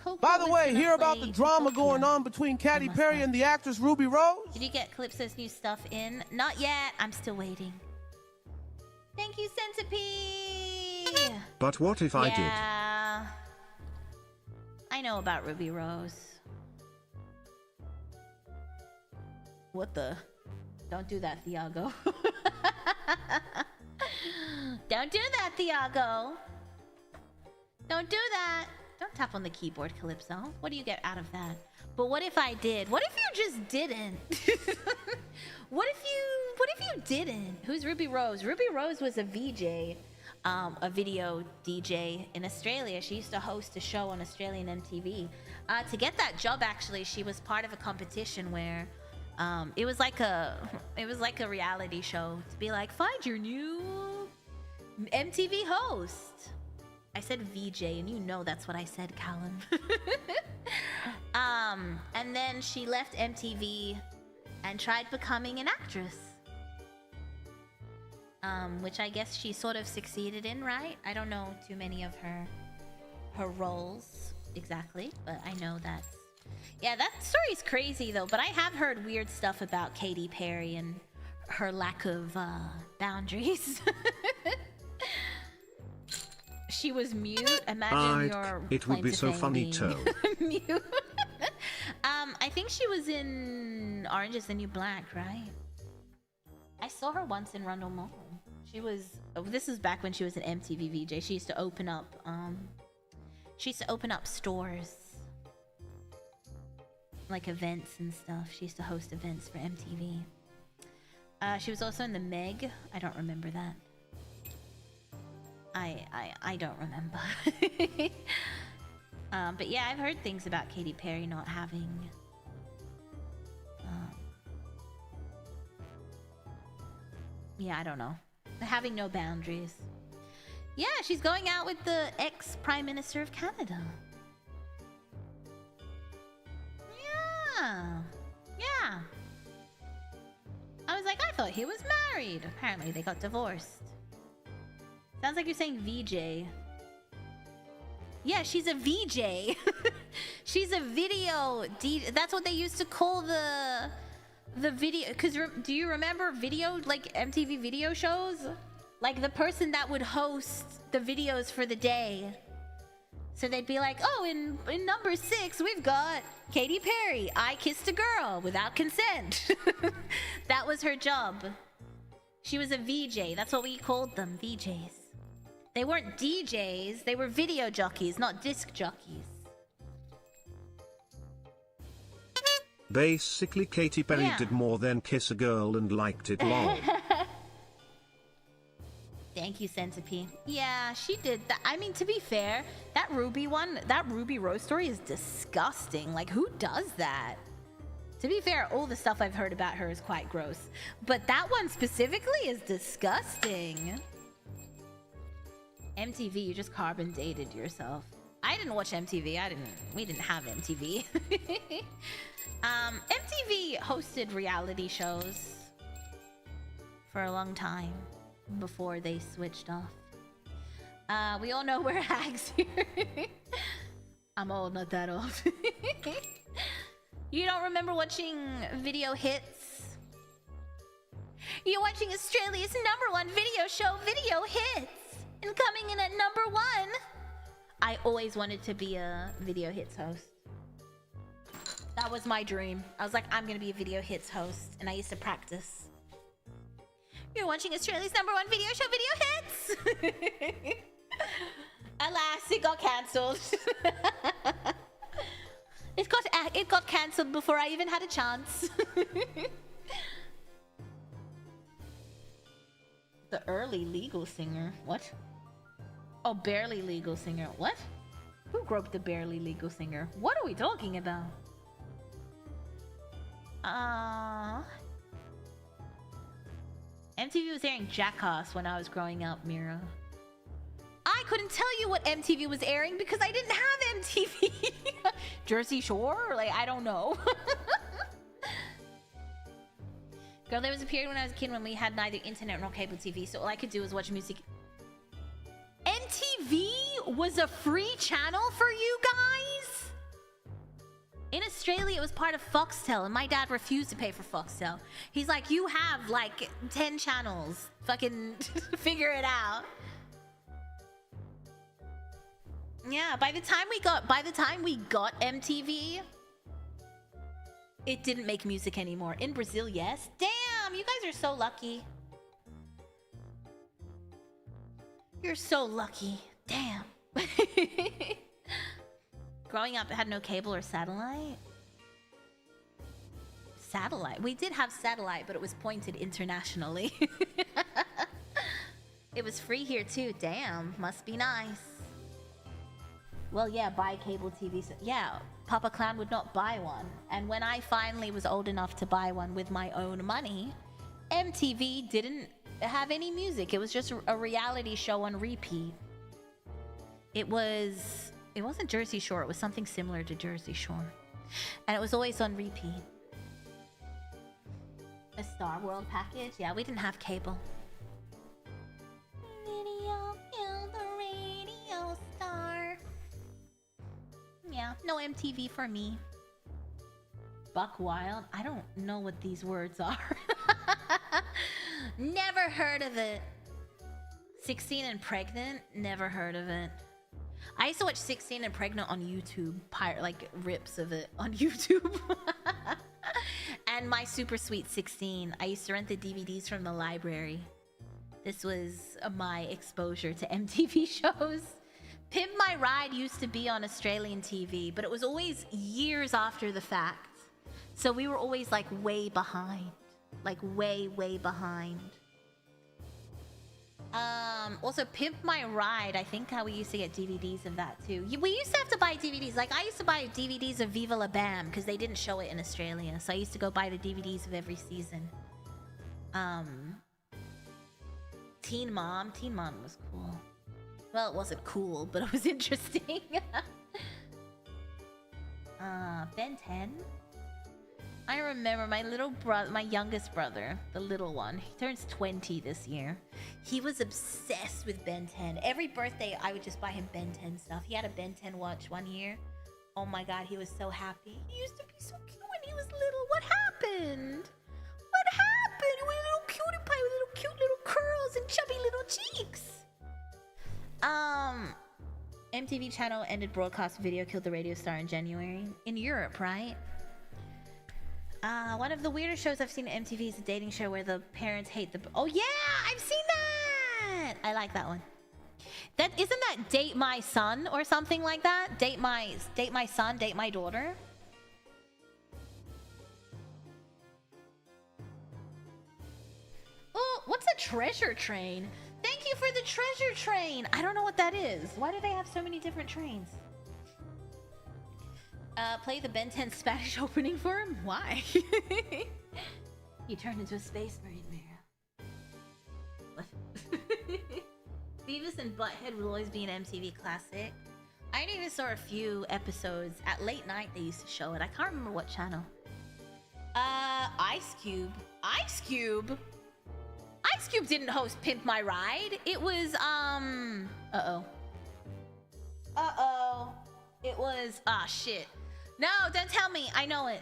Coco. By the way, hear about the drama going on between Katy Perry and the actress Ruby Rose? Did you get Calypso's new stuff in? Not yet. I'm still waiting. Thank you, Centipede. But what if I did? Yeah. I know about Ruby Rose. What the? Don't do that, Thiago. Don't do that, Thiago. Don't do that. Don't tap on the keyboard, Calypso. What do you get out of that? But what if I did? What if you just didn't? What if you didn't? Who's Ruby Rose? Ruby Rose was a VJ, a video DJ in Australia. She used to host a show on Australian MTV. To get that job, actually, she was part of a competition where it was like a reality show to be like, find your new MTV host. I said VJ, and you know that's what I said, Callum. And then she left MTV and tried becoming an actress. Which I guess she sort of succeeded in, right? I don't know too many of her roles exactly, but I know that's... Yeah, that story's crazy though, but I have heard weird stuff about Katy Perry and her lack of boundaries. She was mute. Imagine your it would be so funny too. Mute. I think she was in Orange is the New Black, right? I saw her once in Rundle Mall. She was. Oh, this is back when she was an MTV VJ. She used to open up. She used to open up stores, like events and stuff. She used to host events for MTV. She was also in the Meg. I don't remember that. I don't remember. But yeah, I've heard things about Katy Perry not having yeah, I don't know. Having no boundaries. Yeah, she's going out with the ex-Prime Minister of Canada. Yeah. Yeah. I was like, I thought he was married. Apparently they got divorced. Sounds like you're saying VJ. Yeah, she's a VJ. She's a video DJ. That's what they used to call the video. Because do you remember video, like MTV video shows? Like the person that would host the videos for the day. So they'd be like, oh, in number 6, we've got Katy Perry. I kissed a girl without consent. That was her job. She was a VJ. That's what we called them, VJs. They weren't DJs, they were video jockeys, not disc jockeys. Basically, Katy Perry Yeah. did more than kiss a girl and liked it long. Thank you, Centipede. Yeah, she did that. I mean, to be fair, that Ruby one, that Ruby Rose story is disgusting. Like, who does that? To be fair, all the stuff I've heard about her is quite gross. But that one specifically is disgusting. MTV, you just carbon dated yourself. I didn't watch MTV. We didn't have MTV. MTV hosted reality shows for a long time before they switched off. We all know we're hags here. I'm old, not that old. You don't remember watching Video Hits? You're watching Australia's #1 video show, Video Hits, and coming in at #1. I always wanted to be a Video Hits host. That was my dream. I was like, I'm gonna be a Video Hits host, and I used to practice. You're watching Australia's #1 video show, Video Hits. Alas, it got cancelled. It got cancelled before I even had a chance. The early legal singer. What? Oh, barely legal singer. What? Who groped the barely legal singer? What are we talking about? MTV was airing Jackass when I was growing up, Mira. I couldn't tell you what MTV was airing because I didn't have MTV. Jersey Shore? Like, I don't know. Girl, there was a period when I was a kid when we had neither internet nor cable TV, so all I could do was watch music. MTV was a free channel for you guys? In Australia, it was part of Foxtel, and my dad refused to pay for Foxtel. He's like, you have like 10 channels. Fucking figure it out. Yeah, by the time we got MTV, it didn't make music anymore. In Brazil, yes. Damn, you guys are so lucky. You're so lucky. Damn. Growing up, I had no cable or satellite. Satellite. We did have satellite, but it was pointed internationally. It was free here too. Damn, must be nice. Well, yeah, buy cable TV. So, yeah, Papa Clown would not buy one. And when I finally was old enough to buy one with my own money, MTV didn't have any music. It was just a reality show on repeat. It wasn't Jersey Shore. It was something similar to Jersey Shore. And it was always on repeat. A Star World package? Yeah, we didn't have cable. Video, kill the radio star. Yeah, no MTV for me. Buck Wild? I don't know what these words are. Never heard of it. 16 and Pregnant? Never heard of it. I used to watch 16 and Pregnant on YouTube. Like rips of it on YouTube. And My Super Sweet 16. I used to rent the DVDs from the library. This was my exposure to MTV shows. Pimp My Ride used to be on Australian TV, but it was always years after the fact. So we were always like way behind. Like way, way behind. Also Pimp My Ride, I think how we used to get DVDs of that too. We used to have to buy DVDs. Like I used to buy DVDs of Viva La Bam because they didn't show it in Australia. So I used to go buy the DVDs of every season. Teen Mom was cool. Well, it wasn't cool, but it was interesting. Ben 10. I remember my little brother, my youngest brother, the little one. He turns 20 this year. He was obsessed with Ben 10. Every birthday, I would just buy him Ben 10 stuff. He had a Ben 10 watch one year. Oh my god, he was so happy. He used to be so cute when he was little. What happened? What happened? He was a little cutie pie with little cute little curls and chubby little cheeks. MTV channel ended broadcast video, killed the radio star in January. In Europe, right? One of the weirdest shows I've seen on MTV is a dating show where the parents hate the... Oh yeah, I've seen that! I like that one. Isn't that Date My Son or something like that? Date my son, date my daughter? the treasure train? Thank you for the treasure train. I don't know what that is. Why do they have so many different trains? Play the Ben 10 Spanish opening for him? Why? He turned into a space marine, Mira. What? Beavis and Butthead will always be an MTV classic. I even saw a few episodes at late night. They used to show it. I can't remember what channel. Ice Cube. Ice Cube? Ice Cube didn't host Pimp My Ride. It was, Uh-oh. It was, shit. No, don't tell me. I know it.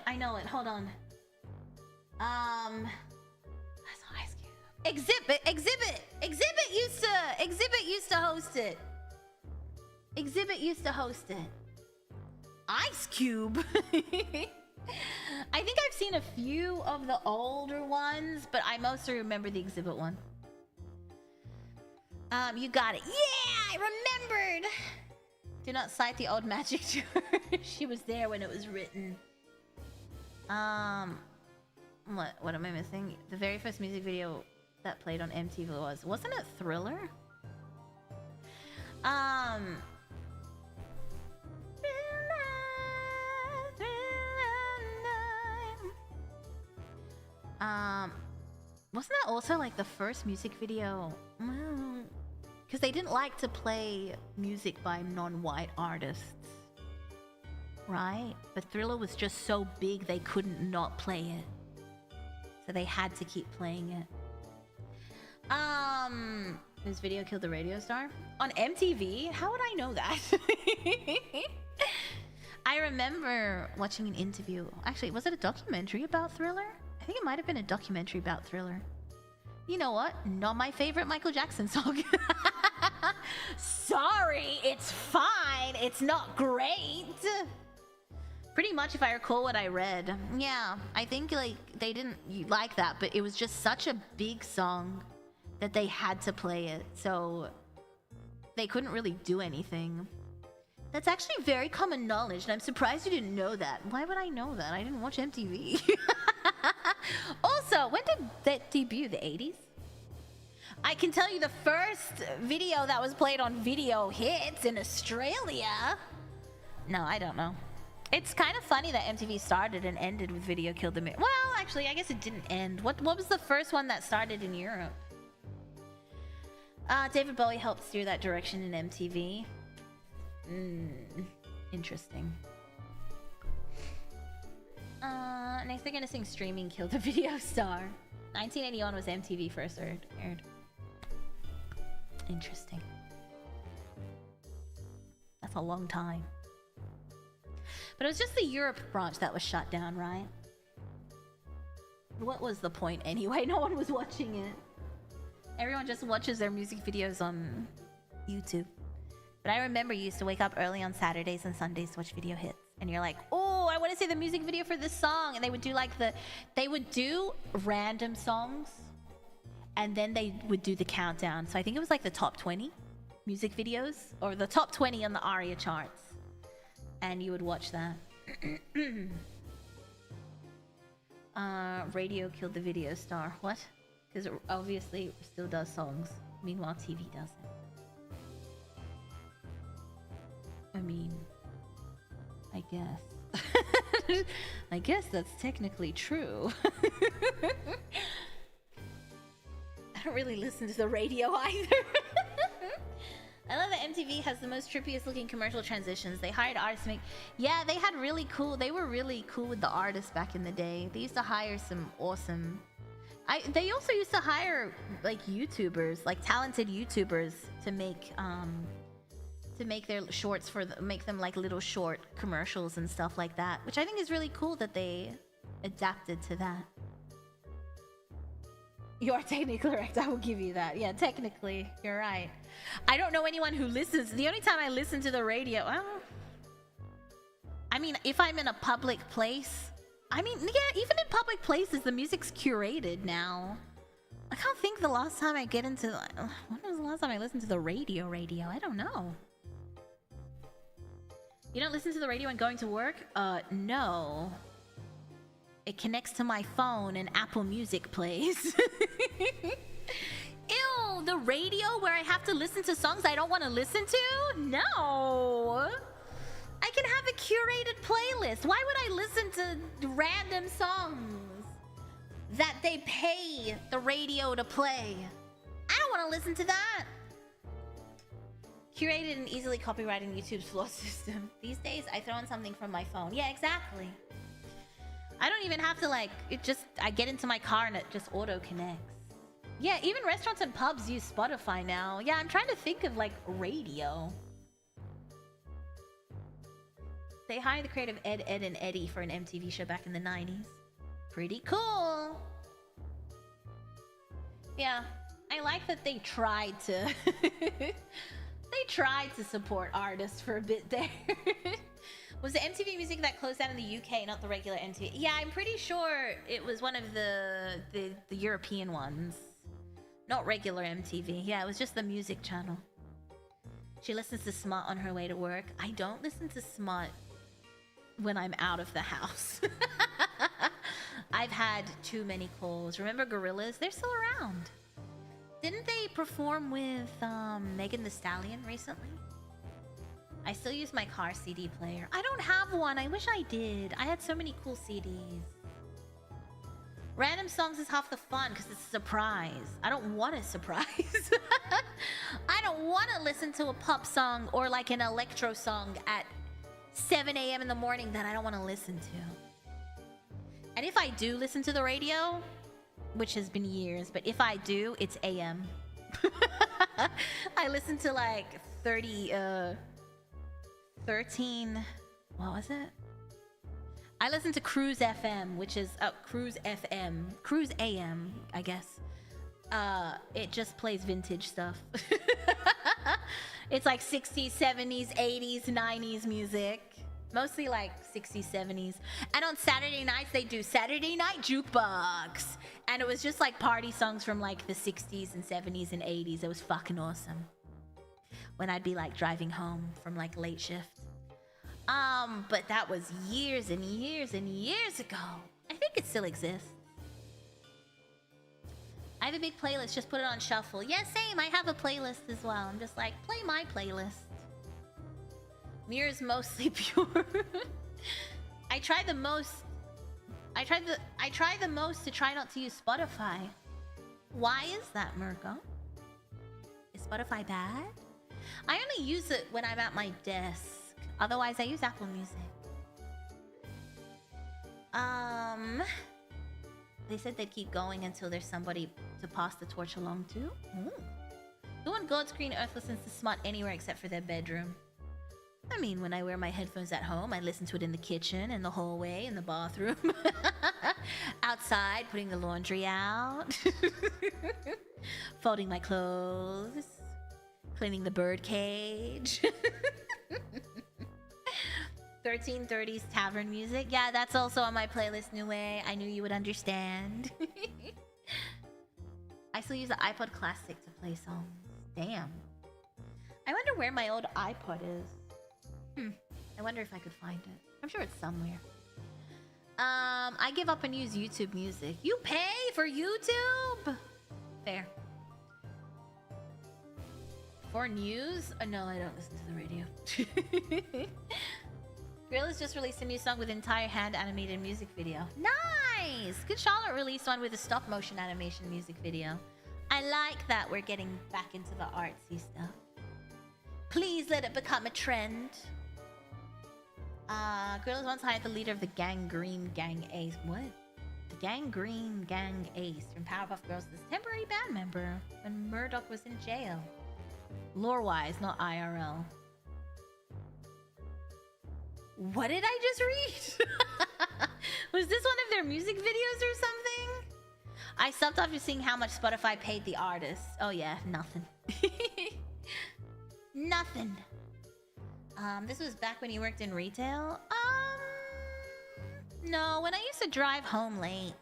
Hold on. That's Ice Cube. Exhibit used to host it. Exhibit used to host it. Ice Cube. I think I've seen a few of the older ones, but I mostly remember the Exhibit one. You got it. Yeah, I remembered. Do not cite the old magic to her. She was there when it was written. What am I missing? The very first music video that played on MTV wasn't it Thriller? Wasn't that also like the first music video? Because they didn't like to play music by non-white artists, right? But Thriller was just so big they couldn't not play it, so they had to keep playing it. This video killed the radio star on MTV. How would I know that? I remember watching an interview. Actually, was it a documentary about Thriller? I think it might have been a documentary about Thriller. You know what? Not my favorite Michael Jackson song. Sorry, it's fine. It's not great. Pretty much, if I recall what I read. Yeah, I think like they didn't like that, but it was just such a big song that they had to play it. So they couldn't really do anything. That's actually very common knowledge, and I'm surprised you didn't know that. Why would I know that? I didn't watch MTV. Also, when did that debut? The 80s? I can tell you the first video that was played on Video Hits in Australia. No, I don't know. It's kind of funny that MTV started and ended with Video Killed the Mirror. Well, actually, I guess it didn't end. What was the first one that started in Europe? David Bowie helped steer that direction in MTV. Interesting. Next they're gonna sing Streaming Killed the Video Star. 1981 was MTV first aired. Interesting. That's a long time. But it was just the Europe branch that was shut down, right? What was the point anyway? No one was watching it. Everyone just watches their music videos on YouTube. But I remember you used to wake up early on Saturdays and Sundays to watch Video Hits. And you're like, oh, I want to see the music video for this song. And they would do like they would do random songs. And then they would do the countdown. So I think it was like the top 20 music videos. Or the top 20 on the ARIA charts. And you would watch that. Radio killed the video star. What? Because it obviously still does songs. Meanwhile, TV doesn't. I mean, I guess. I guess that's technically true. I don't really listen to the radio either. I love that MTV has the most trippiest looking commercial transitions. They hired artists to make... Yeah, they had really cool... They were really cool with the artists back in the day. They used to hire some awesome... They also used to hire, like, YouTubers, like, talented YouTubers to make their shorts make them like little short commercials and stuff like that, which I think is really cool that they adapted to that. You are technically correct. I will give you that. Yeah, technically, you're right. I don't know anyone who listens. The only time I listen to the radio, well, I mean, if I'm in a public place, I mean, yeah, even in public places, the music's curated now. I can't think the last time I get into, when was the last time I listened to the radio? I don't know. You don't listen to the radio when going to work? No. It connects to my phone and Apple Music plays. the radio where I have to listen to songs I don't want to listen to? No. I can have a curated playlist. Why would I listen to random songs that they pay the radio to play? I don't want to listen to that. Curated and easily copyrighted in YouTube's floor system. These days, I throw in something from my phone. Yeah, exactly. I don't even have to I get into my car and it just auto connects. Yeah, even restaurants and pubs use Spotify now. Yeah, I'm trying to think of radio. They hired the creative Ed, and Eddie for an MTV show back in the 90s. Pretty cool. Yeah, I like that they tried to... they tried to support artists for a bit there. Was the MTV Music that closed down in the UK, not the regular MTV? Yeah, I'm pretty sure it was one of the European ones. Not regular MTV. Yeah, it was just the music channel. She listens to Smut on her way to work. I don't listen to Smut when I'm out of the house. I've had too many calls. Remember Gorillaz? They're still around. Didn't they perform with Megan Thee Stallion recently? I still use my car CD player. I don't have one. I wish I did. I had so many cool CDs. Random songs is half the fun because it's a surprise. I don't want a surprise. I don't want to listen to a pop song or an electro song at 7 a.m. in the morning that I don't want to listen to. And if I do listen to the radio, which has been years, but if I do, it's AM. I listen to 13, what was it? I listen to Cruise FM, which is Cruise FM, Cruise AM, I guess. It just plays vintage stuff. It's 60s, 70s, 80s, 90s music. Mostly 60s, 70s. And on Saturday nights, they do Saturday Night Jukebox. And it was just party songs from the 60s and 70s and 80s. It was fucking awesome. When I'd be driving home from late shift. But that was years and years and years ago. I think it still exists. I have a big playlist, just put it on shuffle. Yeah, same, I have a playlist as well. I'm just play my playlist. Mira's mostly pure. I try the most to try not to use Spotify. Why is that, Mirko? Is Spotify bad? I only use it when I'm at my desk. Otherwise, I use Apple Music. They said they'd keep going until there's somebody to pass the torch along to. Ooh. Who on God's green earth listens to Smut anywhere except for their bedroom? I mean, when I wear my headphones at home, I listen to it in the kitchen, in the hallway, in the bathroom. Outside, putting the laundry out. Folding my clothes. Cleaning the bird cage. 1330s tavern music. Yeah, that's also on my playlist, New Way. I knew you would understand. I still use the iPod Classic to play songs. Damn. I wonder where my old iPod is. I wonder if I could find it. I'm sure it's somewhere. I give up and use YouTube Music. You pay for YouTube? Fair. For news? No, I don't listen to the radio. Gorillaz just released a new song with entire hand-animated music video. Nice! Good Charlotte released one with a stop-motion animation music video. I like that we're getting back into the artsy stuff. Please let it become a trend. Gorillaz once hired the leader of the Gangrene Gang Ace. What? The Gangrene Gang Ace from Powerpuff Girls as a temporary band member when Murdoch was in jail. Lore-wise, not IRL. What did I just read? Was this one of their music videos or something? I stopped after seeing how much Spotify paid the artists. Oh yeah, nothing. Nothing. This was back when you worked in retail? No, when I used to drive home late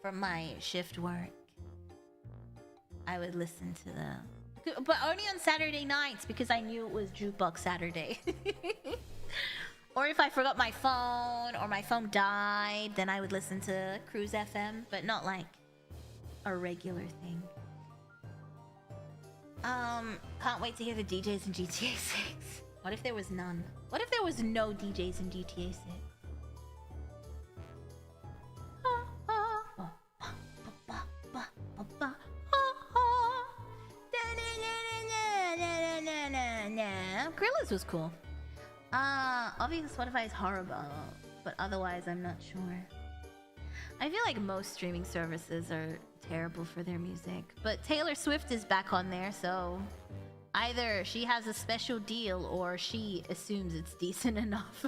from my shift work, I would listen to the... But only on Saturday nights because I knew it was Jukebox Saturday. Or if I forgot my phone or my phone died, then I would listen to Cruise FM, but not like a regular thing. Can't wait to hear the DJs in GTA 6. What if there was none? What if there was no DJs in GTA 6? Gorillas was cool. Obviously Spotify is horrible, but otherwise I'm not sure. I feel like most streaming services are terrible for their music, but Taylor Swift is back on there, so either she has a special deal or she assumes it's decent enough.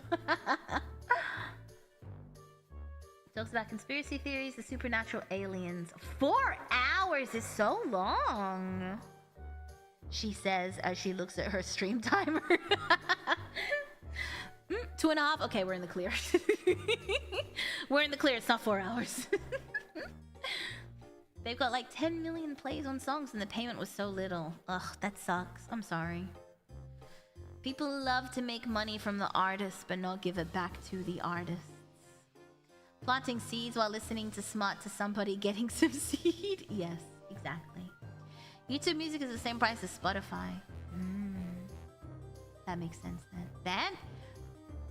Talks about conspiracy theories, the supernatural aliens. 4 hours is so long, she says as she looks at her stream timer. 2.5. Okay, we're in the clear. We're in the clear. It's not 4 hours. They've got like 10 million plays on songs and the payment was so little. Ugh, that sucks. I'm sorry. People love to make money from the artists but not give it back to the artists. Planting seeds while listening to smart to somebody getting some seed. Yes, exactly. YouTube music is the same price as Spotify. That makes sense then. Band?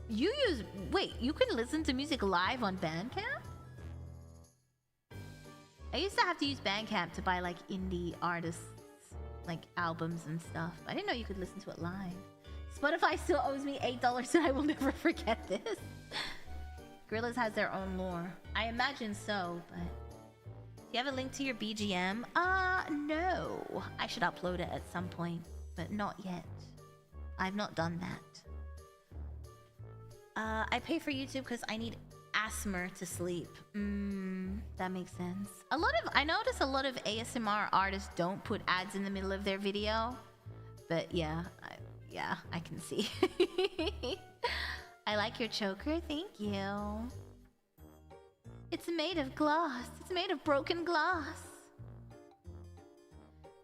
You use... Wait, you can listen to music live on Bandcamp? I used to have to use Bandcamp to buy like indie artists, like albums and stuff. I didn't know you could listen to it live. Spotify still owes me $8 and I will never forget this. Gorillaz has their own lore. I imagine so, but... Do you have a link to your BGM? No. I should upload it at some point, but not yet. I've not done that. I pay for YouTube because I need asthma to sleep. That makes sense. I notice a lot of ASMR artists don't put ads in the middle of their video. But yeah, I can see. I like your choker, thank you. It's made of glass. It's made of broken glass.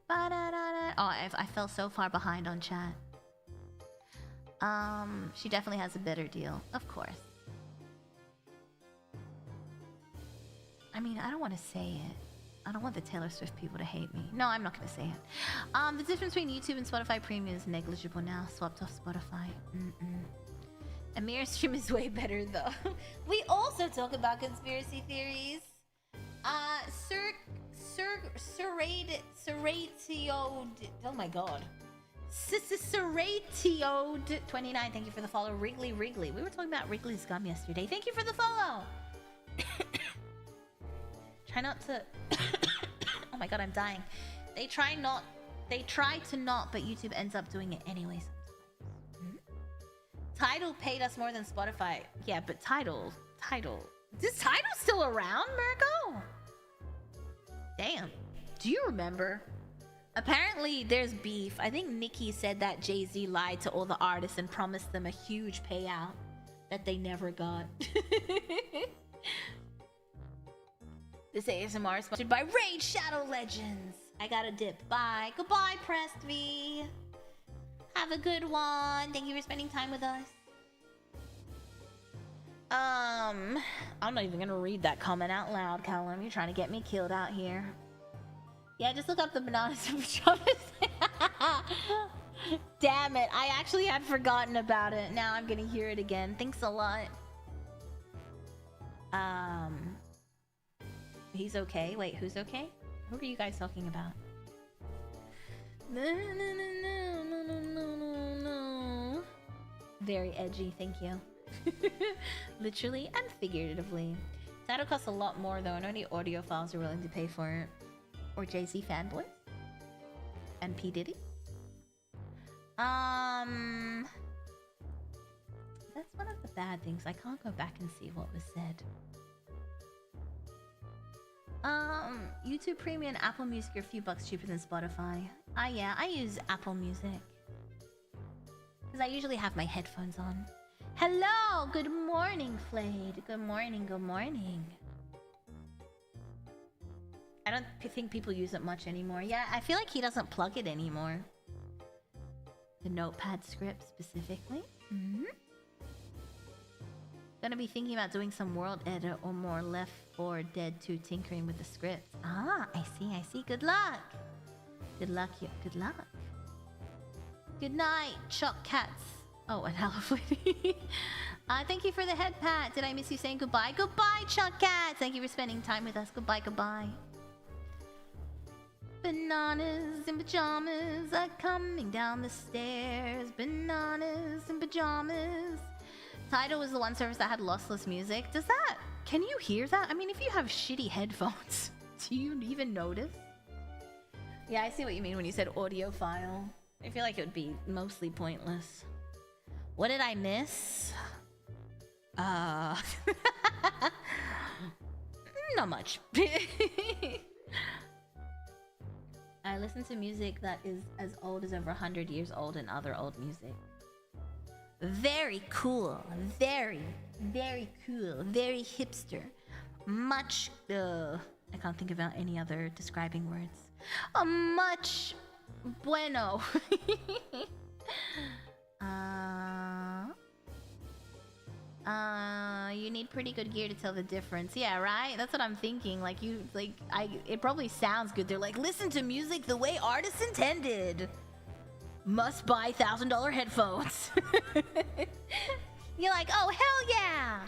Oh, I fell so far behind on chat. She definitely has a better deal, of course. I mean, I don't want to say it. I don't want the Taylor Swift people to hate me. No, I'm not going to say it. The difference between YouTube and Spotify Premium is negligible now. Swapped off Spotify. Amir's stream is way better, though. We also talk about conspiracy theories. Oh my god. Serratio 29, thank you for the follow. Wrigley. We were talking about Wrigley's gum yesterday. Thank you for the follow. Try not to... Oh my god, I'm dying. They try to not, but YouTube ends up doing it anyways. Tidal paid us more than Spotify. Yeah, but Tidal. Is Tidal still around, Mirko? Damn. Do you remember? Apparently, there's beef. I think Nicki said that Jay-Z lied to all the artists and promised them a huge payout that they never got. This ASMR is sponsored by Raid Shadow Legends. I gotta dip. Bye. Goodbye, Pressed V. Have a good one. Thank you for spending time with us. I'm not even gonna read that comment out loud, Callum. You're trying to get me killed out here. Yeah, just look up the bananas and pajamas. Damn it, I actually had forgotten about it. Now I'm gonna hear it again. Thanks a lot. He's okay. Wait, who's okay? Who are you guys talking about? No. Very edgy, thank you. Literally and figuratively. That'll cost a lot more though, and only audiophiles are willing to pay for it. Or Jay-Z fanboys. And P. Diddy. That's one of the bad things. I can't go back and see what was said. YouTube Premium and Apple Music are a few bucks cheaper than Spotify. Yeah, I use Apple Music. Because I usually have my headphones on. Hello! Good morning, Flayed. Good morning. I don't think people use it much anymore. Yeah, I feel like he doesn't plug it anymore. The Notepad script specifically. Gonna be thinking about doing some world edit or more Left 4 Dead 2 tinkering with the script. I see. Good luck. Good luck, you. Good luck. Good night, Chuck Cats. Oh, and Halloween. Thank you for the head pat. Did I miss you saying goodbye? Goodbye, Chuck Cats. Thank you for spending time with us. Goodbye, goodbye. Bananas in pajamas are coming down the stairs. Bananas in pajamas. Tidal was the one service that had lossless music. Does that... Can you hear that? I mean, if you have shitty headphones, do you even notice? Yeah, I see what you mean when you said audio file. I feel like it would be mostly pointless. What did I miss? Not much. I listen to music that is as old as over 100 years old and other old music. Very cool. Very, very cool. Very hipster. Much, I can't think about any other describing words. Much bueno. You need pretty good gear to tell the difference. Yeah, right? That's what I'm thinking. It probably sounds good. They're like, listen to music the way artists intended. Must buy $1,000 headphones. You're like, oh, hell yeah!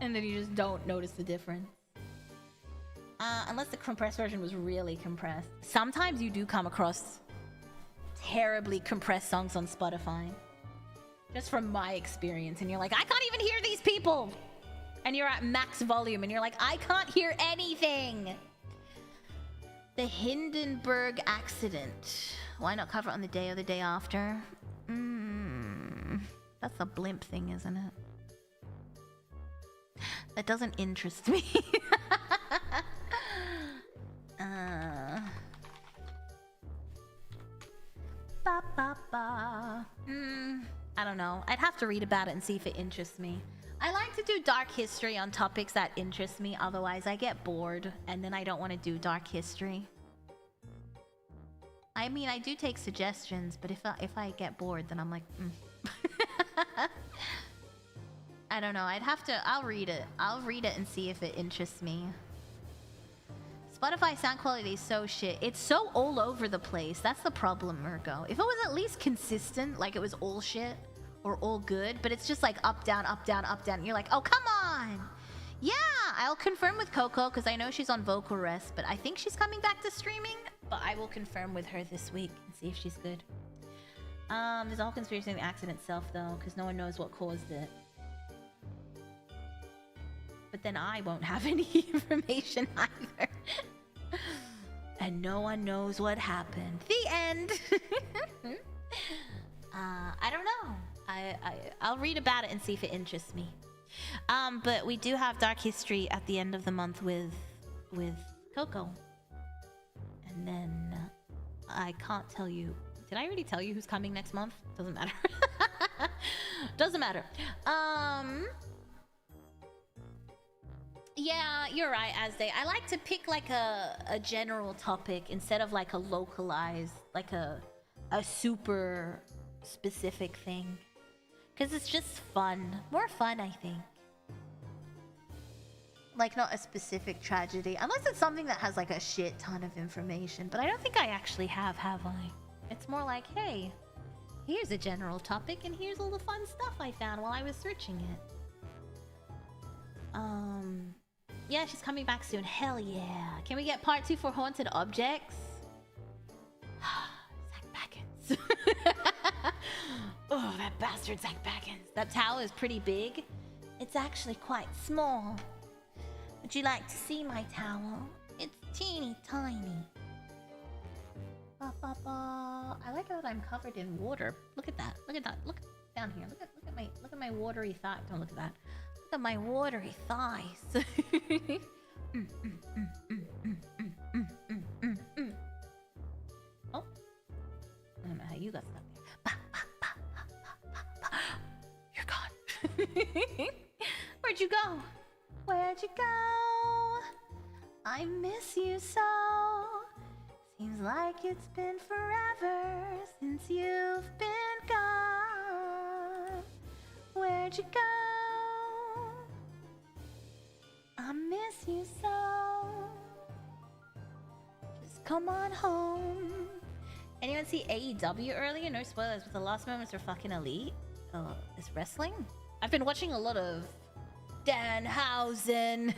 And then you just don't notice the difference. Unless the compressed version was really compressed. Sometimes you do come across terribly compressed songs on Spotify. Just from my experience. And you're like, I can't even hear these people! And you're at max volume and you're like, I can't hear anything! The Hindenburg accident. Why not cover it on the day or the day after? That's a blimp thing, isn't it? That doesn't interest me. I don't know. I'd have to read about it and see if it interests me. I like to do dark history on topics that interest me. Otherwise, I get bored and then I don't want to do dark history. I mean, I do take suggestions, but if I get bored, then I'm like, I don't know. I'll read it. I'll read it and see if it interests me. Spotify sound quality is so shit. It's so all over the place. That's the problem, Mirko. If it was at least consistent, like it was all shit or all good, but it's just like up, down, up, down, up, down. And you're like, oh, come on. Yeah, I'll confirm with Coco because I know she's on vocal rest, but I think she's coming back to streaming. But I will confirm with her this week and see if she's good. There's a whole conspiracy in the accident itself, though, because no one knows what caused it. But then I won't have any information either. And no one knows what happened. The end! I don't know. I'll read about it and see if it interests me. But we do have Dark History at the end of the month with Coco. And then I can't tell you. Did I already tell you who's coming next month? Doesn't matter. Doesn't matter. Yeah, you're right, Asday. I like to pick like a general topic instead of like a localized, like a super specific thing. Because it's just fun. More fun, I think. Like, not a specific tragedy. Unless it's something that has, like, a shit ton of information. But I don't think I actually have I? It's more like, hey, here's a general topic, and here's all the fun stuff I found while I was searching it. Yeah, she's coming back soon. Hell yeah. Can we get part 2 for Haunted Objects? Zach Baggins. Oh, that bastard Zach Baggins. That towel is pretty big. It's actually quite small. Would you like to see my towel? It's teeny tiny. Ba, ba, ba. I like that I'm covered in water. Look at that. Look at that. Look down here. Look at my watery thigh. Don't look at that. Look at my watery thighs. Oh. I don't know how you got stuck there. Ba, ba, ba, ba, ba, ba, ba. You're gone. Where'd you go? Where'd you go? I miss you so. Seems like it's been forever since you've been gone. Where'd you go? I miss you so. Just come on home. Anyone see AEW earlier? No spoilers, but the last moments are fucking elite. Is wrestling? I've been watching a lot of Danhausen.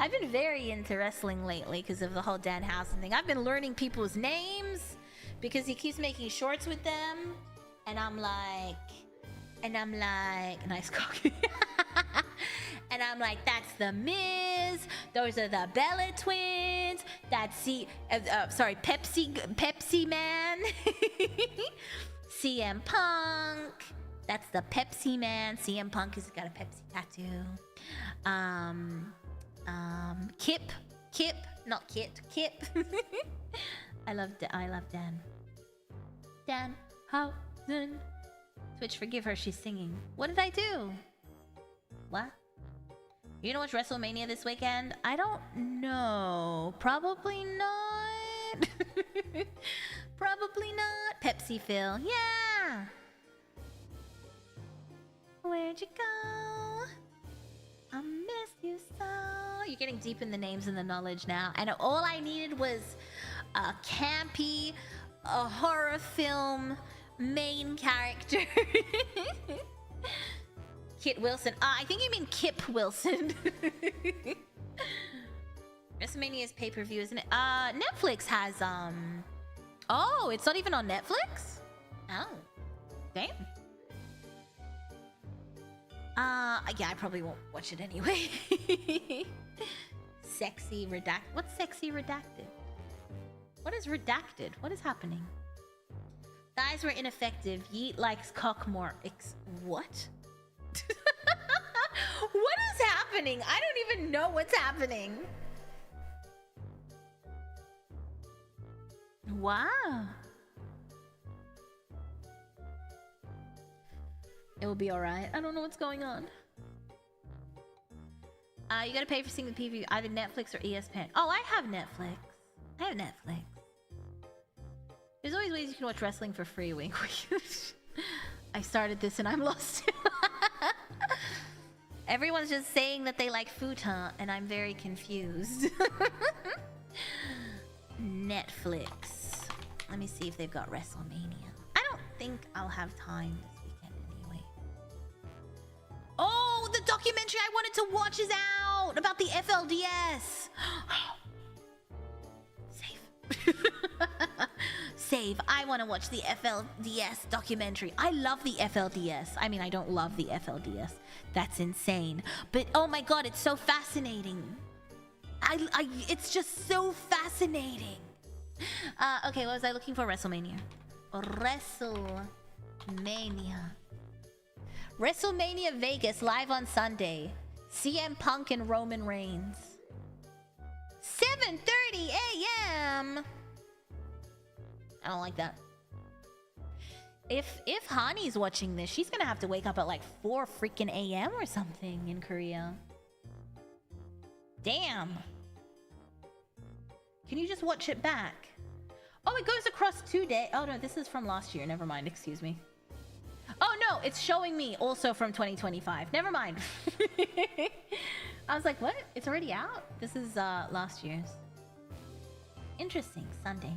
I've been very into wrestling lately because of the whole Danhausen thing. I've been learning people's names because he keeps making shorts with them, and I'm like, nice cocky. And I'm like, that's the Miz. Those are the Bella Twins. That's Pepsi Man. CM Punk. That's the Pepsi Man. CM Punk has got a Pepsi tattoo. Kip, not Kit. Kip. I love Dan. Dan Housen. Twitch, forgive her. She's singing. What did I do? What? You gonna watch WrestleMania this weekend? I don't know. Probably not. Probably not. Pepsi Phil. Yeah. Where'd you go? I miss you so. You're getting deep in the names and the knowledge now. And all I needed was a campy, a horror film main character. Kit Wilson. I think you mean Kip Wilson. WrestleMania's pay-per-view, isn't it? Netflix has Oh, it's not even on Netflix? Oh. Damn. Yeah, I probably won't watch it anyway. Sexy redacted. What's sexy redacted? What is redacted? What is happening? Thighs were ineffective. Yeet likes cock more. What? What is happening? I don't even know what's happening. Wow. It will be alright. I don't know what's going on. You gotta pay for seeing the preview, either Netflix or ESPN. Oh, I have Netflix. There's always ways you can watch wrestling for free, wink wink. I started this and I'm lost. Everyone's just saying that they like futon, and I'm very confused. Netflix. Let me see if they've got WrestleMania. I don't think I'll have time this weekend anyway. Oh, the documentary I wanted to watch is out about the FLDS. Save. Save. I want to watch the FLDS documentary. I love the FLDS. I mean, I don't love the FLDS. That's insane. But oh my god, it's so fascinating. It's just so fascinating. Okay, what was I looking for? WrestleMania. WrestleMania Vegas live on Sunday. CM Punk and Roman Reigns. 7:30 a.m. I don't like that. If Hani's watching this, she's gonna have to wake up at like 4 freaking a.m. or something in Korea. Damn. Can you just watch it back? Oh, it goes across 2 days. Oh no, this is from last year. Never mind, excuse me. Oh no, it's showing me also from 2025. Never mind. I was like, what? It's already out? This is last year's. Interesting. Sunday.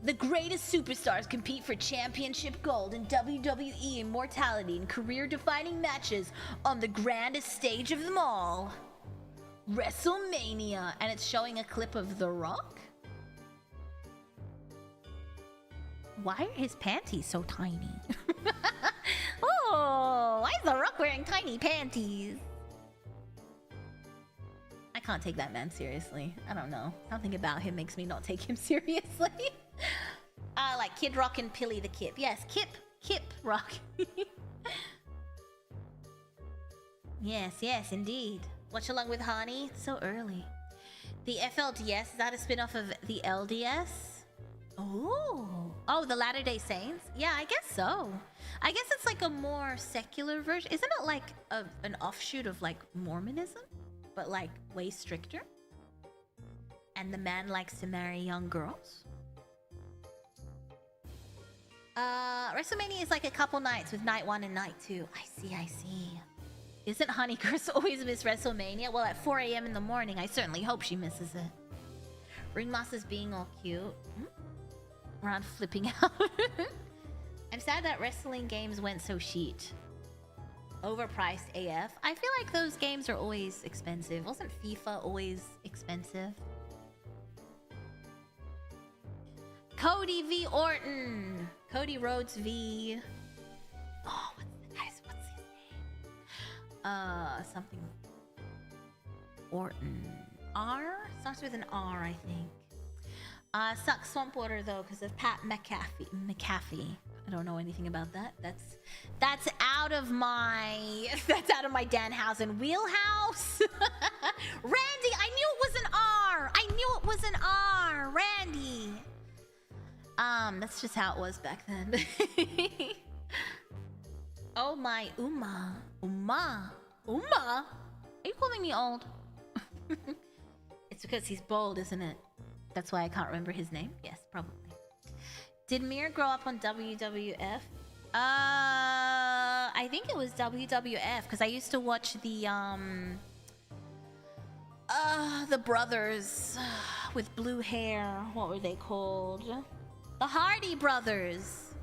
The greatest superstars compete for championship gold in WWE Immortality in career-defining matches on the grandest stage of them all. WrestleMania. And it's showing a clip of The Rock? Why are his panties so tiny? Oh, why is The Rock wearing tiny panties? I can't take that man seriously. I don't know. Something about him makes me not take him seriously. Like Kid Rock and Pilly the Kip. Yes, Kip Rock. Yes, indeed. Watch along with Hani. So early. The FLDS, is that a spin-off of the LDS? Oh, the Latter-day Saints? Yeah, I guess so. I guess it's like a more secular version. Isn't it like an offshoot of like Mormonism? But like way stricter? And the man likes to marry young girls? WrestleMania is like a couple nights with night 1 and night 2. I see. Isn't Honeycurse always miss WrestleMania? Well, at 4 a.m. in the morning, I certainly hope she misses it. Ringmaster's being all cute. around flipping out. I'm sad that wrestling games went so sheet. Overpriced AF. I feel like those games are always expensive. Wasn't FIFA always expensive? Cody v Orton. Cody Rhodes v... Oh, what's his name? Something... Orton. R? Starts with an R, I think. Sucks Swampwater though, because of Pat McAfee. I don't know anything about that. That's out of my Danhausen wheelhouse. Randy, I knew it was an R. I knew it was an R. Randy. That's just how it was back then. Oh my Uma. Are you calling me old? It's because he's bold, isn't it? That's why I can't remember his name. Yes, probably. Did Mir grow up on WWF? I think it was WWF because I used to watch the brothers with blue hair. What were they called? The Hardy Brothers.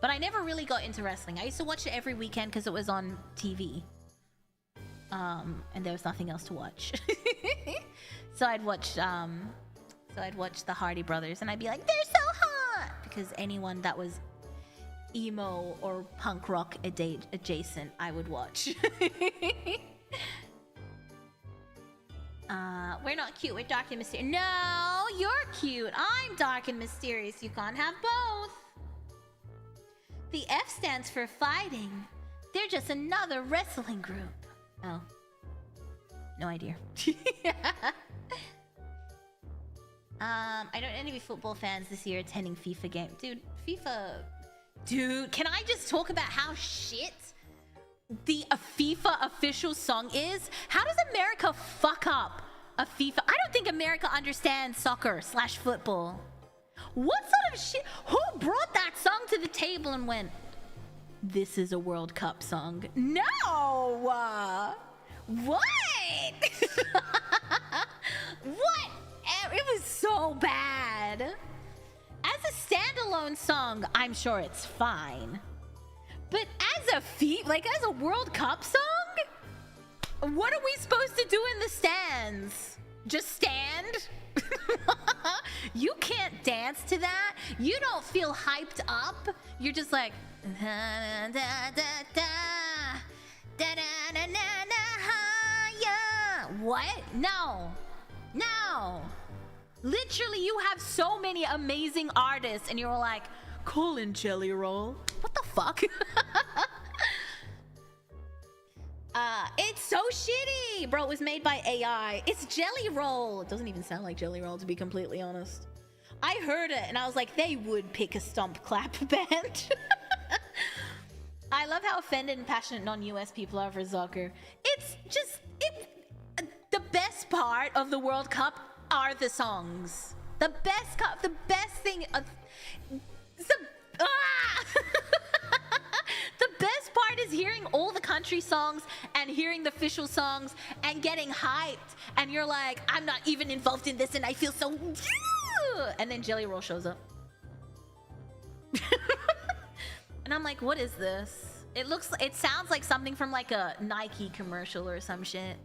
But I never really got into wrestling. I used to watch it every weekend because it was on TV. And there was nothing else to watch. So I'd watch the Hardy Brothers and I'd be like, they're so hot! Because anyone that was emo or punk rock adjacent, I would watch. We're not cute, we're dark and mysterious. No, you're cute. I'm dark and mysterious. You can't have both. The F stands for fighting. They're just another wrestling group. Oh. No idea. I don't envy football fans this year attending FIFA game. Dude, can I just talk about how shit the FIFA official song is? How does America fuck up a FIFA? I don't think America understands soccer/football. What sort of shit? Who brought that song to the table and went, this is a World Cup song? No! What? What? It was so bad. As a standalone song, I'm sure it's fine. But as a World Cup song? What are we supposed to do in the stands? Just stand? You can't dance to that. You don't feel hyped up. You're just like da, da, da, da, da, da, da, da, yeah. What? No. Literally, you have so many amazing artists, and you're like, Colin Jelly Roll. What the fuck? It's so shitty. Bro, it was made by AI. It's Jelly Roll. It doesn't even sound like Jelly Roll, to be completely honest. I heard it, and I was like, they would pick a stomp clap band. I love how offended and passionate non-US people are for soccer. It's just... the best part of the World Cup are the songs. The best thing... The best part is hearing all the country songs and hearing the official songs and getting hyped. And you're like, I'm not even involved in this and I feel so... And then Jelly Roll shows up. And I'm like, what is this? It sounds like something from like a Nike commercial or some shit.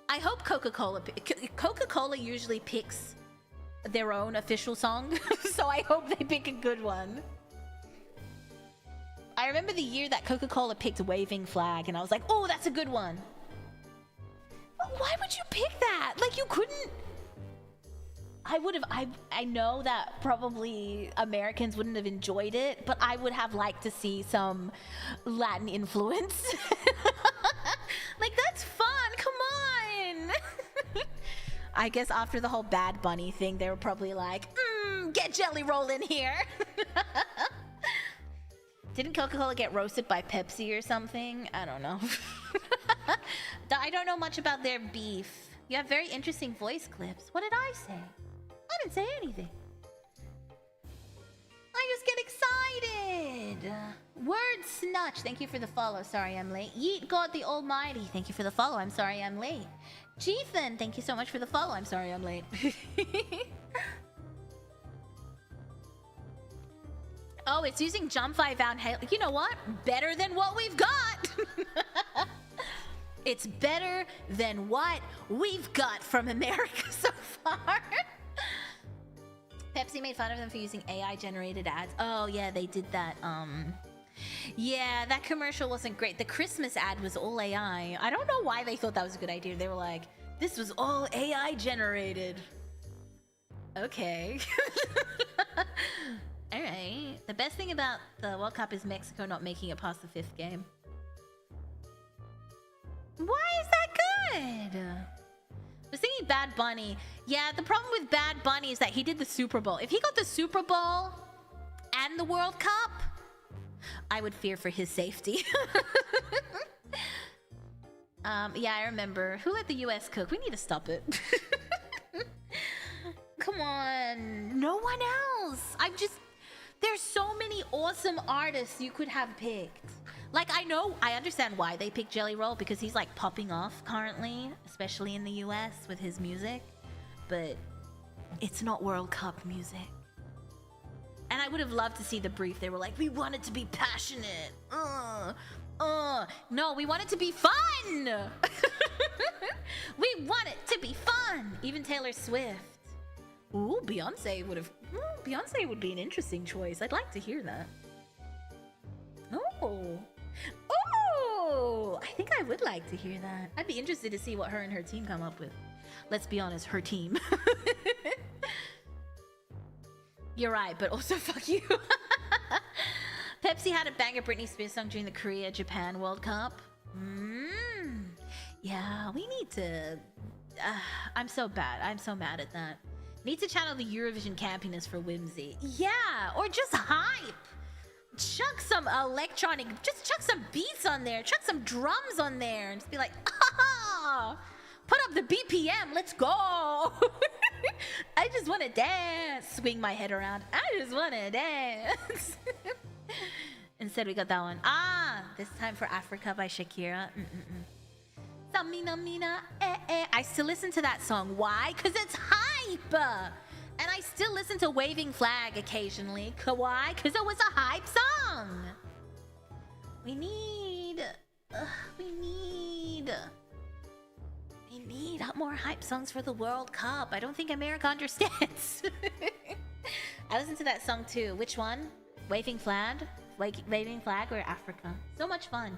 I hope Coca-Cola usually picks their own official song. So I hope they pick a good one. I remember the year that Coca-Cola picked Waving Flag and I was like, oh, that's a good one. But why would you pick that? Like, you couldn't... I know that probably Americans wouldn't have enjoyed it, but I would have liked to see some Latin influence. Like, that's fun, come on. I guess after the whole Bad Bunny thing, they were probably like, get Jelly Roll in here. Didn't Coca-Cola get roasted by Pepsi or something? I don't know. I don't know much about their beef. You have very interesting voice clips. What did I say? I didn't say anything. I just get excited. Word Snutch, thank you for the follow. Sorry I'm late. Yeet God the Almighty, thank you for the follow. I'm sorry I'm late. Jethan, thank you so much for the follow. I'm sorry I'm late. Oh, it's using Jump 5 Van Halen. You know what? Better than what we've got. It's better than what we've got from America so far. Pepsi made fun of them for using AI generated ads. Oh yeah, they did that. Yeah, that commercial wasn't great. The Christmas ad was all AI. I don't know why they thought that was a good idea. They were like, this was all AI generated. Okay. All right. The best thing about the World Cup is Mexico not making it past the 5th game. Why is that good? I was thinking Bad Bunny. Yeah, the problem with Bad Bunny is that he did the Super Bowl. If he got the Super Bowl and the World Cup, I would fear for his safety. Yeah, I remember. Who let the US cook? We need to stop it. Come on. No one else. There's so many awesome artists you could have picked. Like, I understand why they picked Jelly Roll, because he's like popping off currently, especially in the US with his music. But it's not World Cup music. And I would have loved to see the brief. They were like, we want it to be passionate. No, we want it to be fun. We want it to be fun. Even Taylor Swift. Ooh, Beyonce would be an interesting choice. I'd like to hear that. Oh, I think I would like to hear that. I'd be interested to see what her and her team come up with. Let's be honest, her team. You're right, but also fuck you. Pepsi had a banger Britney Spears song during the Korea-Japan World Cup. Yeah, we need to... I'm so bad. I'm so mad at that. Need to channel the Eurovision campiness for whimsy. Yeah, or just hype. Chuck some electronic... Just chuck some beats on there. Chuck some drums on there. And just be like, ah! Put up the BPM. Let's go. I just want to dance. Swing my head around. I just want to dance. Instead, we got that one. This Time for Africa by Shakira. Samina mina, I still listen to that song. Why? Because it's hype. And I still listen to Waving Flag occasionally. Why? Because it was a hype song. We need more hype songs for the World Cup. I don't think America understands. I listened to that song too. Which one? Waving Flag? Waving Flag or Africa? So much fun.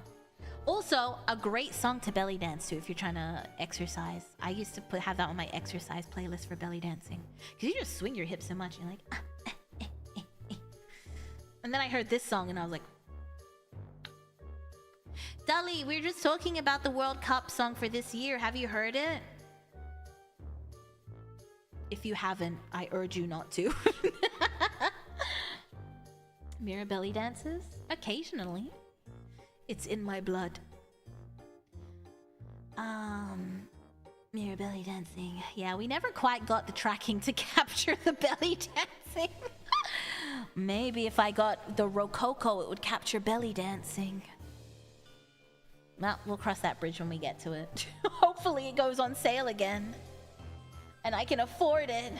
Also, a great song to belly dance to if you're trying to exercise. I used to have that on my exercise playlist for belly dancing. Because you just swing your hips so much. You're like... And then I heard this song and I was like... Dali, we're just talking about the World Cup song for this year. Have you heard it? If you haven't, I urge you not to. Mira belly dances? Occasionally. It's in my blood. Mira belly dancing. Yeah, we never quite got the tracking to capture the belly dancing. Maybe if I got the Rococo, it would capture belly dancing. Well, we'll cross that bridge when we get to it. Hopefully it goes on sale again. And I can afford it.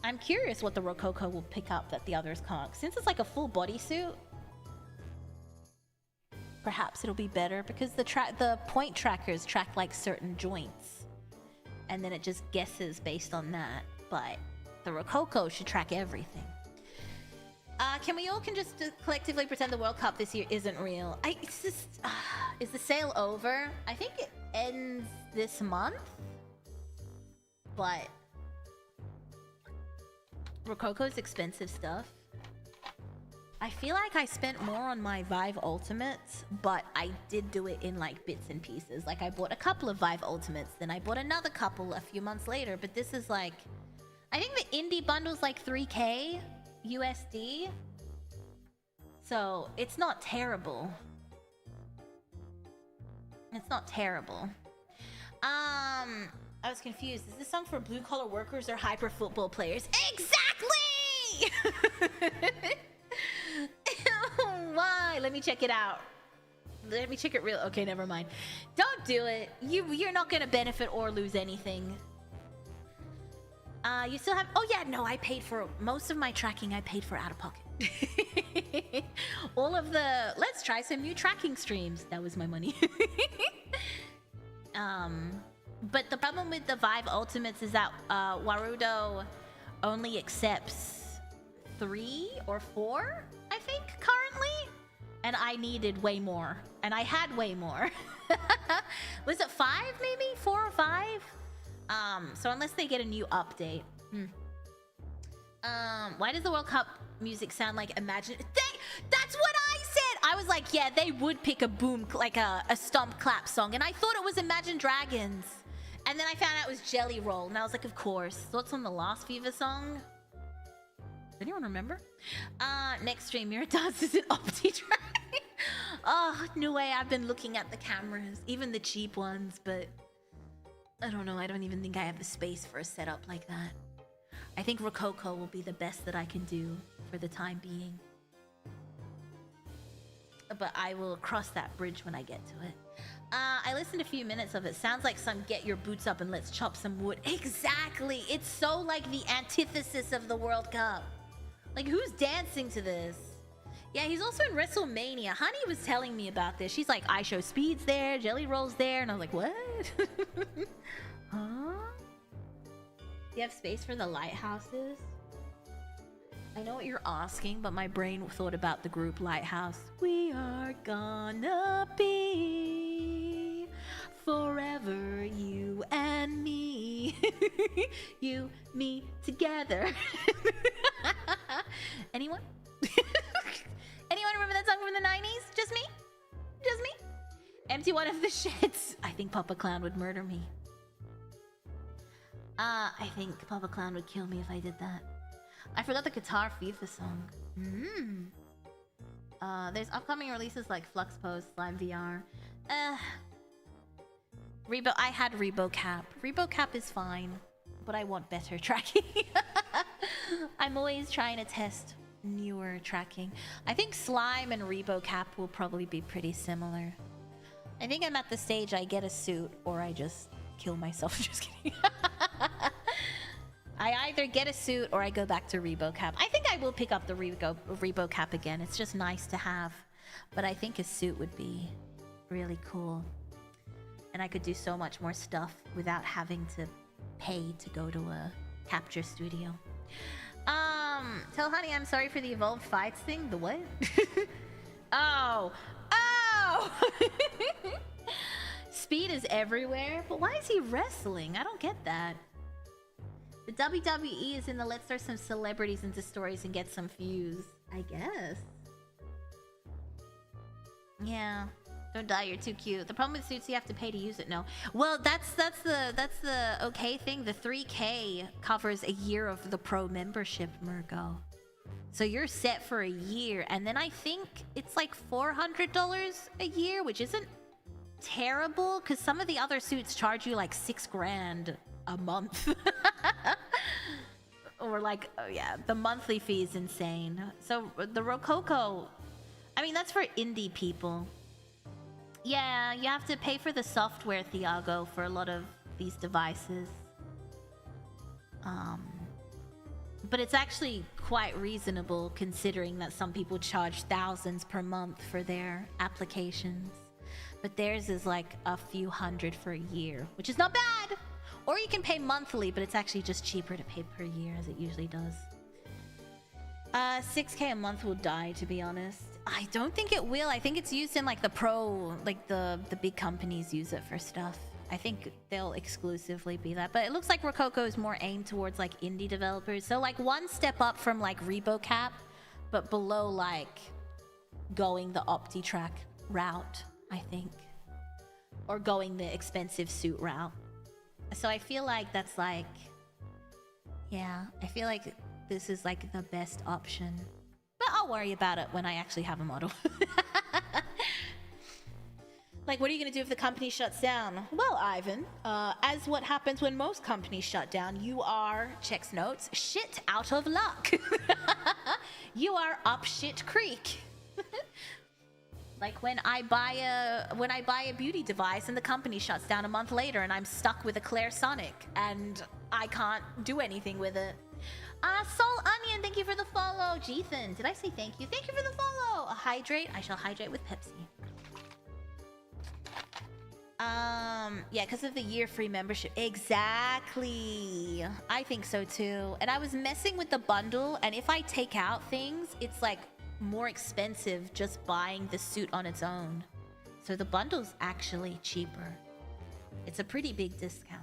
I'm curious what the Rococo will pick up that the others can't. Since it's like a full bodysuit, perhaps it'll be better because the point trackers track like certain joints. And then it just guesses based on that. But the Rococo should track everything. Can we all just collectively pretend the World Cup this year isn't real? It's just... is the sale over? I think it ends this month. But... Rococo's expensive stuff. I feel like I spent more on my Vive Ultimates, but I did do it in like bits and pieces. Like I bought a couple of Vive Ultimates, then I bought another couple a few months later, but this is like... I think the indie bundle's like 3K USD. So, it's not terrible. It's not terrible. I was confused. Is this song for blue-collar workers or hyper football players? Exactly! Why? Let me check it out. Let me check it real. Okay, never mind. Don't do it. You're not gonna benefit or lose anything. You still have... Oh, yeah, no, I paid for... Most of my tracking, I paid for out of pocket. All of the... Let's try some new tracking streams. That was my money. But the problem with the Vive Ultimates is that Warudo only accepts 3 or 4, I think, currently. And I needed way more. And I had way more. Was it 5, maybe? 4 or 5? So unless they get a new update. Why does the World Cup music sound like Imagine... That's what I said! I was like, yeah, they would pick a boom, like a stomp clap song. And I thought it was Imagine Dragons. And then I found out it was Jelly Roll. And I was like, of course. Thoughts on the last Viva song? Does anyone remember? Next stream, Mira dances in Opti-Track. Oh, no way. I've been looking at the cameras. Even the cheap ones, but... I don't know. I don't even think I have the space for a setup like that. I think Rococo will be the best that I can do for the time being. But I will cross that bridge when I get to it. I listened to a few minutes of it. Sounds like some get your boots up and let's chop some wood. Exactly! It's so like the antithesis of the World Cup. Like, who's dancing to this? Yeah, he's also in WrestleMania. Honey was telling me about this. She's like, I Show Speed's there, Jelly Roll's there. And I was like, what? Huh? Do you have space for the lighthouses? I know what you're asking, but my brain thought about the group Lighthouse. We are gonna be forever, you and me. You, me, together. Anyone? Anyone remember that song from the 90s? Just me? Just me? Empty one of the sheds. I think Papa Clown would murder me. I think Papa Clown would kill me if I did that. I forgot the guitar FIFA song. There's upcoming releases like Flux Post, Slime VR. Rebo, I had ReboCap. ReboCap is fine, but I want better tracking. I'm always trying to test newer tracking. I think Slime and ReboCap will probably be pretty similar. I think I'm at the stage I get a suit or I just kill myself. Just kidding. I either get a suit or I go back to ReboCap. I think I will pick up the ReboCap again. It's just nice to have. But I think a suit would be really cool. And I could do so much more stuff without having to pay to go to a capture studio. Tell Honey I'm sorry for the Evolved Fights thing. The what? Oh! Speed is everywhere? But why is he wrestling? I don't get that. The WWE is in the let's throw some celebrities into stories and get some views, I guess. Yeah. Don't die, you're too cute. The problem with suits, you have to pay to use it. No. Well, that's the okay thing. The 3K covers a year of the pro membership, Murgo. So you're set for a year, and then I think it's like $400 a year, which isn't terrible, because some of the other suits charge you like $6 grand a month. Or like, oh yeah, the monthly fee is insane. So the Rococo, I mean, that's for indie people. Yeah, you have to pay for the software, Thiago, for a lot of these devices. But it's actually quite reasonable considering that some people charge thousands per month for their applications. But theirs is like a few hundred for a year, which is not bad! Or you can pay monthly, but it's actually just cheaper to pay per year, as it usually does. 6K a month will die, to be honest. I don't think it will. I think it's used in like the pro, like the big companies use it for stuff. I think they'll exclusively be that. But it looks like Rococo is more aimed towards like indie developers. So like one step up from like ReboCap, but below like going the OptiTrack route, I think. Or going the expensive suit route. So I feel like that's like, yeah, I feel like this is like the best option. But I'll worry about it when I actually have a model. Like, what are you going to do if the company shuts down? Well, Ivan, as what happens when most companies shut down, you are, checks notes, shit out of luck. You are up shit creek. Like when I buy a beauty device and the company shuts down a month later and I'm stuck with a Claire Sonic and I can't do anything with it. Soul Onion, thank you for the follow. Jethan, did I say thank you? Thank you for the follow. Hydrate, I shall hydrate with Pepsi. Yeah, because of the year free membership. Exactly. I think so too. And I was messing with the bundle, and if I take out things, it's like more expensive just buying the suit on its own. So the bundle's actually cheaper. It's a pretty big discount.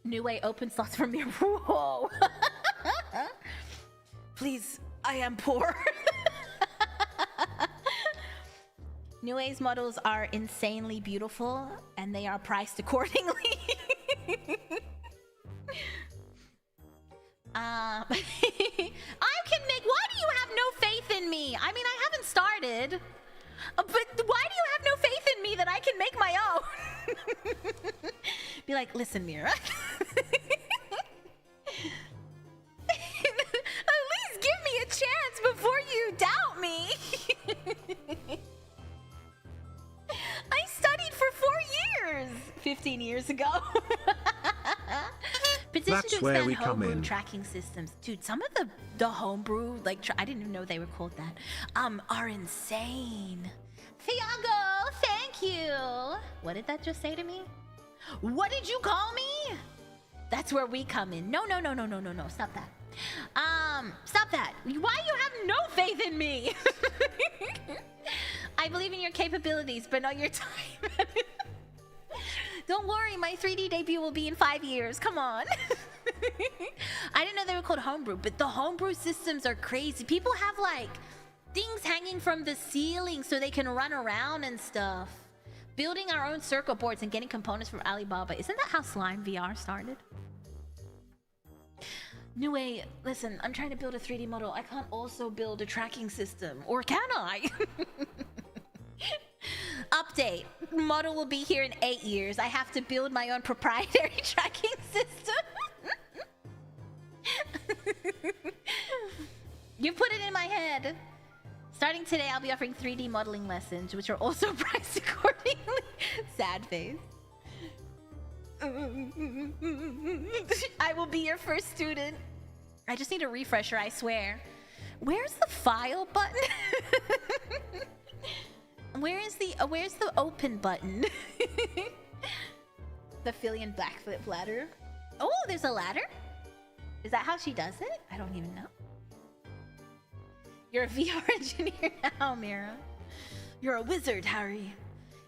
New Way open slots for me. Whoa. Please, I am poor. New Way's models are insanely beautiful, and they are priced accordingly. I can make... Why do you have no faith in me? I mean, I haven't started. But why do you have no faith in me that I can make my own? Be like, listen, Mira. At least give me a chance before you doubt me. I studied for 4 years 15 years ago. Petition That's to where expand we come homebrew in. tracking systems. Dude, some of the homebrew, like, I didn't even know they were called that, are insane. Thiago, thank you. What did that just say to me? What did you call me? That's where we come in. No. Stop that. Stop that. Why you have no faith in me? I believe in your capabilities, but not your time. Don't worry, my 3D debut will be in 5 years. Come on. I didn't know they were called homebrew, but the homebrew systems are crazy. People have like things hanging from the ceiling so they can run around and stuff. Building our own circuit boards and getting components from Alibaba. Isn't that how Slime VR started? New Way, listen, I'm trying to build a 3D model. I can't also build a tracking system. Or can I? Update. Model will be here in 8 years. I have to build my own proprietary tracking system. You put it in my head. Starting today, I'll be offering 3D modeling lessons, which are also priced accordingly. Sad face. I will be your first student. I just need a refresher, I swear. Where's the file button? Where's the open button? The Phillian backflip ladder. Oh, there's a ladder? Is that how she does it? I don't even know. You're a VR engineer now, Mira. You're a wizard, Harry.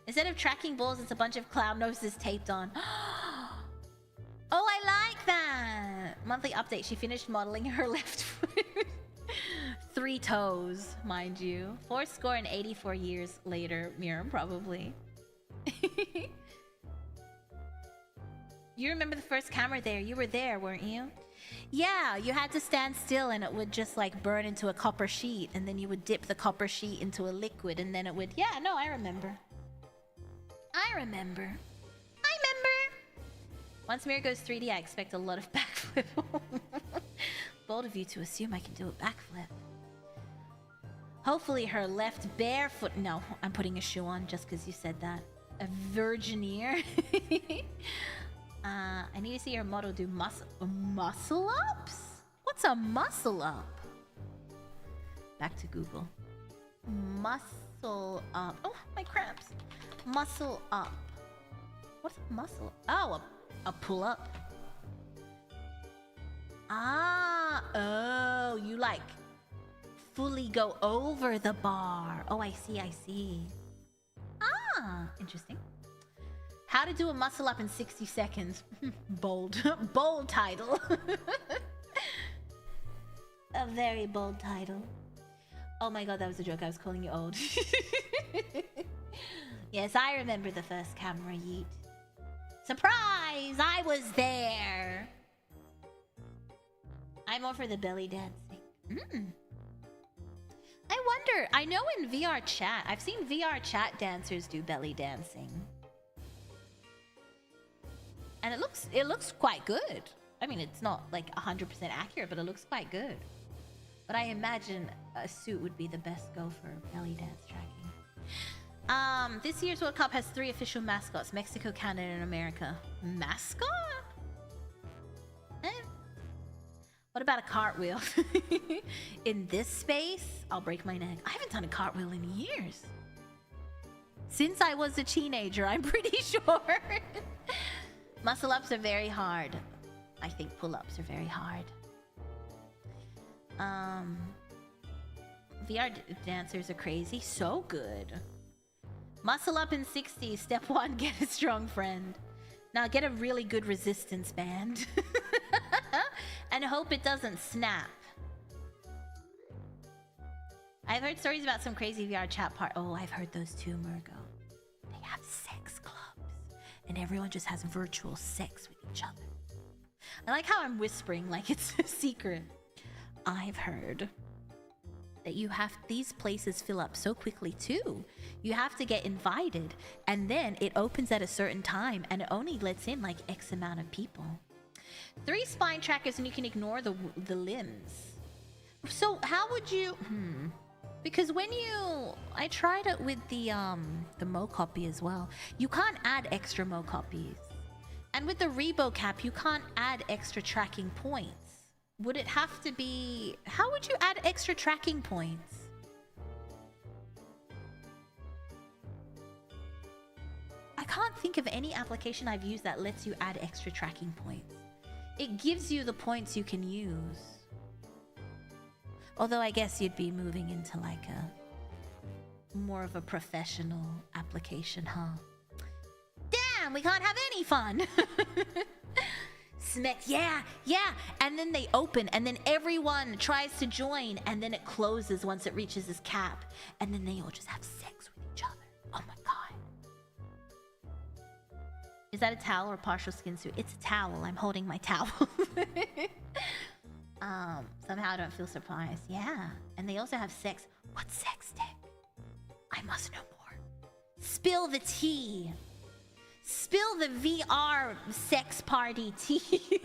Instead of tracking balls, it's a bunch of clown noses taped on. Oh, I like that. Monthly update. She finished modeling her left foot. 3 toes, mind you. 84 years later, Mira, probably. You remember the first camera there? You were there, weren't you? Yeah, you had to stand still and it would just like burn into a copper sheet, and then you would dip the copper sheet into a liquid, and then it would... Yeah, no, I remember. Once Mira goes 3D, I expect a lot of backflip. Bold of you to assume I can do a backflip. Hopefully her left barefoot... No, I'm putting a shoe on just because you said that. A virgineer. I need to see your model do muscle ups? What's a muscle up? Back to Google. Muscle up. Oh, my cramps. Muscle up. What's a muscle? Oh, a pull up. Oh, you like fully go over the bar. Oh, I see. Interesting. How to do a muscle up in 60 seconds. Bold. Bold title. A very bold title. Oh my god, that was a joke. I was calling you old. Yes, I remember the first camera, yeet. Surprise! I was there! I'm more for the belly dancing. I wonder, I know in VR chat, I've seen VR chat dancers do belly dancing. And it looks quite good. I mean, it's not like 100% accurate, but it looks quite good. But I imagine a suit would be the best go for belly dance tracking. This year's World Cup has 3 official mascots: Mexico, Canada, and America. Mascot? Eh. What about a cartwheel? In this space, I'll break my neck. I haven't done a cartwheel in years. Since I was a teenager, I'm pretty sure. Muscle ups are very hard. I think pull ups are very hard. VR dancers are crazy. So good. Muscle up in 60. Step 1, get a strong friend. Now get a really good resistance band. And hope it doesn't snap. I've heard stories about some crazy VR chat part. Oh, I've heard those too, Murgo. They have sex clubs. And everyone just has virtual sex with each other. I like how I'm whispering like it's a secret. I've heard that you have these places fill up so quickly too. You have to get invited, and then it opens at a certain time, and it only lets in like X amount of people. 3 spine trackers, and you can ignore the limbs. So how would you? Because when I tried it with the Mo copy as well. You can't add extra Mo copies, and with the Rebo cap, you can't add extra tracking points. Would it have to be... How would you add extra tracking points? I can't think of any application I've used that lets you add extra tracking points. It gives you the points you can use. Although I guess you'd be moving into like a... more of a professional application, huh? Damn, we can't have any fun! Smack, yeah, and then they open, and then everyone tries to join, and then it closes once it reaches this cap, and then they all just have sex with each other. Oh my god. Is that a towel or partial skin suit? It's a towel. I'm holding my towel. Somehow I don't feel surprised. Yeah, and they also have sex. What sex tech? I must know more. Spill the tea. Spill the VR sex party tea.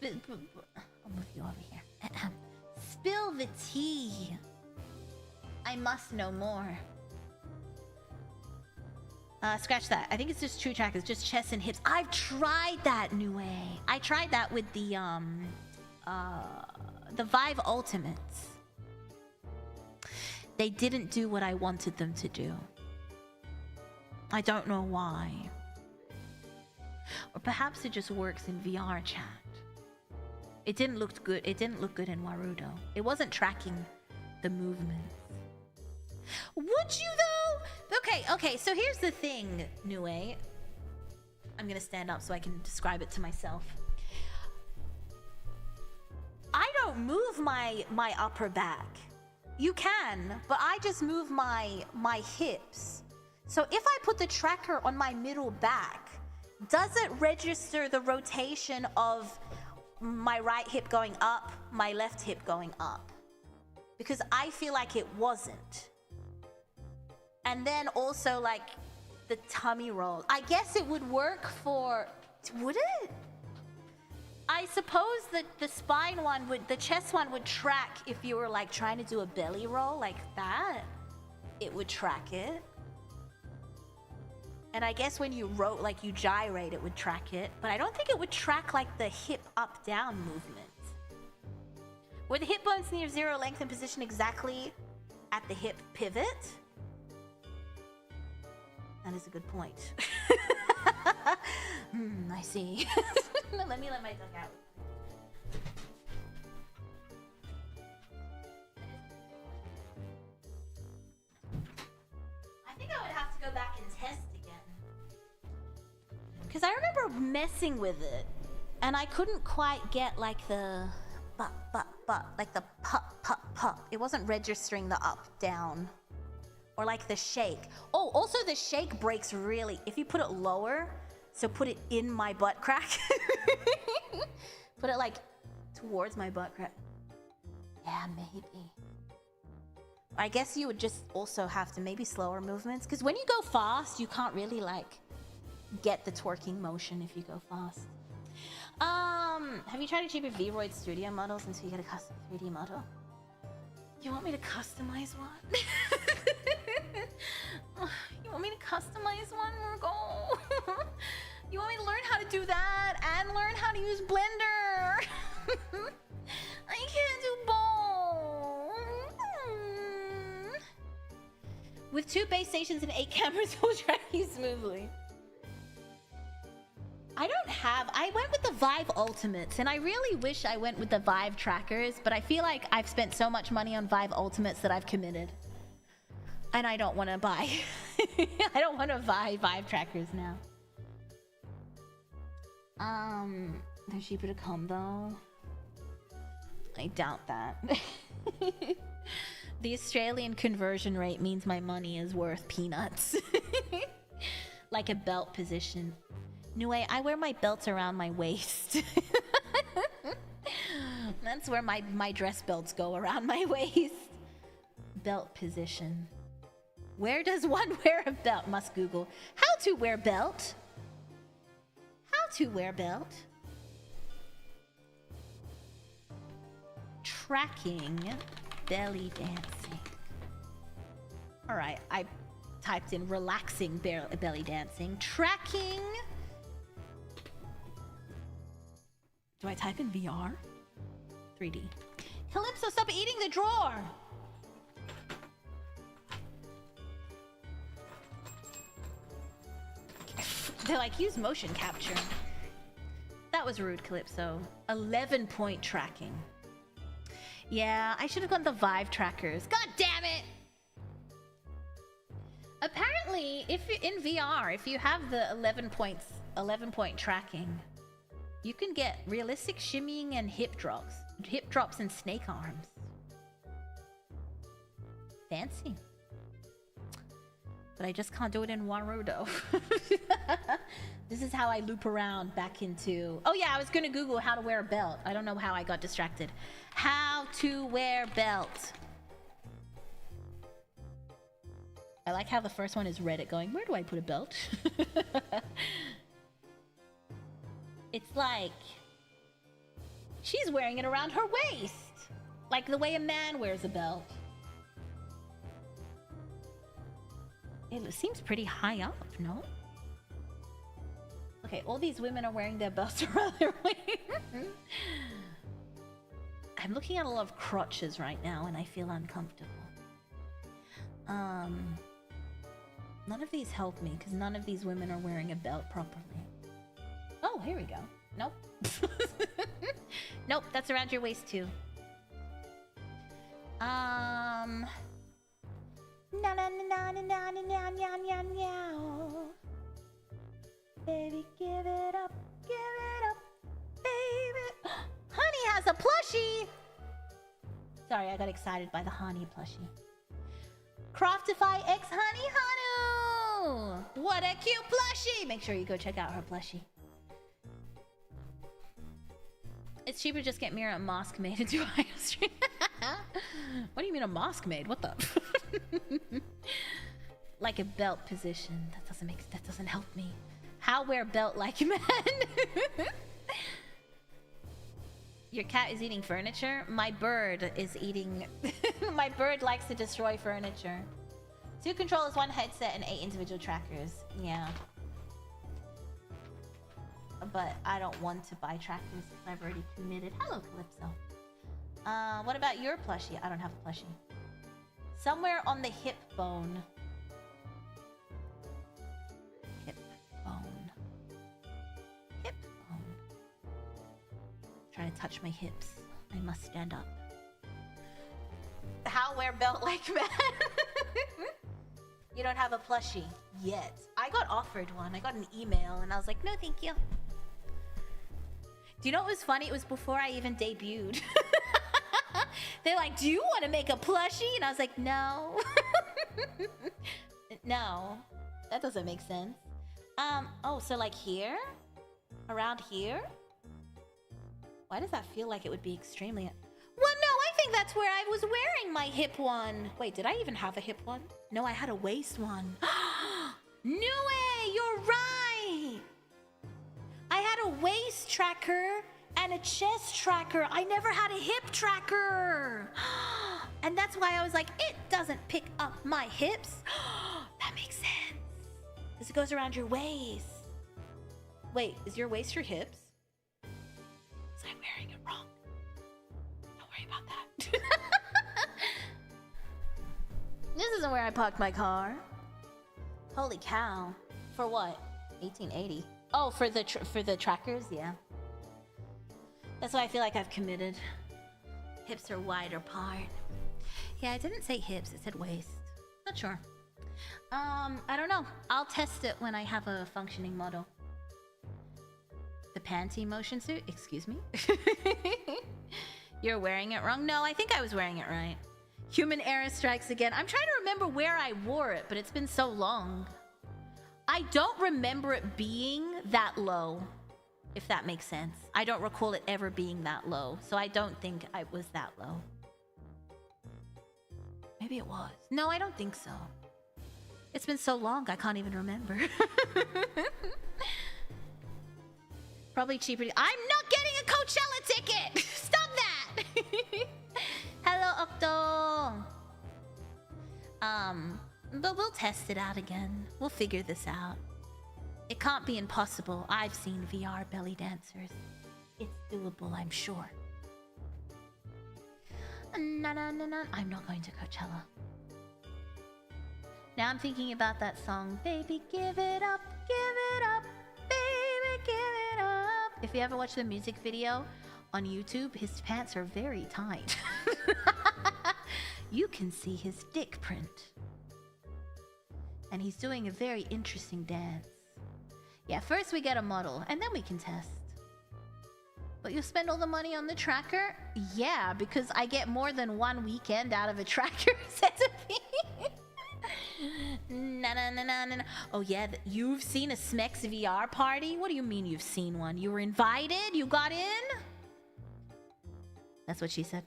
I'll move you over here. Spill the tea. I must know more. Scratch that. I think it's just true track. It's just chest and hips. I've tried that, Nue. I tried that with the Vive Ultimates. They didn't do what I wanted them to do. I don't know why. Or perhaps it just works in VR chat. It didn't look good. It didn't look good in Warudo. It wasn't tracking the movements. Would you though? Okay, so here's the thing, Nue. I'm gonna stand up so I can describe it to myself. I don't move my upper back. You can, but I just move my hips. So if I put the tracker on my middle back, does it register the rotation of my right hip going up, my left hip going up? Because I feel like it wasn't. And then also like the tummy roll. I guess it would work for... Would it? I suppose that the spine one would... The chest one would track if you were like trying to do a belly roll like that. It would track it. And I guess when you like you gyrate, it would track it. But I don't think it would track like the hip up-down movement. Were the hip bones near zero length and position exactly at the hip pivot? That is a good point. I see. Let my duck out. I think I would have to go back and test again. Because I remember messing with it, and I couldn't quite get like the like the pup. It wasn't registering the up, down. Or like the shake. Oh, also the shake breaks really, if you put it lower, so put it in my butt crack. Put it like towards my butt crack. Yeah, maybe. I guess you would just also have to maybe slower movements, because when you go fast, you can't really like get the twerking motion if you go fast. Have you tried a cheaper V-Roid studio model since you get a custom 3D model? You want me to customize one? You want me to customize one, Virgo? You want me to learn how to do that and learn how to use Blender? I can't do both. With 2 base stations and 8 cameras, we'll track you smoothly. I went with the Vive Ultimates, and I really wish I went with the Vive trackers, but I feel like I've spent so much money on Vive Ultimates that I've committed. And I don't want to buy. I don't want to buy Vive trackers now. They're cheaper to come though. I doubt that. The Australian conversion rate means my money is worth peanuts. Like a belt position. No way, I wear my belts around my waist. That's where my dress belts go, around my waist. Belt position. Where does one wear a belt? Must Google. How to wear belt? How to wear belt? Tracking belly dancing. Alright, I typed in relaxing belly dancing. Tracking. Do I type in VR? 3D. Calypso, stop eating the drawer! They're like, use motion capture. That was rude, Calypso. 11-point tracking. Yeah, I should have gone the Vive trackers. God damn it! Apparently, if in VR, if you have the 11-point tracking, you can get realistic shimmying and hip drops and snake arms. Fancy. But I just can't do it in Warudo. This is how I loop around back into... Oh yeah, I was gonna Google how to wear a belt. I don't know how I got distracted. How to wear belt. I like how the first one is Reddit going, where do I put a belt? It's like... she's wearing it around her waist. Like the way a man wears a belt. It seems pretty high up, no? Okay, all these women are wearing their belts around their waist. I'm looking at a lot of crotches right now and I feel uncomfortable. None of these help me because none of these women are wearing a belt properly. Oh, here we go. Nope. Nope, that's around your waist too. Na na na na na na na na na na na. Baby, give it up, baby. Honey has a plushie. Sorry, I got excited by the Honey plushie. Craftify X Honey Hanu. What a cute plushie. Make sure you go check out her plushie. It's cheaper to just get Mira a mask made and do a stream. What do you mean a mask made? What the? Like a belt position. That doesn't help me. How wear belt like men? Your cat is eating furniture? My bird is eating... My bird likes to destroy furniture. 2 controllers, 1 headset, and 8 individual trackers. Yeah. But I don't want to buy trackers because I've already committed. Hello, Calypso. What about your plushie? I don't have a plushie. Somewhere on the hip bone. Hip bone. Hip bone. Trying to touch my hips. I must stand up. How wear belt like men? You don't have a plushie yet. I got offered one. I got an email and I was like, no, thank you. Do you know what was funny? It was before I even debuted. They're like, do you want to make a plushie? And I was like, no. No. That doesn't make sense. Oh, so like here? Around here? Why does that feel like it would be extremely... Well, no, I think that's where I was wearing my hip one. Wait, did I even have a hip one? No, I had a waist one. No way, you're right. I had a waist tracker and a chest tracker. I never had a hip tracker. And that's why I was like, it doesn't pick up my hips. That makes sense. Because it goes around your waist. Wait, is your waist your hips? Was I wearing it wrong? Don't worry about that. This isn't where I parked my car. Holy cow. For what? 1880. Oh, for the trackers? Yeah. That's why I feel like I've committed. Hips are wide apart. Yeah, I didn't say hips, it said waist. Not sure. I don't know. I'll test it when I have a functioning model. The panty motion suit? Excuse me? You're wearing it wrong? No, I think I was wearing it right. Human error strikes again. I'm trying to remember where I wore it, but it's been so long. I don't remember it being that low, if that makes sense. I don't recall it ever being that low, so I don't think I was that low. Maybe it was. No, I don't think so. It's been so long, I can't even remember. Probably cheaper. I'm not getting a Coachella ticket! Stop that! Hello, Octo! But we'll test it out again. We'll figure this out. It can't be impossible. I've seen VR belly dancers. It's doable, I'm sure. I'm not going to Coachella. Now I'm thinking about that song, Baby Give It Up, Baby Give It Up. If you ever watch the music video on YouTube, his pants are very tight. You can see his dick print. And he's doing a very interesting dance. Yeah, first we get a model, and then we can test. But you spend all the money on the tracker? Yeah, because I get more than one weekend out of a tracker centipede. No. Oh yeah, you've seen a Smex VR party? What do you mean you've seen one? You were invited? You got in? That's what she said.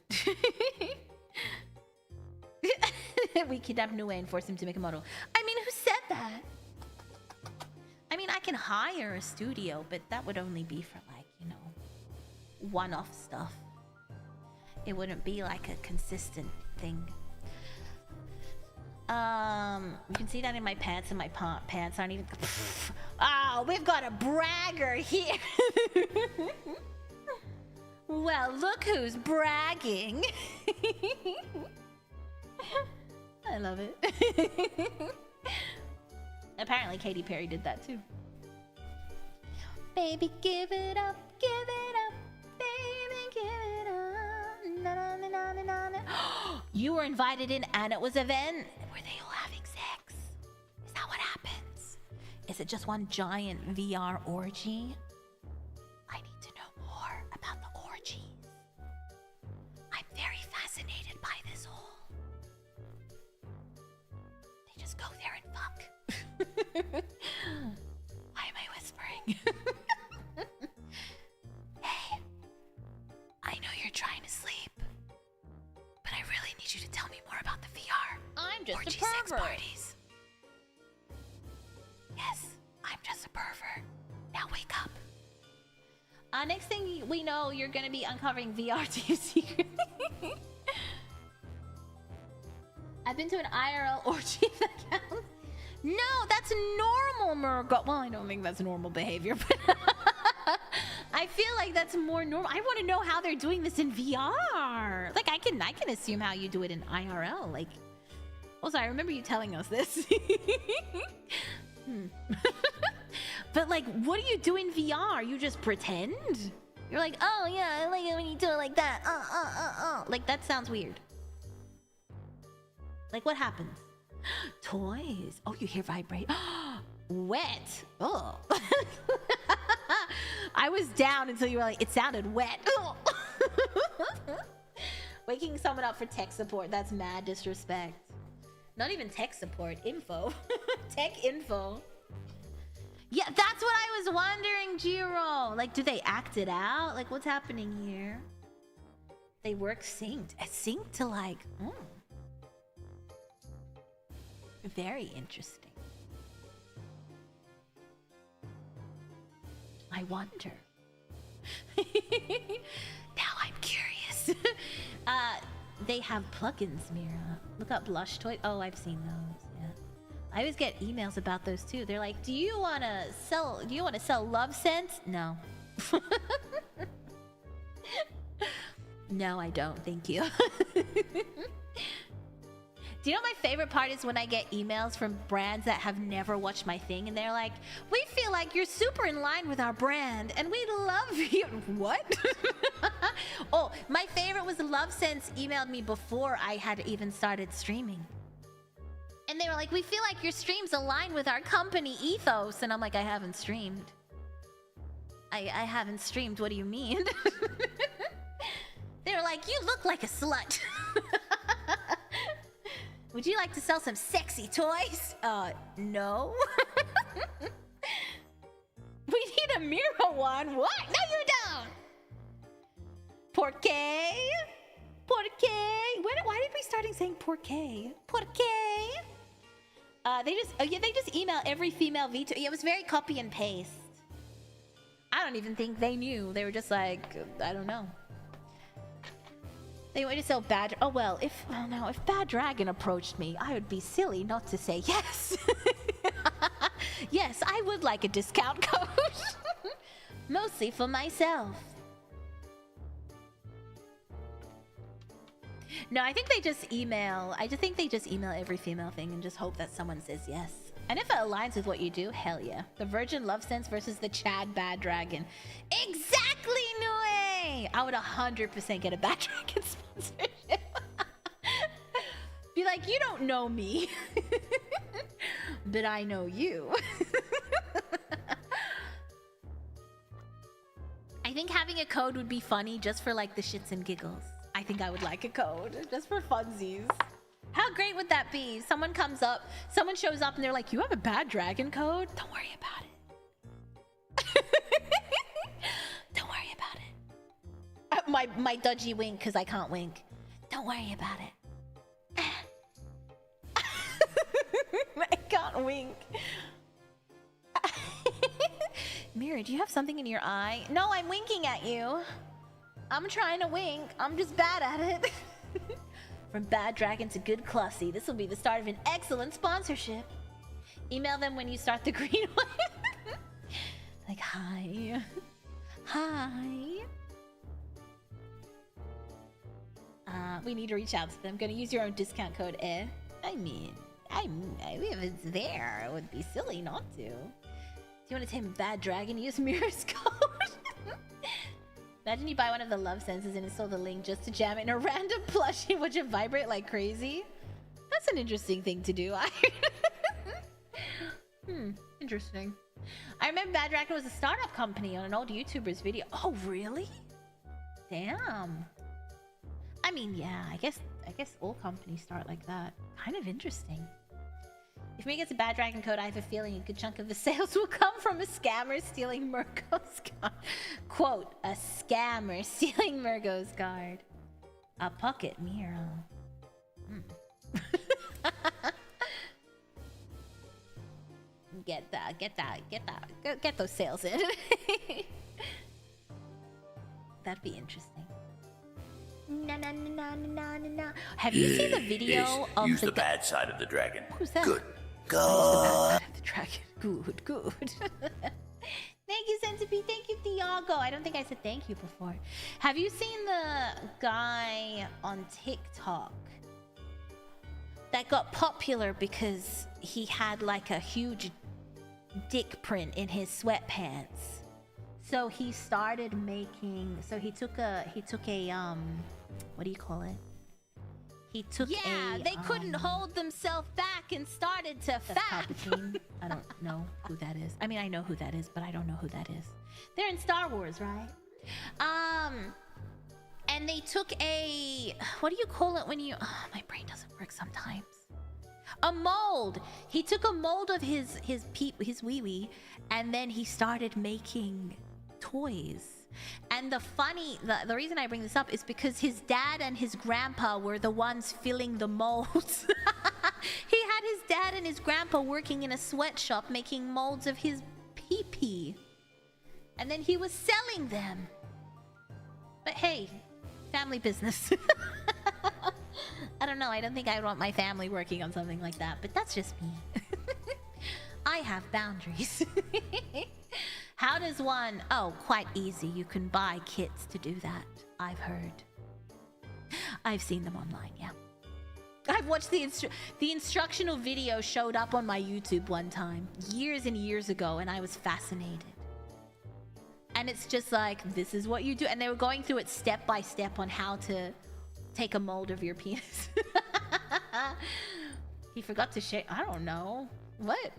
We kidnapped Nue and forced him to make a model. I mean, who said that? I mean, I can hire a studio, but that would only be for like, you know, one-off stuff. It wouldn't be like a consistent thing. You can see that in my pants, and my pants aren't even... Oh, we've got a bragger here. Well, look who's bragging. I love it. Apparently Katy Perry did that too. Baby, give it up, baby, give it up. Na, na, na, na, na, na. You were invited in and it was an event. Were they all having sex? Is that what happens? Is it just one giant VR orgy? I need to know more about the orgies. I'm very fascinated by this whole... They just go there and fuck. Why am I whispering? Hey, I know you're trying to sleep, but I really need you to tell me more about the VR. I'm just orgy a pervert. Sex parties. Yes, I'm just a pervert. Now wake up. Next thing we know, you're gonna be uncovering VR to your secret. I've been to an IRL orgy if that counts. No, that's normal, Murgo. Well, I don't think that's normal behavior, but I feel like that's more normal. I want to know how they're doing this in VR. Like, I can assume how you do it in IRL. Like, also, I remember you telling us this. But like, what do you do in VR? You just pretend? You're like, oh yeah, I like it when you do it like that. Like, that sounds weird. Like, what happens? Toys. Oh, you hear vibrate. Wet. Oh. I was down until you were like, it sounded wet. Waking someone up for tech support. That's mad disrespect. Not even tech support. Info. Tech info. Yeah, that's what I was wondering, Jiro. Like, do they act it out? Like, what's happening here? They work synced. Synced to like... Very interesting. I wonder. Now I'm curious. they have plugins, Mira? Look up Lush Toy. Oh, I've seen those. Yeah. I always get emails about those too. They're like, "Do you want to sell love scents?" No. No, I don't. Thank you. Do you know my favorite part is when I get emails from brands that have never watched my thing and they're like, "We feel like you're super in line with our brand and we love you." What? Oh, my favorite was Love Sense emailed me before I had even started streaming. And they were like, "We feel like your streams align with our company ethos." And I'm like, "I haven't streamed. I haven't streamed. What do you mean?" They were like, "You look like a slut." Would you like to sell some sexy toys? No. We need a Mira one. What? No, you don't. Porque? Why did we start saying porque? They just email every female VTuber. Yeah, it was very copy and paste. I don't even think they knew. They were just like, I don't know. They wanted to sell Bad... Oh, well, if Bad Dragon approached me, I would be silly not to say yes. Yes, I would like a discount code. Mostly for myself. No, I think they just email... I just think they just email every female thing and just hope that someone says yes. And if it aligns with what you do, hell yeah. The Virgin Love Sense versus the Chad Bad Dragon. Exactly, Nue! I would 100% get a Bad Dragon sponsorship. Be like, "You don't know me. But I know you." I think having a code would be funny just for like the shits and giggles. I think I would like a code just for funsies. How great would that be? Someone shows up and they're like, "You have a Bad Dragon code? Don't worry about it." Don't worry about it. My dodgy wink because I can't wink. Don't worry about it. I can't wink. Mira, do you have something in your eye? No, I'm winking at you. I'm trying to wink. I'm just bad at it. From Bad Dragon to Good Classy, this will be the start of an excellent sponsorship. Email them when you start the green one. Like, hi. We need to reach out to them. Gonna use your own discount code, eh? I mean, if it's there, it would be silly not to. Do you want to tame a Bad Dragon? Use Mira's code. Imagine you buy one of the Love Senses and install the link just to jam it in a random plushie. Would you vibrate like crazy? That's an interesting thing to do. Interesting. I remember Bad Dragon was a startup company on an old YouTuber's video. Oh, really? Damn. I mean, yeah, I guess all companies start like that. Kind of interesting. If me gets a Bad Dragon code, I have a feeling a good chunk of the sales will come from a scammer stealing Murgo's card. Quote, a scammer stealing Murgo's card. A pocket Mira. Get those sales in. That'd be interesting. Na. Have you seen the video of use the bad side of the dragon? Who's that? Good. The dragon. Good. Thank you, Centipede. Thank you, Thiago. I don't think I said thank you before. Have you seen the guy on TikTok that got popular because he had like a huge dick print in his sweatpants? So he started making. So he took a what do you call it? He took they couldn't hold themselves back and started to fap. I don't know who that is. I mean, I know who that is, but I don't know who that is. They're in Star Wars, right? And they took a... What do you call it when you... my brain doesn't work sometimes. A mold. He took a mold of his wee-wee, and then he started making toys. And the reason I bring this up is because his dad and his grandpa were the ones filling the molds. He had his dad and his grandpa working in a sweatshop making molds of his pee-pee. And then he was selling them. But hey, family business. don't know. I don't think I would want my family working on something like that, but that's just me. I have boundaries. How does one... Oh, quite easy. You can buy kits to do that. I've heard. I've seen them online, yeah. I've watched the instructional video showed up on my YouTube one time, years and years ago, and I was fascinated. And it's just like, this is what you do. And they were going through it step by step on how to take a mold of your penis. He forgot to shave. I don't know. What?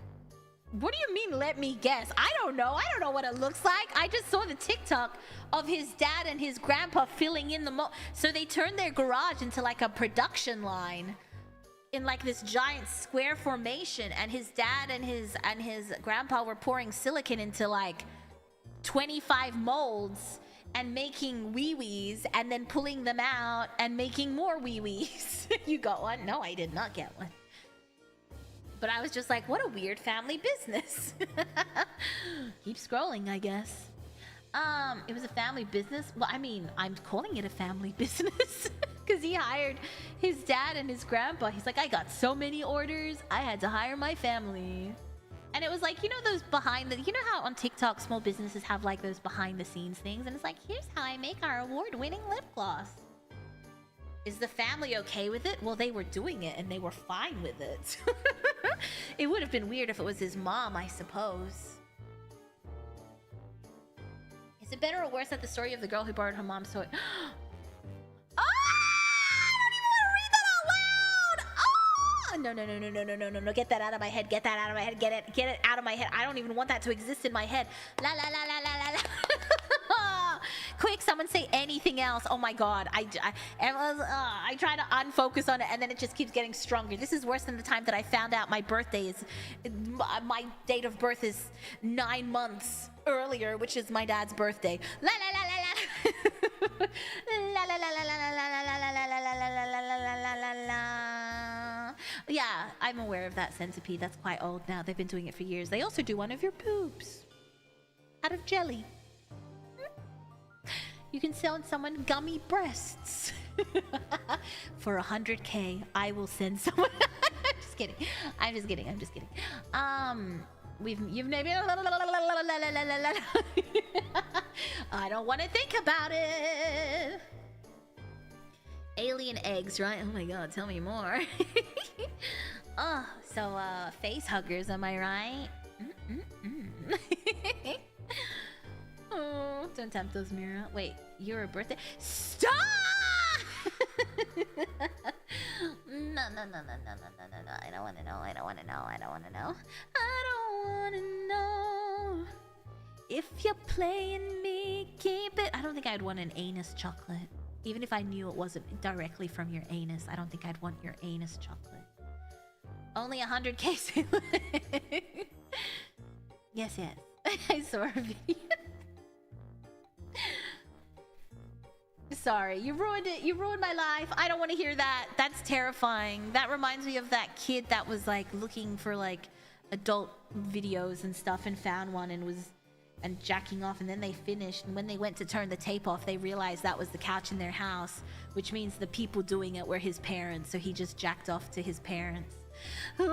What do you mean, let me guess? I don't know. I don't know what it looks like. I just saw the TikTok of his dad and his grandpa filling in the mold. So they turned their garage into like a production line in like this giant square formation. And his dad and his grandpa were pouring silicone into like 25 molds and making wee-wees and then pulling them out and making more wee-wees. You got one? No, I did not get one. But I was just like, what a weird family business. Keep scrolling, I guess. It was a family business. Well, I mean, I'm calling it a family business because he hired his dad and his grandpa. He's like, I got so many orders, I had to hire my family. And it was like, you know those you know how on TikTok small businesses have like those behind the scenes things? And it's like, here's how I make our award-winning lip gloss. Is the family okay with it? Well, they were doing it and they were fine with it. It would have been weird if it was his mom, I suppose. Is it better or worse that the story of the girl who borrowed her mom's toy? I don't even want to read that out loud! No. Get that out of my head. Get that out of my head. Get it out of my head. I don't even want that to exist in my head. La la la la la la la. Quick, someone say anything else. Oh my god. I try to unfocus on it and then it just keeps getting stronger. This is worse than the time that I found out my date of birth is 9 months earlier, which is my dad's birthday. La la la la la. La la la la la la la la la la la la la. Yeah, I'm aware of that centipede. That's quite old now. They've been doing it for years. They also do one of your poops out of jelly. You can sell someone gummy breasts. For 100K, I will send someone. I'm just kidding. You've maybe. I don't want to think about it. Alien eggs, right? Oh my god, tell me more. Oh, so face huggers, am I right? Oh, don't tempt those, Mira. Wait, your birthday? Stop! No. I don't want to know. If you're playing me, keep it. I don't think I'd want an anus chocolate. Even if I knew it wasn't directly from your anus, I don't think I'd want your anus chocolate. Only 100K. Yes. I saw a video. Sorry, you ruined it. You ruined my life. I don't want to hear that. That's terrifying. That reminds me of that kid that was like looking for like adult videos and stuff and found one and jacking off, and then they finished, and when they went to turn the tape off, they realized that was the couch in their house, which means the people doing it were his parents, so he just jacked off to his parents. I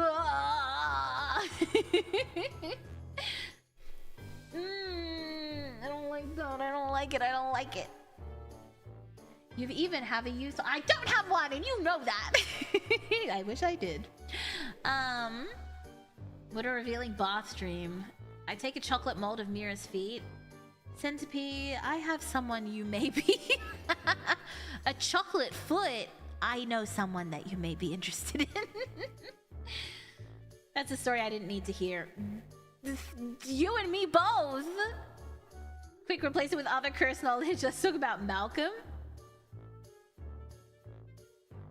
don't like that. I don't like it. You even have a use. I don't have one, and you know that. I wish I did. What a revealing bath stream. I take a chocolate mold of Mira's feet. Centipede, I have someone you may be. A chocolate foot. I know someone that you may be interested in. That's a story I didn't need to hear. You and me both. Quick, replace it with other curse knowledge. Let's talk about Malcolm.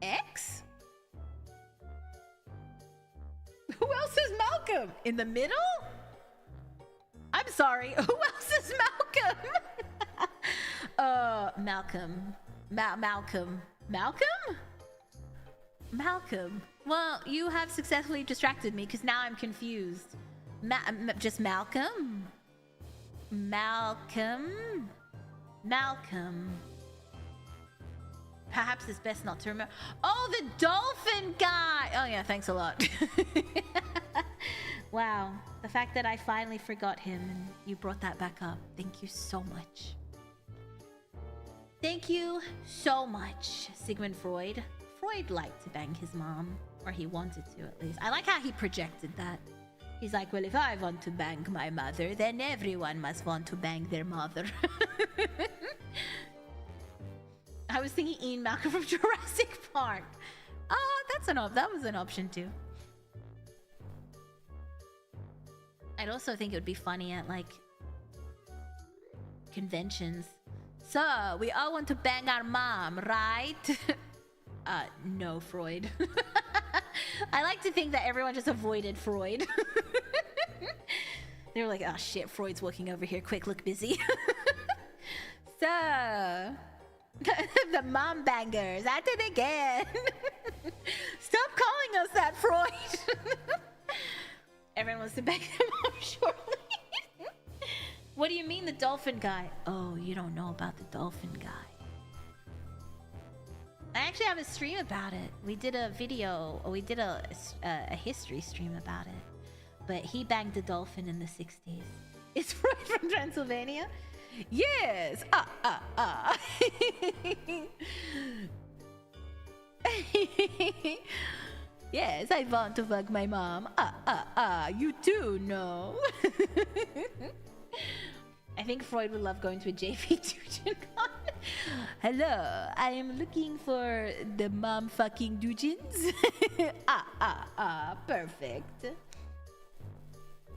X? Who else is Malcolm? In the middle? I'm sorry. Who else is Malcolm? Malcolm? Well, you have successfully distracted me because now I'm confused. Just Malcolm? Malcolm? perhaps it's best not to remember. Oh, the dolphin guy! Oh yeah, thanks a lot. Wow, the fact that I finally forgot him and you brought that back up. Thank you so much. Thank you so much, Sigmund Freud. Freud liked to bang his mom, or he wanted to at least. I like how he projected that. He's like, well, if I want to bang my mother, then everyone must want to bang their mother. I was thinking Ian Malcolm from Jurassic Park. Oh, that was an option too. I'd also think it would be funny at like conventions. So, we all want to bang our mom, right? No, Freud. I like to think that everyone just avoided Freud. They were like, oh shit, Freud's working over here. Quick, look busy. So, the mom bangers at it again. Stop calling us that, Freud. Everyone wants to bang their mom shortly. What do you mean the dolphin guy? Oh, you don't know about the dolphin guy. I actually have a stream about it. We did a video, or we did a history stream about it. But he banged a dolphin in the 60s. Is Freud from Transylvania? Yes! Yes, I want to fuck my mom. You do know. I think Freud would love going to a JV Dujin con. Hello, I am looking for the mom fucking Dujins. Perfect.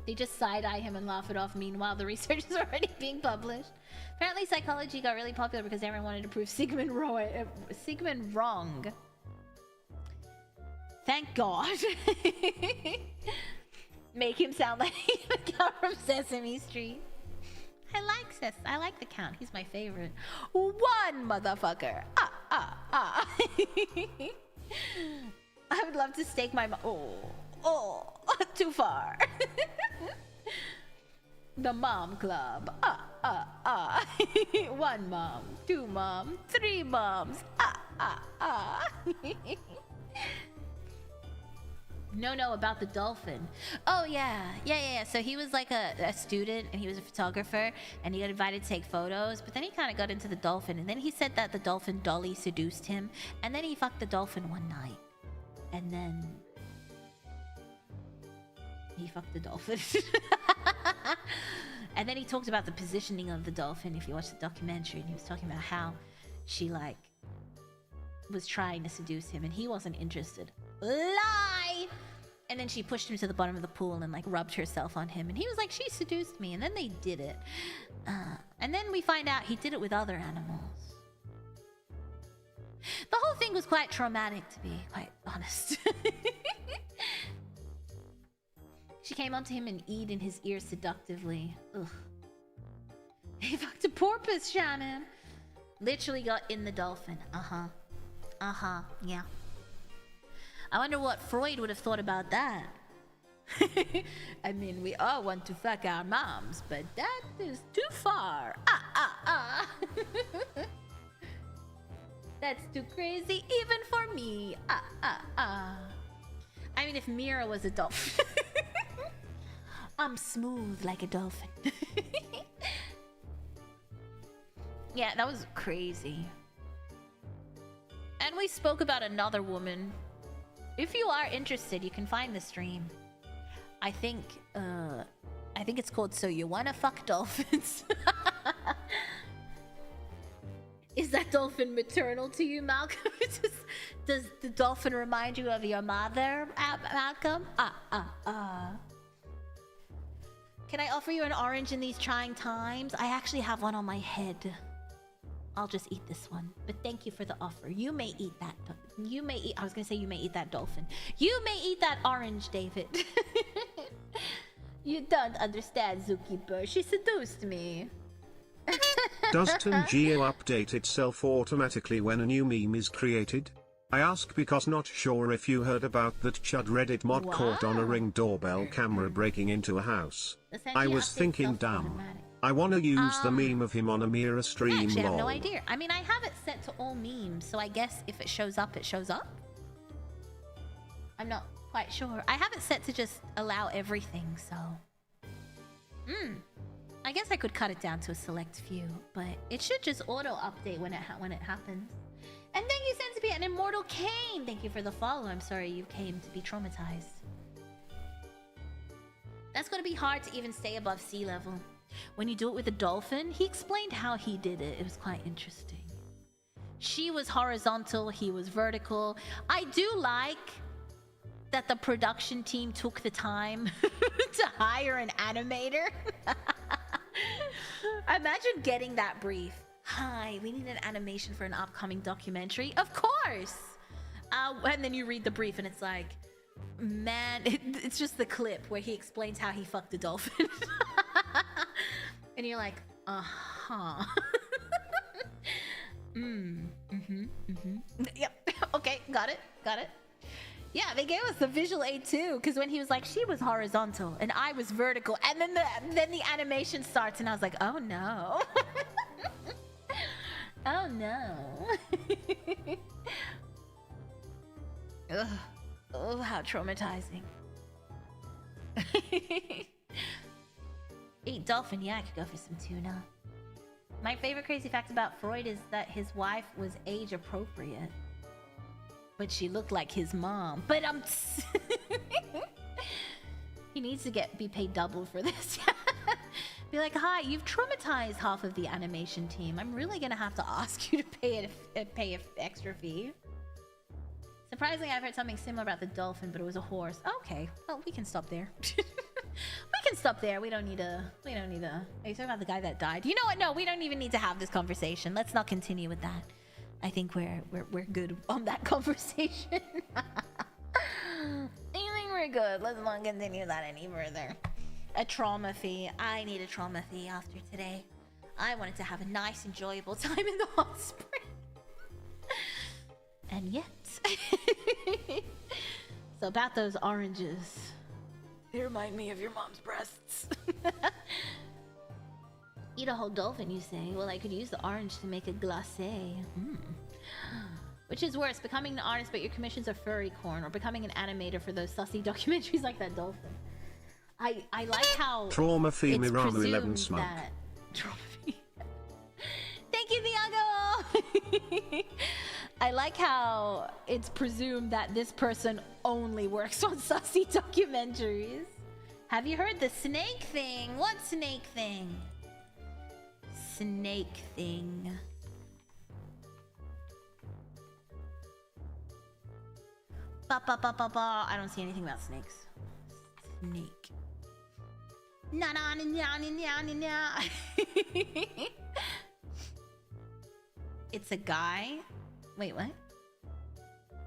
They just side-eye him and laugh it off. Meanwhile, the research is already being published. Apparently, psychology got really popular because everyone wanted to prove Sigmund wrong. Thank God. Make him sound like the Count from Sesame Street. I like the Count. He's my favorite. One motherfucker. I would love to stake my oh, too far. The mom club. One mom, two mom, three moms. No, about the dolphin. Oh, yeah. So he was like a student, and he was a photographer, and he got invited to take photos, but then he kind of got into the dolphin, and then he said that the dolphin Dolly seduced him, and then he fucked the dolphin one night. And then he fucked the dolphin. And then he talked about the positioning of the dolphin, if you watch the documentary, and he was talking about how she, like, was trying to seduce him, and he wasn't interested. Lie! And then she pushed him to the bottom of the pool and like rubbed herself on him, and he was like, she seduced me, and then they did it. And then we find out he did it with other animals. The whole thing was quite traumatic, to be quite honest. She came onto him and eat in his ear seductively. Ugh. He fucked a porpoise, Shannon. Literally got in the dolphin. Yeah. I wonder what Freud would have thought about that. I mean, we all want to fuck our moms, but that is too far. That's too crazy even for me. I mean, if Mira was a dolphin. I'm smooth like a dolphin. Yeah, that was crazy. And we spoke about another woman. If you are interested, you can find the stream. I think it's called So You Wanna Fuck Dolphins. Is that dolphin maternal to you, Malcolm? Does the dolphin remind you of your mother, Malcolm? Can I offer you an orange in these trying times? I actually have one on my head. I'll just eat this one. But thank you for the offer. You may eat that. I was gonna say you may eat that dolphin. You may eat that orange, David. You don't understand, Zookeeper. She seduced me. Does Tangeo update itself automatically when a new meme is created? I ask because not sure if you heard about that Chud Reddit mod caught on a Ring doorbell camera breaking into a house. I was thinking, damn. I wanna use the meme of him on a Mira I stream. actually have no lol. idea. I mean, I have it set to all memes, so I guess if it shows up, it shows up. I'm not quite sure. I have it set to just allow everything, so... I guess I could cut it down to a select few, but it should just auto-update when it happens. And thank you, Sensei, and Immortal Kane! Thank you for the follow. I'm sorry you came to be traumatized. That's gonna be hard to even stay above sea level. When you do it with a dolphin, he explained how he did it. It was quite interesting. She was horizontal, he was vertical. I do like that the production team took the time to hire an animator. Imagine getting that brief. Hi, we need an animation for an upcoming documentary. Of course! And then you read the brief and it's like, man, it's just the clip where he explains how he fucked a dolphin. And you're like, uh-huh. Yep, okay, got it. Yeah, they gave us the visual aid too, because when he was like, she was horizontal and I was vertical, and then the animation starts and I was like, oh no. Oh no. Ugh. Oh, how traumatizing. Eat dolphin, yeah, I could go for some tuna. My favorite crazy fact about Freud is that his wife was age appropriate. But she looked like his mom. But he needs to be paid double for this. Be like, hi, you've traumatized half of the animation team. I'm really gonna have to ask you to pay an extra fee. Surprisingly, I've heard something similar about the dolphin, but it was a horse. Okay, well, we can stop there. We can stop there. We don't need a... Are you talking about the guy that died? You know what? No, we don't even need to have this conversation. Let's not continue with that. I think we're good on that conversation. I think we're good. Let's not continue that any further. A trauma fee. I need a trauma fee after today. I wanted to have a nice, enjoyable time in the hot spring. And yet... So about those oranges. They remind me of your mom's breasts. Eat a whole dolphin, you say? Well, I could use the orange to make a glacé. Which is worse, becoming an artist but your commissions are furry corn, or becoming an animator for those sussy documentaries like that dolphin? I like how Trauma fee it's Mirano 11 presumed smug. that... Trauma fee. Thank you, Thiago! I like how it's presumed that this person only works on sussy documentaries. Have you heard the snake thing? What snake thing? Snake thing. Ba ba ba ba ba. I don't see anything about snakes. Snake. Na na na na na na na. It's a guy. Wait, what?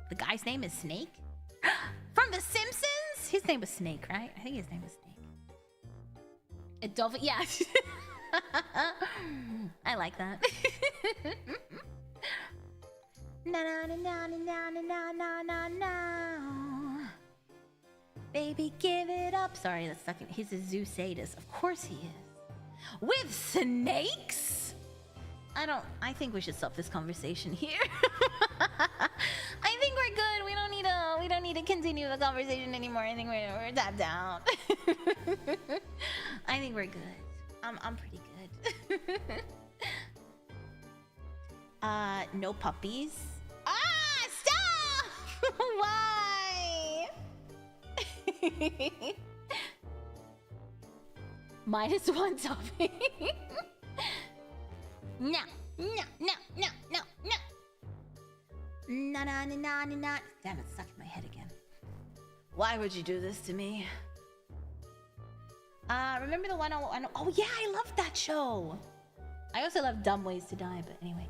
The guy's name is Snake? From The Simpsons? His name was Snake, right? I think his name was Snake. A dolphin? Yeah. I like that. Na na na na na na na na na na. Baby, give it up. Sorry, that's stuck in. He's a zoo sadist. Of course he is. With snakes? I think we should stop this conversation here. I think we're good. We don't need to continue the conversation anymore. I think we're tapped out. I think we're good. I'm pretty good. No puppies. Ah, stop! Why? -1 topping. No, no, no, no, no, no. Na na na na na na. Damn, it's stuck in my head again. Why would you do this to me? Remember the one on... Oh yeah, I loved that show. I also love Dumb Ways to Die, but anyway.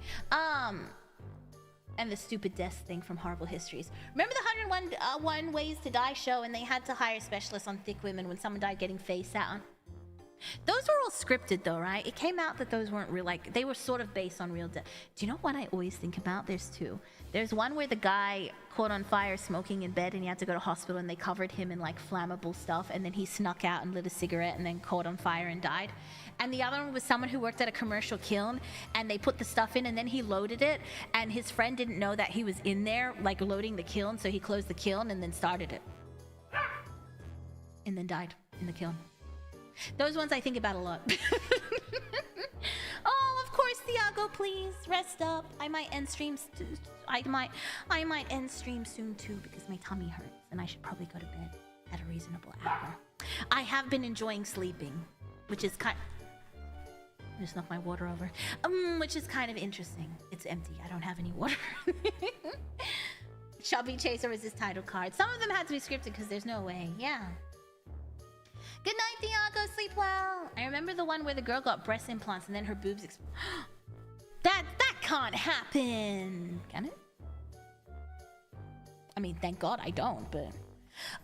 And the stupid death thing from Horrible Histories. Remember the 101 Ways to Die show, and they had to hire specialists on thick women when someone died getting face out? Those were all scripted though, right? It came out that those weren't real, like they were sort of based on real death. Do you know what I always think about? There's two. There's one where the guy caught on fire smoking in bed and he had to go to hospital and they covered him in like flammable stuff and then he snuck out and lit a cigarette and then caught on fire and died. And the other one was someone who worked at a commercial kiln and they put the stuff in and then he loaded it and his friend didn't know that he was in there like loading the kiln, so he closed the kiln and then started it. And then died in the kiln. Those ones I think about a lot. Oh, of course, Thiago, please rest up. I might end streams. I might end stream soon too because my tummy hurts and I should probably go to bed at a reasonable hour. I have been enjoying sleeping, which is kind. Just knock my water over. Which is kind of interesting. It's empty. I don't have any water. Chubby Chaser was his title card. Some of them had to be scripted because there's no way. Yeah. Good night, Thiago. Sleep well. I remember the one where the girl got breast implants and then her boobs That can't happen. Can it? I mean, thank God I don't, but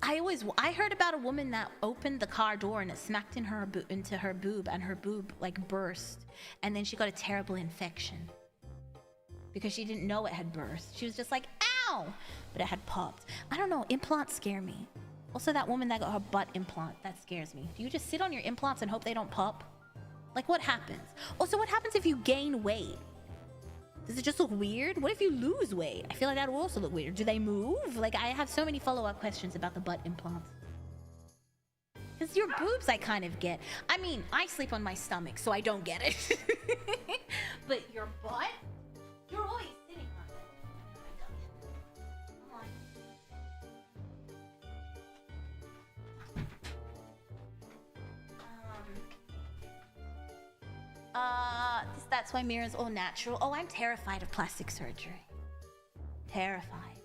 I heard about a woman that opened the car door and it smacked in into her boob and her boob like burst and then she got a terrible infection because she didn't know it had burst. She was just like, ow, but it had popped. I don't know, implants scare me. Also, that woman that got her butt implant, that scares me. Do you just sit on your implants and hope they don't pop? Like, what happens? Also, what happens if you gain weight? Does it just look weird? What if you lose weight? I feel like that will also look weird. Do they move? Like, I have so many follow-up questions about the butt implants. Because your boobs I kind of get. I mean, I sleep on my stomach, so I don't get it. But your butt? You're always sitting on it. Come on. That's why Mira's all natural. Oh, I'm terrified of plastic surgery. Terrified.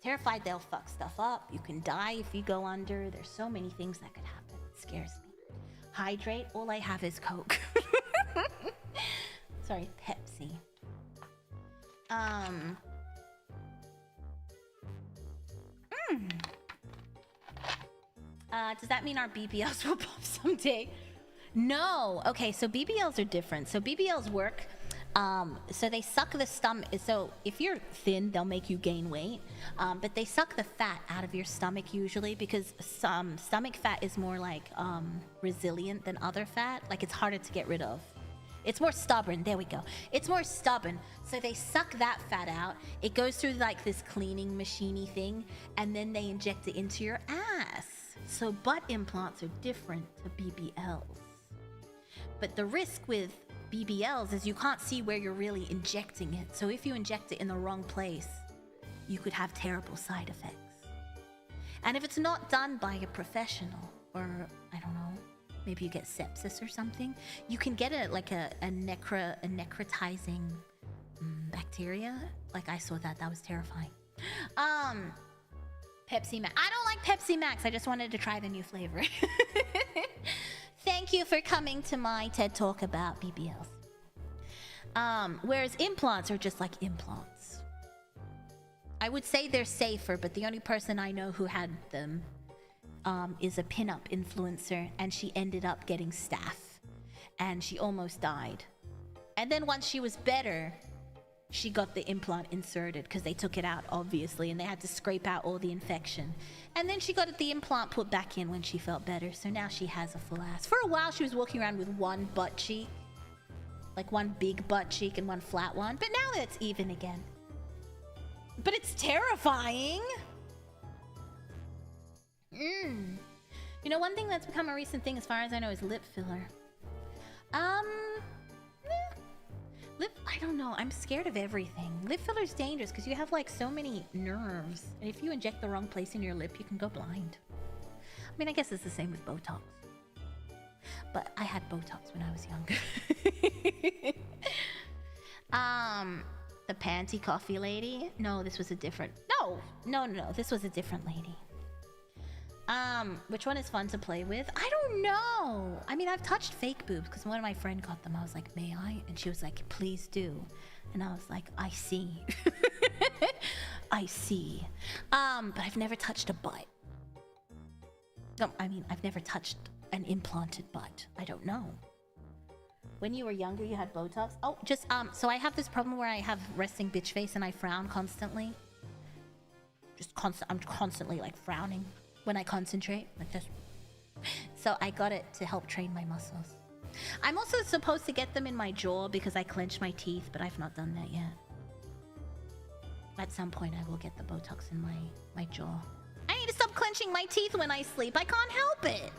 Terrified they'll fuck stuff up. You can die if you go under. There's so many things that could happen. It scares me. Hydrate. All I have is Coke. Sorry, Pepsi. Does that mean our BBLs will pop someday? No. Okay, so BBLs are different. So BBLs work. So they suck the stomach. So if you're thin, they'll make you gain weight. But they suck the fat out of your stomach usually because stomach fat is more like resilient than other fat. Like it's harder to get rid of. It's more stubborn. There we go. It's more stubborn. So they suck that fat out. It goes through like this cleaning machine-y thing, and then they inject it into your ass. So butt implants are different to BBLs. But the risk with BBLs is you can't see where you're really injecting it. So if you inject it in the wrong place, you could have terrible side effects. And if it's not done by a professional, or I don't know, maybe you get sepsis or something, you can get a necrotizing bacteria. Like I saw that was terrifying. Pepsi Max. I don't like Pepsi Max. I just wanted to try the new flavor. Thank you for coming to my TED Talk about BBLs. Whereas implants are just like implants. I would say they're safer, but the only person I know who had them is a pinup influencer, and she ended up getting staph, and she almost died. And then once she was better, she got the implant inserted because they took it out, obviously, and they had to scrape out all the infection. And then she got the implant put back in when she felt better, so now she has a full ass. For a while, she was walking around with one butt cheek, like one big butt cheek and one flat one, but now it's even again. But it's terrifying. You know, one thing that's become a recent thing as far as I know is lip filler. I don't know. I'm scared of everything. Lip filler's dangerous because you have like so many nerves. And if you inject the wrong place in your lip, you can go blind. I mean, I guess it's the same with Botox. But I had Botox when I was younger. The panty coffee lady? No, this was a different... No. This was a different lady. Which one is fun to play with? I don't know. I mean, I've touched fake boobs because one of my friends got them. I was like, may I? And she was like, please do. And I was like, I see. I see. But I've never touched a butt. No, I mean, I've never touched an implanted butt. I don't know. When you were younger, you had Botox? Oh, just, so I have this problem where I have resting bitch face and I frown constantly. I'm constantly, like, frowning when I concentrate, like this. So I got it to help train my muscles. I'm also supposed to get them in my jaw because I clench my teeth, but I've not done that yet. At some point, I will get the Botox in my jaw. I need to stop clenching my teeth when I sleep. I can't help it.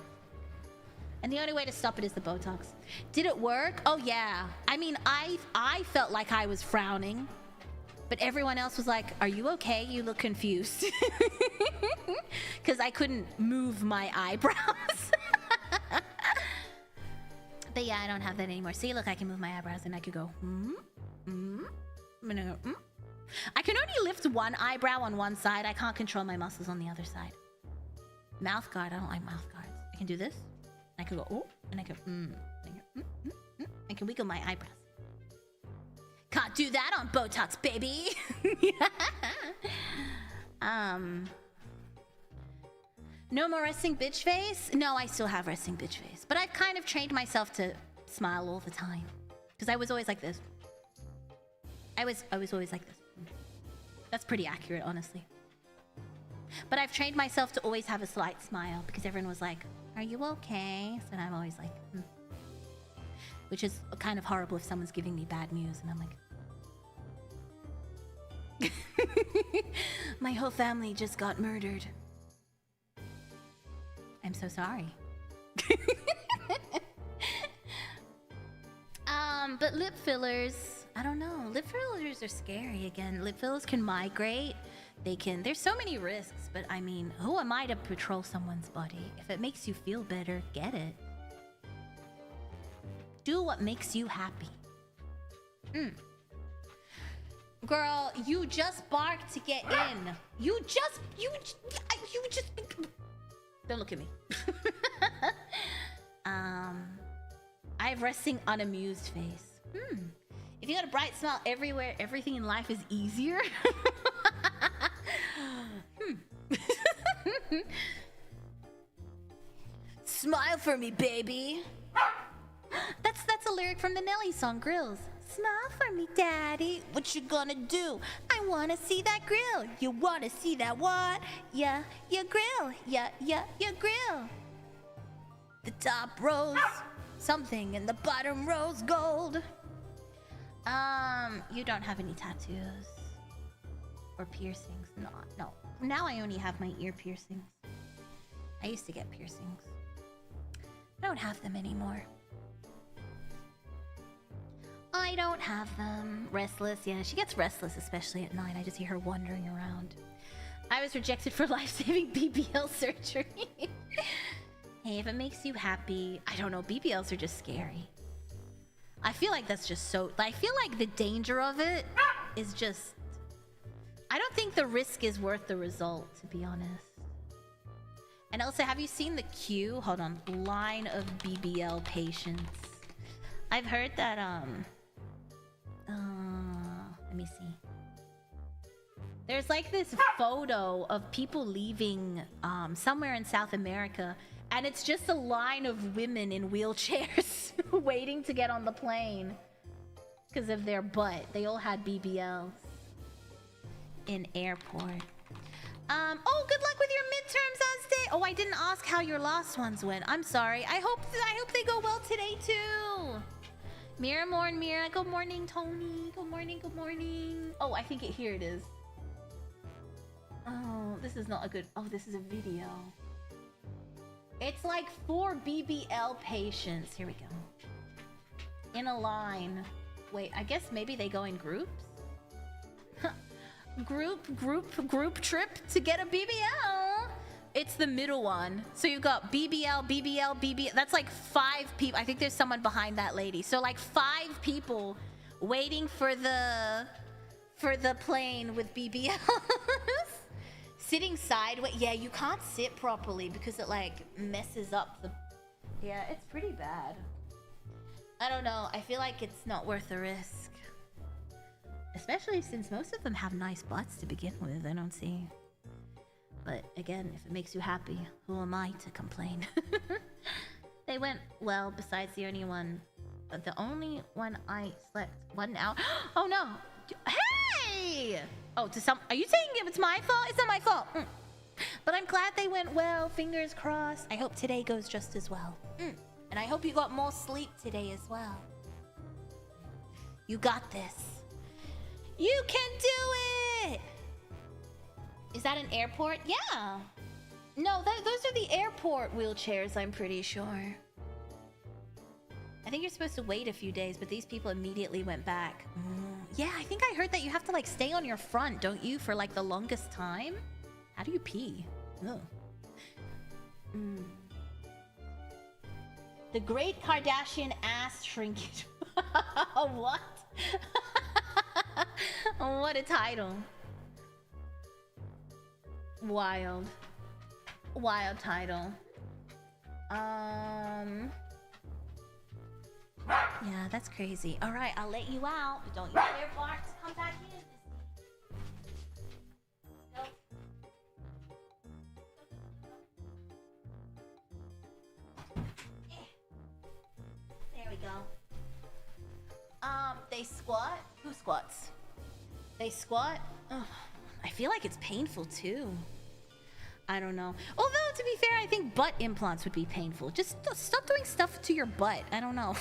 And the only way to stop it is the Botox. Did it work? Oh, yeah. I mean, I felt like I was frowning. But everyone else was like, are you okay? You look confused. Because I couldn't move my eyebrows. But yeah, I don't have that anymore. See, look, I can move my eyebrows and I could go, I'm gonna go, I can only lift one eyebrow on one side. I can't control my muscles on the other side. Mouth guard, I don't like mouth guards. I can do this. I can go, oh, and I can, I can wiggle my eyebrows. Can't do that on Botox, baby. No more resting bitch face? No, I still have resting bitch face. But I've kind of trained myself to smile all the time. Because I was always like this. I was always like this. That's pretty accurate, honestly. But I've trained myself to always have a slight smile. Because everyone was like, are you okay? So I'm always like, Which is kind of horrible if someone's giving me bad news. And I'm like... My whole family just got murdered. I'm so sorry. But lip fillers, I don't know. Lip fillers are scary again. Lip fillers can migrate. There's so many risks, but I mean, who am I to patrol someone's body? If it makes you feel better, get it. Do what makes you happy. Girl, you just barked to get in. You just... Don't look at me. I have resting unamused face. If you got a bright smile everywhere, everything in life is easier. Smile for me, baby. That's a lyric from the Nelly song, Grills. Smile for me, daddy. What you gonna do? I wanna see that grill. You wanna see that what? Yeah, your grill. Yeah, your grill. The top rose something and the bottom rose gold. You don't have any tattoos or piercings? No. Now I only have my ear piercings. I used to get piercings. I don't have them anymore. I don't have them. Restless, yeah, she gets restless, especially at night. I just hear her wandering around. I was rejected for life-saving BBL surgery. Hey, if it makes you happy, I don't know, BBLs are just scary. I feel like that's just so... I feel like the danger of it is just... I don't think the risk is worth the result, to be honest. And also, have you seen the queue? Hold on. Line of BBL patients. I've heard that, let me see. There's like this photo of people leaving somewhere in South America, and it's just a line of women in wheelchairs waiting to get on the plane because of their butt. They all had BBLs in airport. Oh, good luck with your midterms, Azte. Oh, I didn't ask how your last ones went. I'm sorry. I hope they go well today too. Mira more and Mira. Good morning, Tony. Good morning. Oh, I think here it is. Oh, this is not a good... Oh, this is a video. It's like 4 BBL patients. Here we go. In a line. Wait, I guess maybe they go in groups? Group trip to get a BBL. It's the middle one. So you've got BBL. That's like 5 people. I think there's someone behind that lady. So like 5 people waiting for the plane with BBLs. Sitting sideways. Yeah, you can't sit properly because it like messes up the... Yeah, it's pretty bad. I don't know. I feel like it's not worth the risk. Especially since most of them have nice butts to begin with. I don't see... But again, if it makes you happy, who am I to complain? They went well, besides the only one I slept 1 hour. Oh no! Hey! Oh, are you saying it's my fault? It's not my fault. But I'm glad they went well. Fingers crossed. I hope today goes just as well. And I hope you got more sleep today as well. You got this. You can do it! Is that an airport? Yeah. No, those are the airport wheelchairs, I'm pretty sure. I think you're supposed to wait a few days, but these people immediately went back. Yeah, I think I heard that you have to like stay on your front, don't you, for like the longest time? How do you pee? Ugh. The Great Kardashian Ass Shrinkage. What? What a title. Wild. Wild title. Yeah, that's crazy. All right, I'll let you out, but don't you dare bark to come back in. Nope. There we go. They squat. Who squats? They squat. Ugh, I feel like it's painful too. I don't know. Although, to be fair, I think butt implants would be painful. Just stop doing stuff to your butt. I don't know.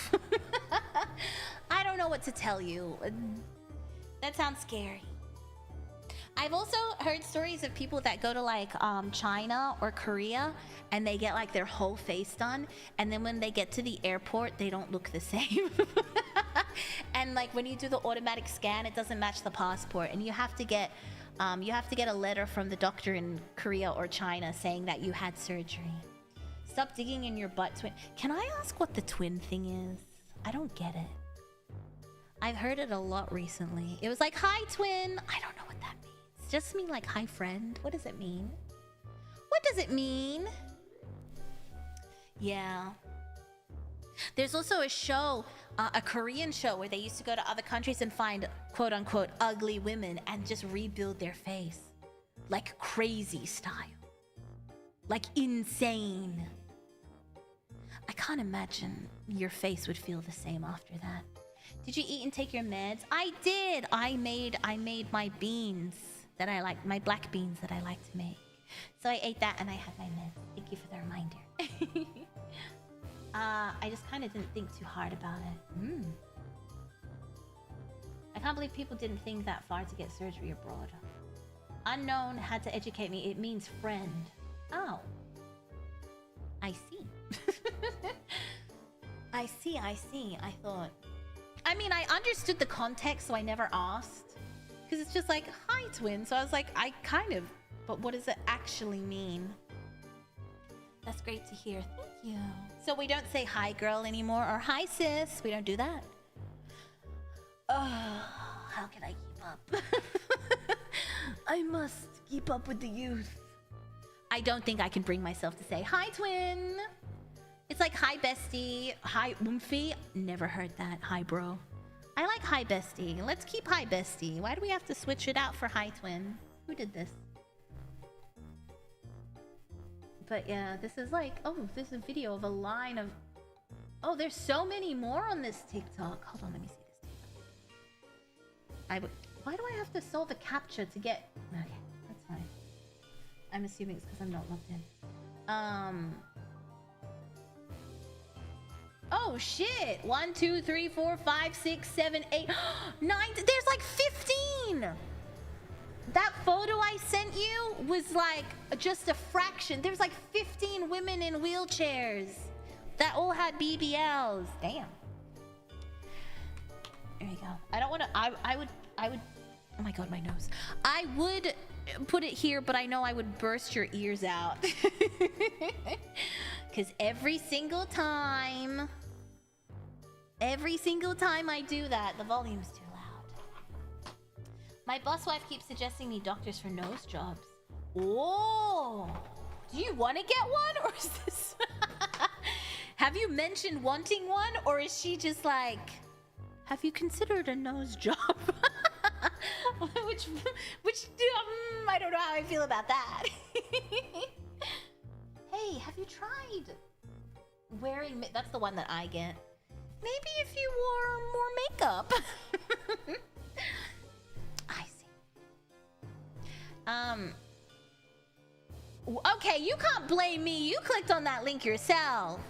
I don't know what to tell you. That sounds scary. I've also heard stories of people that go to like China or Korea and they get like their whole face done, and then when they get to the airport, they don't look the same. And like when you do the automatic scan, it doesn't match the passport, and you have to get a letter from the doctor in Korea or China saying that you had surgery. Stop digging in your butt, twin. Can I ask what the twin thing is? I don't get it. I've heard it a lot recently. It was like, hi, twin. I don't know what that means. Just mean like, hi, friend. What does it mean? What does it mean? Yeah. There's also a show, a Korean show, where they used to go to other countries and find quote unquote ugly women and just rebuild their face. Like crazy style. Like insane. I can't imagine your face would feel the same after that. Did you eat and take your meds? I did. I made my beans that I like, my black beans that I like to make. So I ate that and I had my meds. Thank you for the reminder. I just kind of didn't think too hard about it. I can't believe people didn't think that far to get surgery abroad. Unknown had to educate me. It means friend. Oh. I see. I see. I thought... I mean, I understood the context, so I never asked. Because it's just like, hi, twin. So I was like, I kind of... But what does it actually mean? That's great to hear. Thank you. So we don't say hi, girl, anymore, or hi, sis. We don't do that. Oh, how can I keep up? I must keep up with the youth. I don't think I can bring myself to say, hi, twin. It's like, hi, bestie. Hi, oomphy. Never heard that. Hi, bro. I like hi, bestie. Let's keep hi, bestie. Why do we have to switch it out for hi, twin? Who did this? But yeah, this is like, oh, this is a video of a line of... Oh, there's so many more on this TikTok. Hold on, let me see this TikTok. Why do I have to solve a captcha to get... Okay, that's fine. I'm assuming it's because I'm not logged in. Oh, shit. 1, 2, 3, 4, 5, 6, 7, 8, 9... There's like 15! That photo I sent you was like just a fraction. There's like 15 women in wheelchairs that all had BBLs. Damn. There you go. I don't want to... I would... Oh my god, my nose. I would put it here, but I know I would burst your ears out. Because every single time I do that, the volume's too loud. My boss wife keeps suggesting me doctors for nose jobs. Oh, do you want to get one, or is this... Have you mentioned wanting one, or is she just like, have you considered a nose job? which I don't know how I feel about that. Hey, have you tried wearing that's the one that I get. Maybe if you wore more makeup. I see. Okay, you can't blame me. You clicked on that link yourself.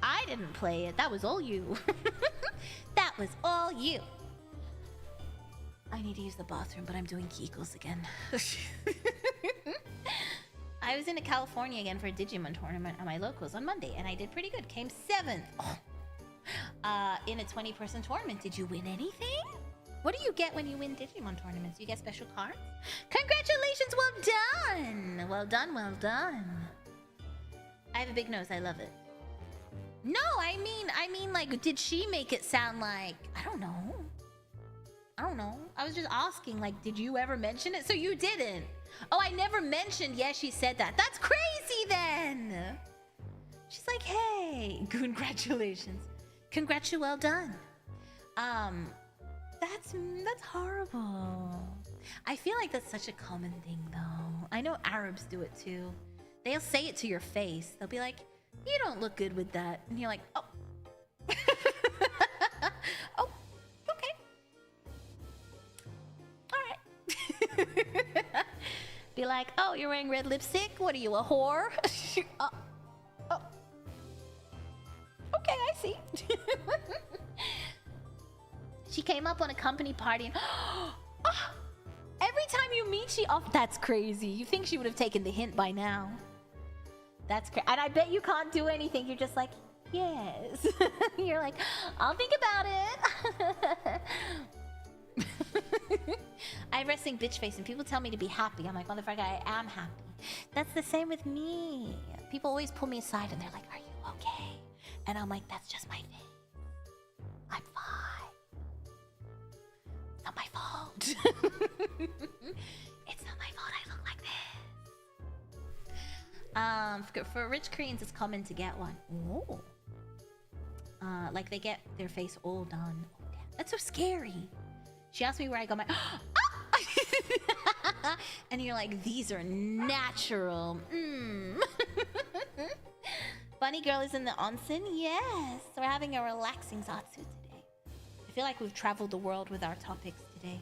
I didn't play it. That was all you. That was all you. I need to use the bathroom, but I'm doing giggles again. I was in California again for a Digimon tournament at my locals on Monday, and I did pretty good. Came 7th. Oh. In a 20-person tournament. Did you win anything? What do you get when you win Digimon tournaments? You get special cards? Congratulations! Well done! Well done, well done. I have a big nose. I love it. No, I mean, like, did she make it sound like... I don't know. I was just asking, like, did you ever mention it? So you didn't. Oh, I never mentioned. Yeah, she said that. That's crazy, then. She's like, hey, congratulations. Well done. That's horrible. I feel like that's such a common thing, though. I know Arabs do it too. They'll say it to your face. They'll be like, you don't look good with that. And you're like, oh. Oh, okay. All right. Be like, oh, you're wearing red lipstick? What are you, a whore? Oh. Okay, I see. She came up on a company party and every time you meet she off. That's crazy. You think she would have taken the hint by now. That's crazy. And I bet you can't do anything. You're just like, yes. You're like, I'll think about it. I have resting bitch face and people tell me to be happy. I'm like, motherfucker, I am happy. That's the same with me. People always pull me aside and they're like, are you okay? And I'm like, that's just my face. I'm fine. It's not my fault. It's not my fault I look like this. For rich Koreans, it's common to get one. Oh. Like they get their face all done. Oh, damn. That's so scary. She asked me where I got my... And you're like, these are natural. Bunny girl is in the onsen? Yes. We're having a relaxing Zatsu today. I feel like we've traveled the world with our topics today.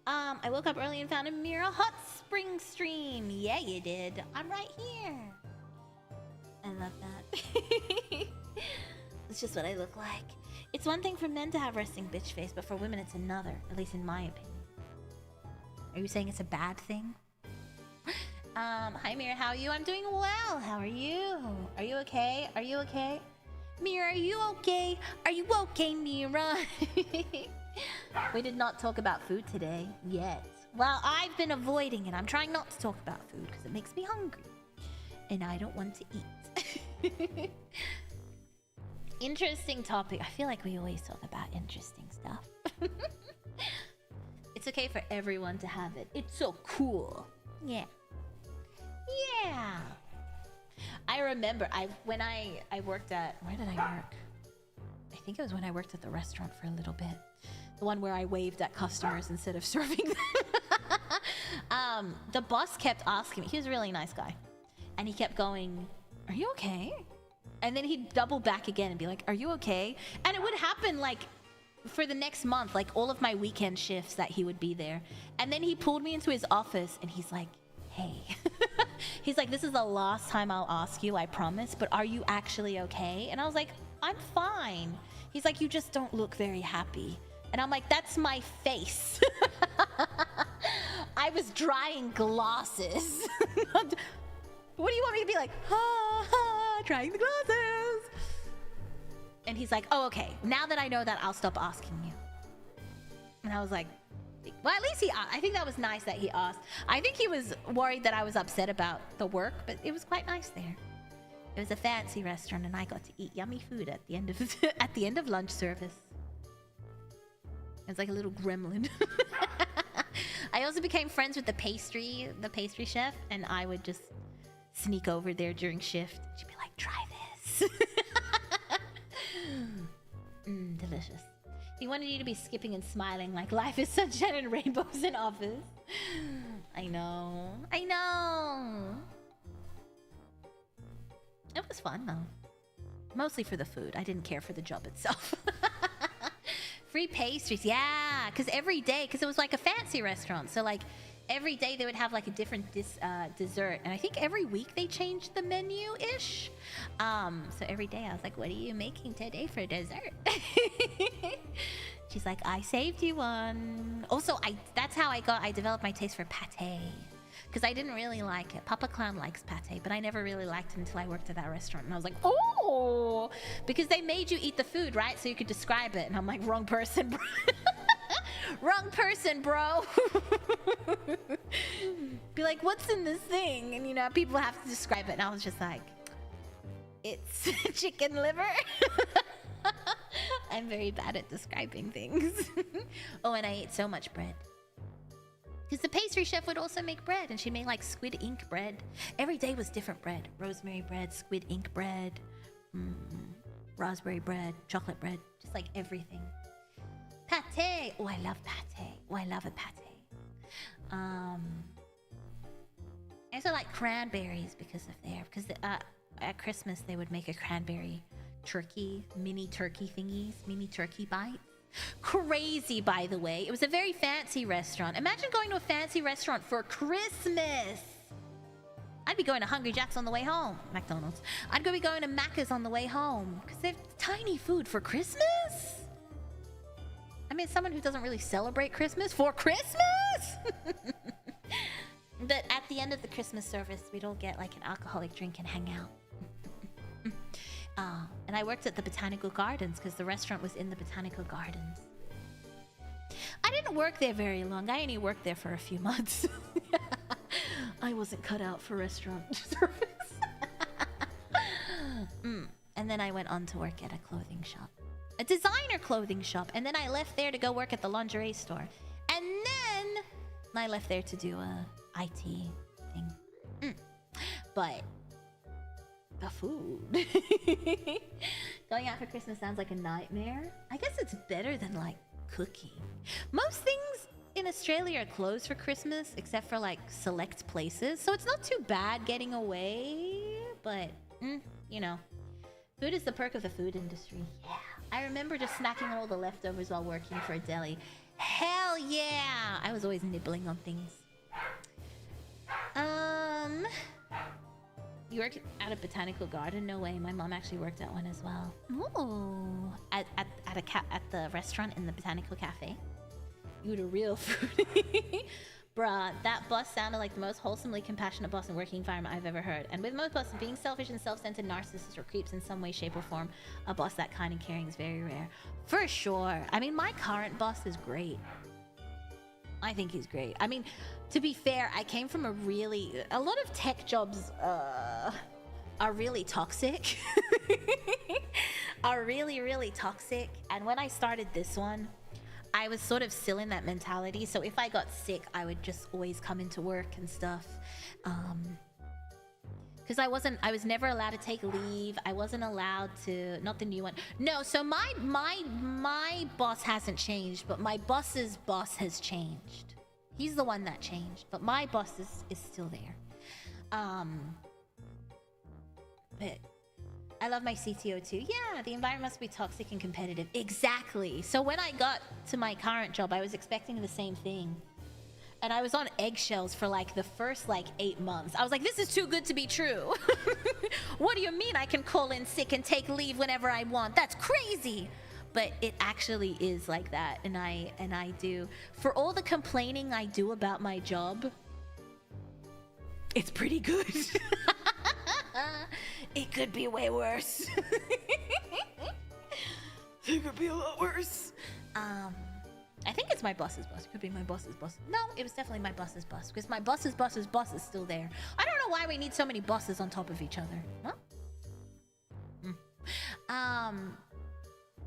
I woke up early and found a Mira hot spring stream. Yeah, you did. I'm right here. I love that. It's just what I look like. It's one thing for men to have resting bitch face, but for women it's another, at least in my opinion. Are you saying it's a bad thing? Hi Mira, how are you? I'm doing well. How are you? Are you okay? Are you okay? Mira, are you okay? Are you okay, Mira? We did not talk about food today yet. Well, I've been avoiding it. I'm trying not to talk about food because it makes me hungry. And I don't want to eat. Interesting topic. I feel like we always talk about interesting stuff. It's okay for everyone to have it. It's so cool. Yeah. Yeah. I remember when I worked at... Where did I work? I think it was when I worked at the restaurant for a little bit. The one where I waved at customers instead of serving them. The boss kept asking me. He was a really nice guy. And he kept going, are you okay? And then he'd double back again and be like, are you okay? And it would happen like for the next month, like all of my weekend shifts that he would be there. And then he pulled me into his office and he's like, hey. He's like, this is the last time I'll ask you, I promise, but are you actually okay? And I was like, I'm fine. He's like, you just don't look very happy. And I'm like, that's my face. I was drying glasses. What do you want me to be like? Ha ha, drying the glasses. And he's like, oh, okay. Now that I know that, I'll stop asking you. And I was like, well, at least I think that was nice that he asked. I think he was worried that I was upset about the work, but it was quite nice there. It was a fancy restaurant, and I got to eat yummy food at the end of at the end of lunch service. It was like a little gremlin. I also became friends with the pastry chef, and I would just sneak over there during shift. She'd be like, try this. Delicious. He wanted you to be skipping and smiling like life is sunshine and rainbows in office. I know. I know. It was fun though. Mostly for the food. I didn't care for the job itself. Free pastries, yeah. Because every day, because it was like a fancy restaurant. So like every day they would have like a different dessert. And I think every week they changed the menu-ish. So every day I was like, what are you making today for dessert? She's like, I saved you one. Also, that's how I developed my taste for pate. Because I didn't really like it. Papa Clown likes pate, but I never really liked it until I worked at that restaurant. And I was like, oh! Because they made you eat the food, right? So you could describe it. And I'm like, wrong person, bro. Wrong person, bro. Be like, what's in this thing? And, you know, people have to describe it. And I was just like, it's chicken liver. I'm very bad at describing things. Oh, and I ate so much bread. Because the pastry chef would also make bread, and she made like squid ink bread. Every day was different bread. Rosemary bread, squid ink bread, raspberry bread, chocolate bread, just like everything. Pate! Oh, I love pate. Oh, I love a pate. I also like cranberries because at Christmas they would make a cranberry turkey, mini turkey thingies, mini turkey bites. Crazy, by the way. It was a very fancy restaurant. Imagine going to a fancy restaurant for Christmas. I'd be going to Hungry Jack's on the way home. McDonald's. I'd be going to Macca's on the way home. Because they have tiny food for Christmas? I mean, someone who doesn't really celebrate Christmas for Christmas? But at the end of the Christmas service, we'd all get like an alcoholic drink and hang out. And I worked at the Botanical Gardens because the restaurant was in the Botanical Gardens. I didn't work there very long. I only worked there for a few months. I wasn't cut out for restaurant service. And then I went on to work at a clothing shop. A designer clothing shop. And then I left there to go work at the lingerie store. And then I left there to do a IT thing. But the food. Going out for Christmas sounds like a nightmare. I guess it's better than like cooking. Most things in Australia are closed for Christmas except for like select places. So it's not too bad getting away. But, you know, food is the perk of the food industry. Yeah. I remember just snacking on all the leftovers while working for a deli. Hell yeah! I was always nibbling on things. You work at a botanical garden? No way. My mom actually worked at one as well. Ooh. At the restaurant in the botanical cafe. You the real food. Bruh, that boss sounded like the most wholesomely compassionate boss in working environment I've ever heard. And with most bosses being selfish and self-centered narcissists or creeps in some way, shape, or form, a boss that kind and caring is very rare. For sure. I mean, my current boss is great. I think he's great. I mean, to be fair, I came from a lot of tech jobs are really toxic. Are really, really toxic. And when I started this one, I was sort of still in that mentality. So if I got sick, I would just always come into work and stuff. Because I was never allowed to take leave. I wasn't allowed to, not the new one. No, so my boss hasn't changed, but my boss's boss has changed. He's the one that changed, but my boss is still there. But I love my CTO too. Yeah, the environment must be toxic and competitive. Exactly. So when I got to my current job, I was expecting the same thing. And I was on eggshells for like the first 8 months. I was like, this is too good to be true. What do you mean I can call in sick and take leave whenever I want? That's crazy. But it actually is like that. And I do. For all the complaining I do about my job, it's pretty good. It could be way worse. It could be a lot worse. I think it's my boss's boss. It could be my boss's boss. No, it was definitely my boss's boss. Because my boss's boss's boss is still there. I don't know why we need so many bosses on top of each other. Huh?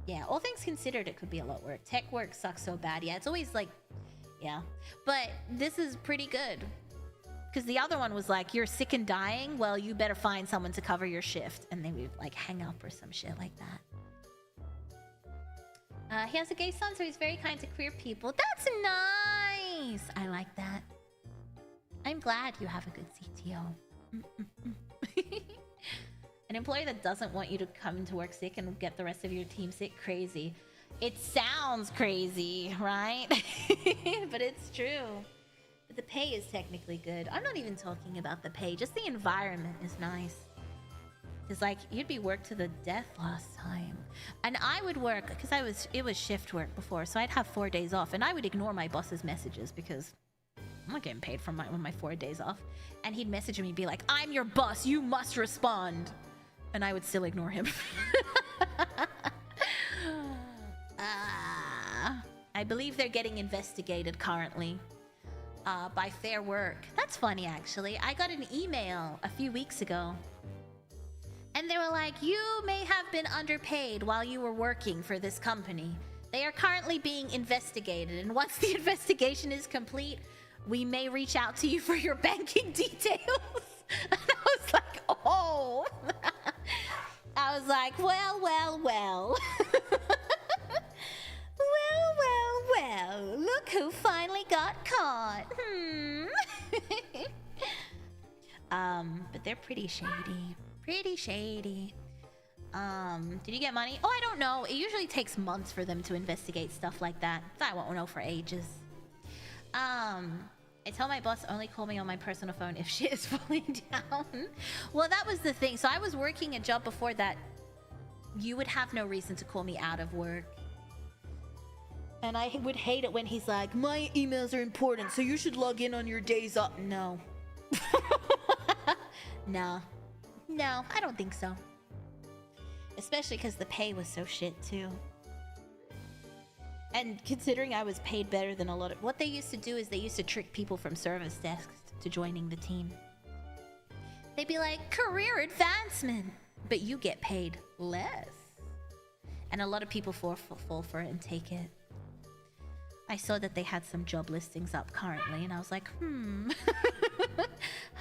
Yeah, all things considered, it could be a lot worse. Tech work sucks so bad. Yeah, it's always yeah. But this is pretty good. Because the other one was like, you're sick and dying? Well, you better find someone to cover your shift. And they would hang up or some shit like that. He has a gay son, so he's very kind to queer people. That's nice! I like that. And I'm glad you have a good CTO. An employer that doesn't want you to come into work sick and get the rest of your team sick, crazy. It sounds crazy, right? But it's true. But the pay is technically good. I'm not even talking about the pay, just the environment is nice. It's like, you'd be worked to the death last time. And I would work, because it was shift work before, so I'd have 4 days off, and I would ignore my boss's messages because I'm not getting paid for my 4 days off. And he'd message me and be like, I'm your boss, you must respond. And I would still ignore him. I believe they're getting investigated currently by Fair Work. That's funny, actually. I got an email a few weeks ago. And they were like, you may have been underpaid while you were working for this company. They are currently being investigated. And once the investigation is complete, we may reach out to you for your banking details. And I was like, oh. I was like, well. Well. Look who finally got caught. But they're pretty shady. Pretty shady. Did you get money? Oh, I don't know. It usually takes months for them to investigate stuff like that. I won't know for ages. I tell my boss only call me on my personal phone if shit is falling down. Well, that was the thing. So I was working a job before that. You would have no reason to call me out of work. And I would hate it when he's like, my emails are important, so you should log in on your days off. No. No, I don't think so. Especially because the pay was so shit, too. And considering I was paid better than a lot of... What they used to do is they used to trick people from service desks to joining the team. They'd be like, career advancement, but you get paid less. And a lot of people fall for it and take it. I saw that they had some job listings up currently, and I was like,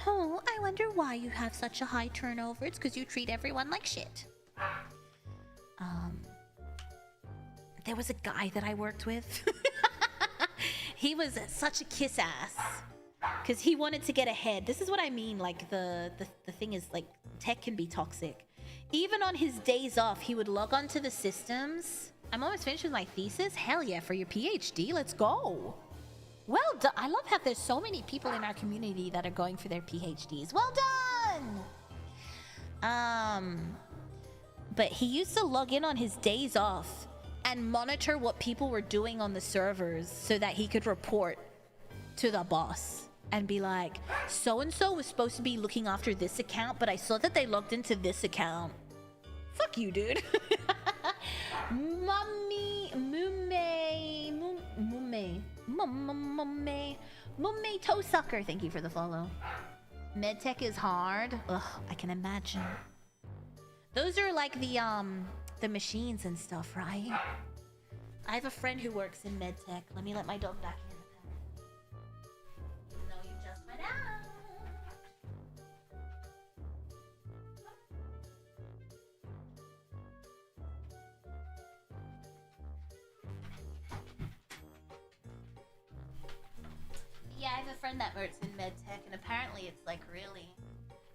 Oh, I wonder why you have such a high turnover. It's because you treat everyone like shit. There was a guy that I worked with. He was such a kiss ass. Because he wanted to get ahead. This is what I mean, like, the thing is, like, tech can be toxic. Even on his days off, he would log on to the systems. I'm almost finished with my thesis. Hell yeah, for your PhD, let's go. Well done. I love how there's so many people in our community that are going for their PhDs. Well done! But he used to log in on his days off and monitor what people were doing on the servers so that he could report to the boss and be like, so-and-so was supposed to be looking after this account, but I saw that they logged into this account. Fuck you, dude. Mumme toe sucker. Thank you for the follow. Medtech is hard. Ugh, I can imagine. Those are like the machines and stuff, right? I have a friend who works in medtech. Let me let my dog back in. Even though you just went out. Yeah, I have a friend that works in medtech, and apparently it's like really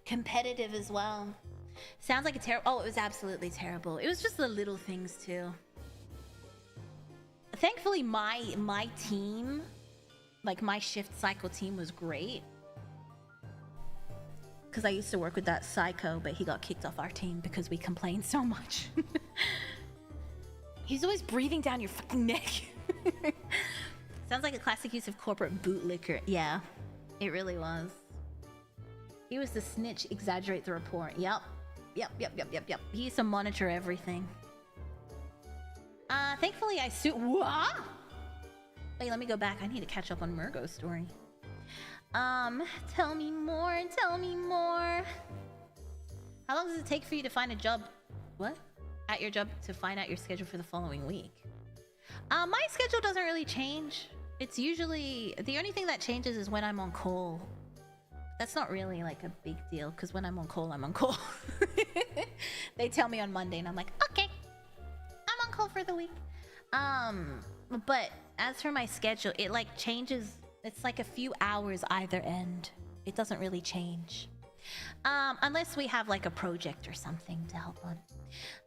competitive as well. Sounds like a terrible... Oh, it was absolutely terrible. It was just the little things too. Thankfully, my team, like my shift cycle team, was great. Because I used to work with that psycho, but he got kicked off our team because we complained so much. He's always breathing down your fucking neck. Sounds like a classic use of corporate bootlicker. Yeah, it really was. He was the snitch, exaggerate the report. Yep. He used to monitor everything. Thankfully I What? Wait, let me go back. I need to catch up on Murgo's story. Tell me more. How long does it take for you to find a job? What? At your job to find out your schedule for the following week? My schedule doesn't really change. It's usually... The only thing that changes is when I'm on call. That's not really like a big deal, because when I'm on call, I'm on call. They tell me on Monday, and I'm like, okay, I'm on call for the week. But as for my schedule, it like changes. It's like a few hours either end. It doesn't really change. Unless we have like a project or something to help on.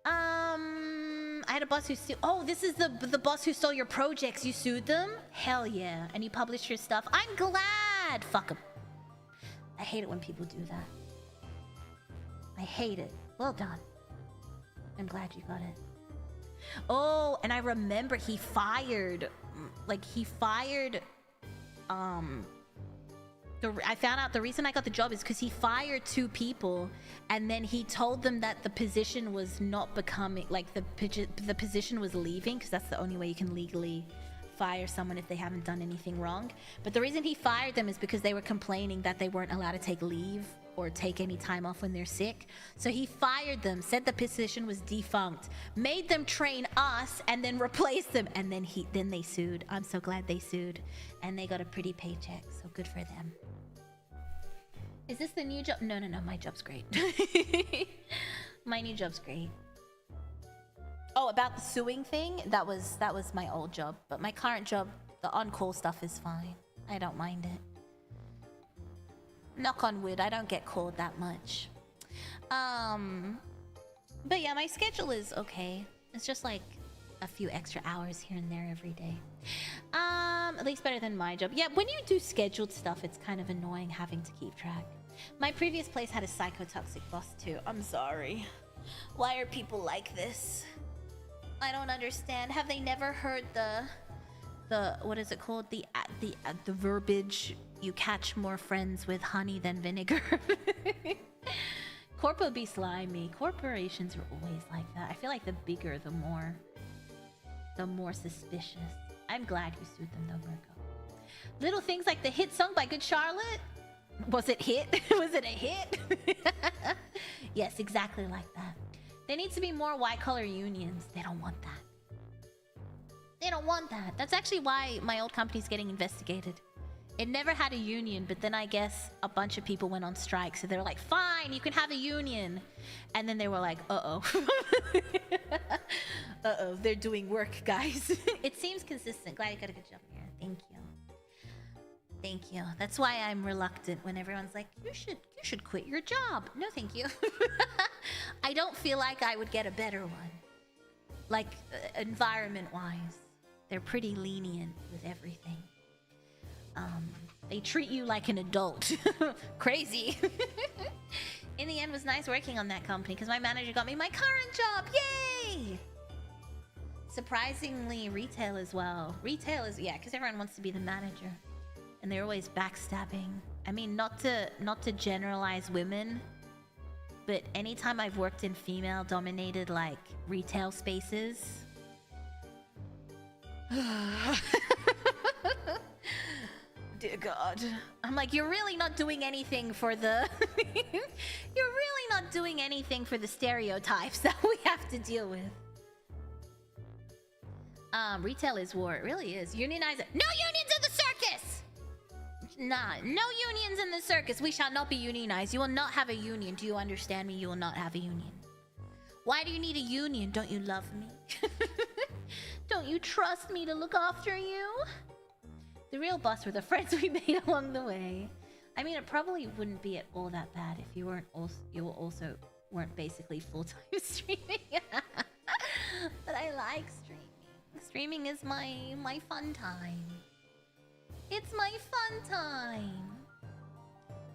I had a boss who sued. Oh, this is the boss who stole your projects. You sued them? Hell yeah. And you published your stuff. I'm glad. Fuck them. I hate it when people do that. I hate it. Well done. I'm glad you got it. Oh, and I remember he fired. I found out the reason I got the job is because he fired 2 people, and then he told them that the position was not becoming, like the position was leaving, because that's the only way you can legally fire someone if they haven't done anything wrong. But the reason he fired them is because they were complaining that they weren't allowed to take leave or take any time off when they're sick. So he fired them, said the position was defunct, made them train us, and then replaced them. And then they sued. I'm so glad they sued, and they got a pretty paycheck. So good for them. Is this the new job? No, my job's great. My new job's great. Oh, about the suing thing, that was my old job. But my current job, the on-call stuff is fine. I don't mind it. Knock on wood, I don't get called that much. But yeah, my schedule is okay. It's just like a few extra hours here and there every day. At least better than my job. Yeah, when you do scheduled stuff, it's kind of annoying having to keep track. My previous place had a psychotoxic boss too. I'm sorry. Why are people like this? I don't understand. Have they never heard the what is it called? The verbiage, you catch more friends with honey than vinegar. Corpo be slimy. Corporations are always like that. I feel like the bigger, the more suspicious. I'm glad you sued them though, Virgo. Little things like the hit song by Good Charlotte. Was it hit? Was it a hit? Yes, exactly like that. There needs to be more white-collar unions. They don't want that. They don't want that. That's actually why my old company's getting investigated. It never had a union, but then I guess a bunch of people went on strike. So they're like, fine, you can have a union. And then they were like, uh-oh. Uh-oh, they're doing work, guys. It seems consistent. Glad you got a good job here. Thank you. Thank you. That's why I'm reluctant when everyone's like, you should quit your job. No, thank you. I don't feel like I would get a better one. Like, environment-wise. They're pretty lenient with everything. They treat you like an adult. Crazy. In the end, it was nice working on that company because my manager got me my current job. Yay! Surprisingly, retail as well. Retail is, yeah, because everyone wants to be the manager. And they're always backstabbing. I mean, not to generalize women, but anytime I've worked in female-dominated, like, retail spaces... Dear God. I'm like, you're really not doing anything for the... You're really not doing anything for the stereotypes that we have to deal with. Retail is war. It really is. Unionize it. No unions in the circus! Nah, no unions in the circus. We shall not be unionized. You will not have a union. Do you understand me? You will not have a union. Why do you need a union? Don't you love me? Don't you trust me to look after you? The real boss were the friends we made along the way. I mean, it probably wouldn't be at all that bad if you also weren't basically full-time streaming. But I like streaming. Streaming is my fun time. It's my fun time.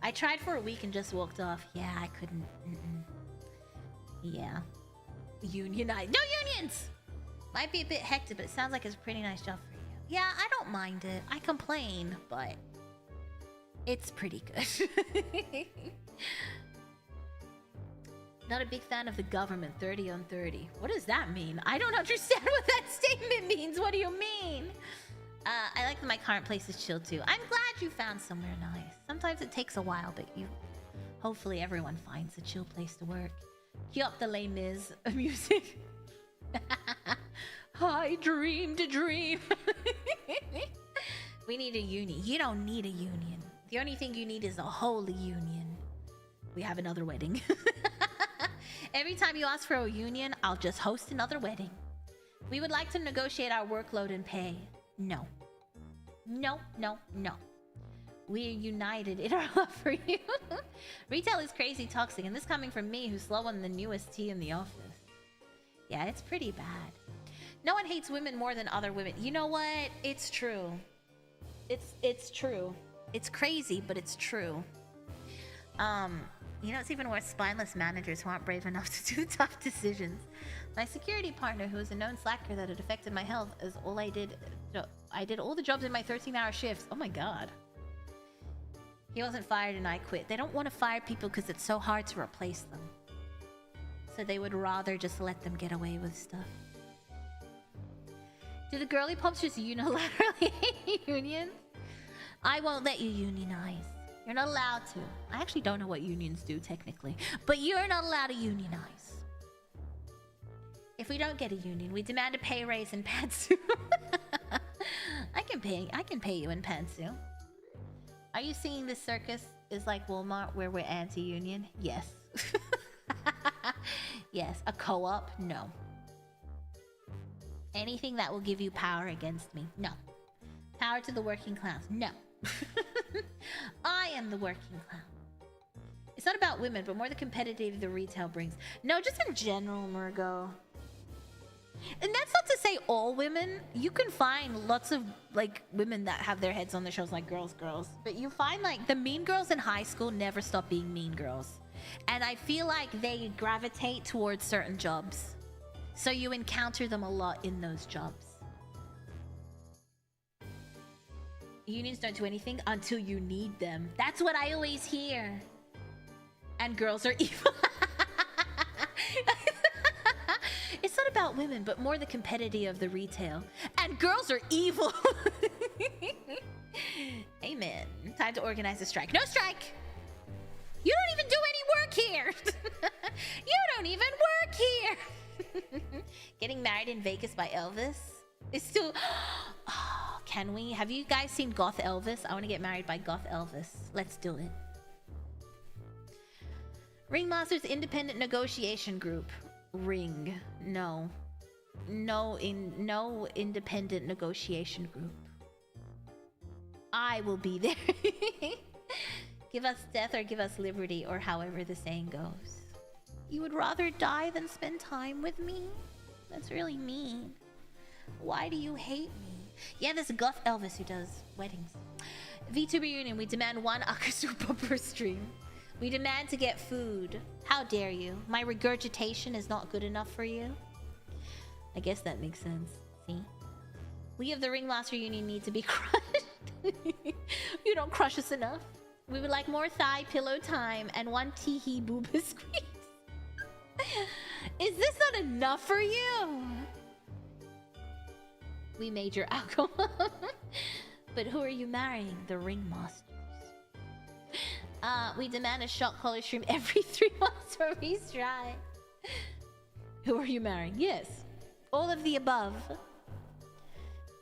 I tried for a week and just walked off. Yeah, I couldn't. Yeah. Unionize. No unions! Might be a bit hectic, but it sounds like it's a pretty nice job for you. Yeah, I don't mind it. I complain, but it's pretty good. Not a big fan of the government. 30 on 30. What does that mean? I don't understand what that statement means. What do you mean? I like that my current place is chill too. I'm glad you found somewhere nice. Sometimes it takes a while, but hopefully everyone finds a chill place to work. Cue up the Les Mis music. I dreamed a dream. We need a union. You don't need a union. The only thing you need is a holy union. We have another wedding. Every time you ask for a union, I'll just host another wedding. We would like to negotiate our workload and pay. No. No, no, no. We're united in our love for you. Retail is crazy toxic, and this coming from me who's slow on the newest tea in the office. Yeah, it's pretty bad. No one hates women more than other women. You know what? It's true. It's true. It's crazy, but it's true. You know, it's even worse, spineless managers who aren't brave enough to do tough decisions. My security partner, who is a known slacker that had affected my health, is all I did all the jobs in my 13-hour shifts. Oh my god. He wasn't fired and I quit. They don't want to fire people because it's so hard to replace them. So they would rather just let them get away with stuff. Do the girly pops just unilaterally hate unions? I won't let you unionize. You're not allowed to. I actually don't know what unions do technically, but you're not allowed to unionize. If we don't get a union, we demand a pay raise in pantsu. I can pay you in pantsu. Are you seeing this circus is like Walmart where we're anti-union? Yes. Yes. A co-op? No. Anything that will give you power against me? No. Power to the working class? No. I am the working class. It's not about women, but more the competitive the retail brings. No, just in general, Murgo. And that's not to say all women. You can find lots of like women that have their heads on the shows like girls. But you find like the mean girls in high school never stop being mean girls. And I feel like they gravitate towards certain jobs. So you encounter them a lot in those jobs. Unions don't do anything until you need them. That's what I always hear. And girls are evil. It's not about women, but more the competitive of the retail. And girls are evil. Amen. Time to organize a strike. No strike! You don't even do any work here! You don't even work here! Getting married in Vegas by Elvis is still... Oh, can we? Have you guys seen Goth Elvis? I want to get married by Goth Elvis. Let's do it. Ringmaster's Independent Negotiation Group. Ring. No. No independent negotiation group. I will be there. Give us death or give us liberty, or however the saying goes. You would rather die than spend time with me? That's really mean. Why do you hate me? Yeah, there's a Goth Elvis who does weddings. VTuber Union, we demand 1 Akasupa per stream. We demand to get food. How dare you? My regurgitation is not good enough for you? I guess that makes sense. See? We of the Ringmaster Union need to be crushed. You don't crush us enough. We would like more thigh pillow time and 1 teehee booba squeeze. Is this not enough for you? We made your alcohol. But who are you marrying? The Ringmasters. We demand a shot collar stream every 3 months for we try. Who are you marrying? Yes. All of the above.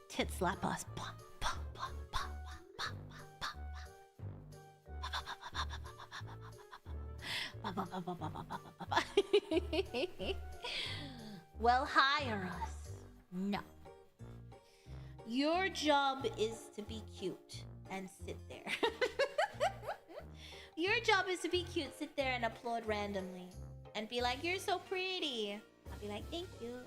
Tit slap us. Well, hire us. No. Your job is to be cute and sit there. Your job is to be cute, sit there and applaud randomly. And be like, you're so pretty. I'll be like, thank you.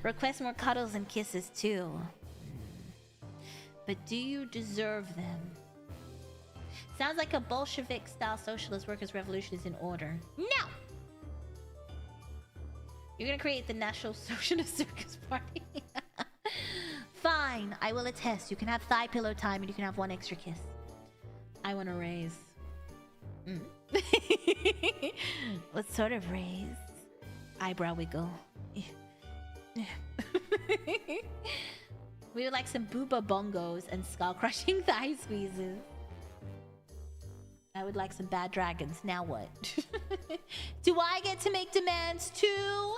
Request more cuddles and kisses too. But do you deserve them? Sounds like a Bolshevik-style socialist workers' revolution is in order. No! You're gonna create the National Socialist Circus Party. Fine, I will attest. You can have thigh pillow time and you can have 1 extra kiss. I want to raise. What sort of raise? Eyebrow wiggle. We would like some booba bongos and skull crushing thigh squeezes. I would like some bad dragons. Now what? Do I get to make demands too?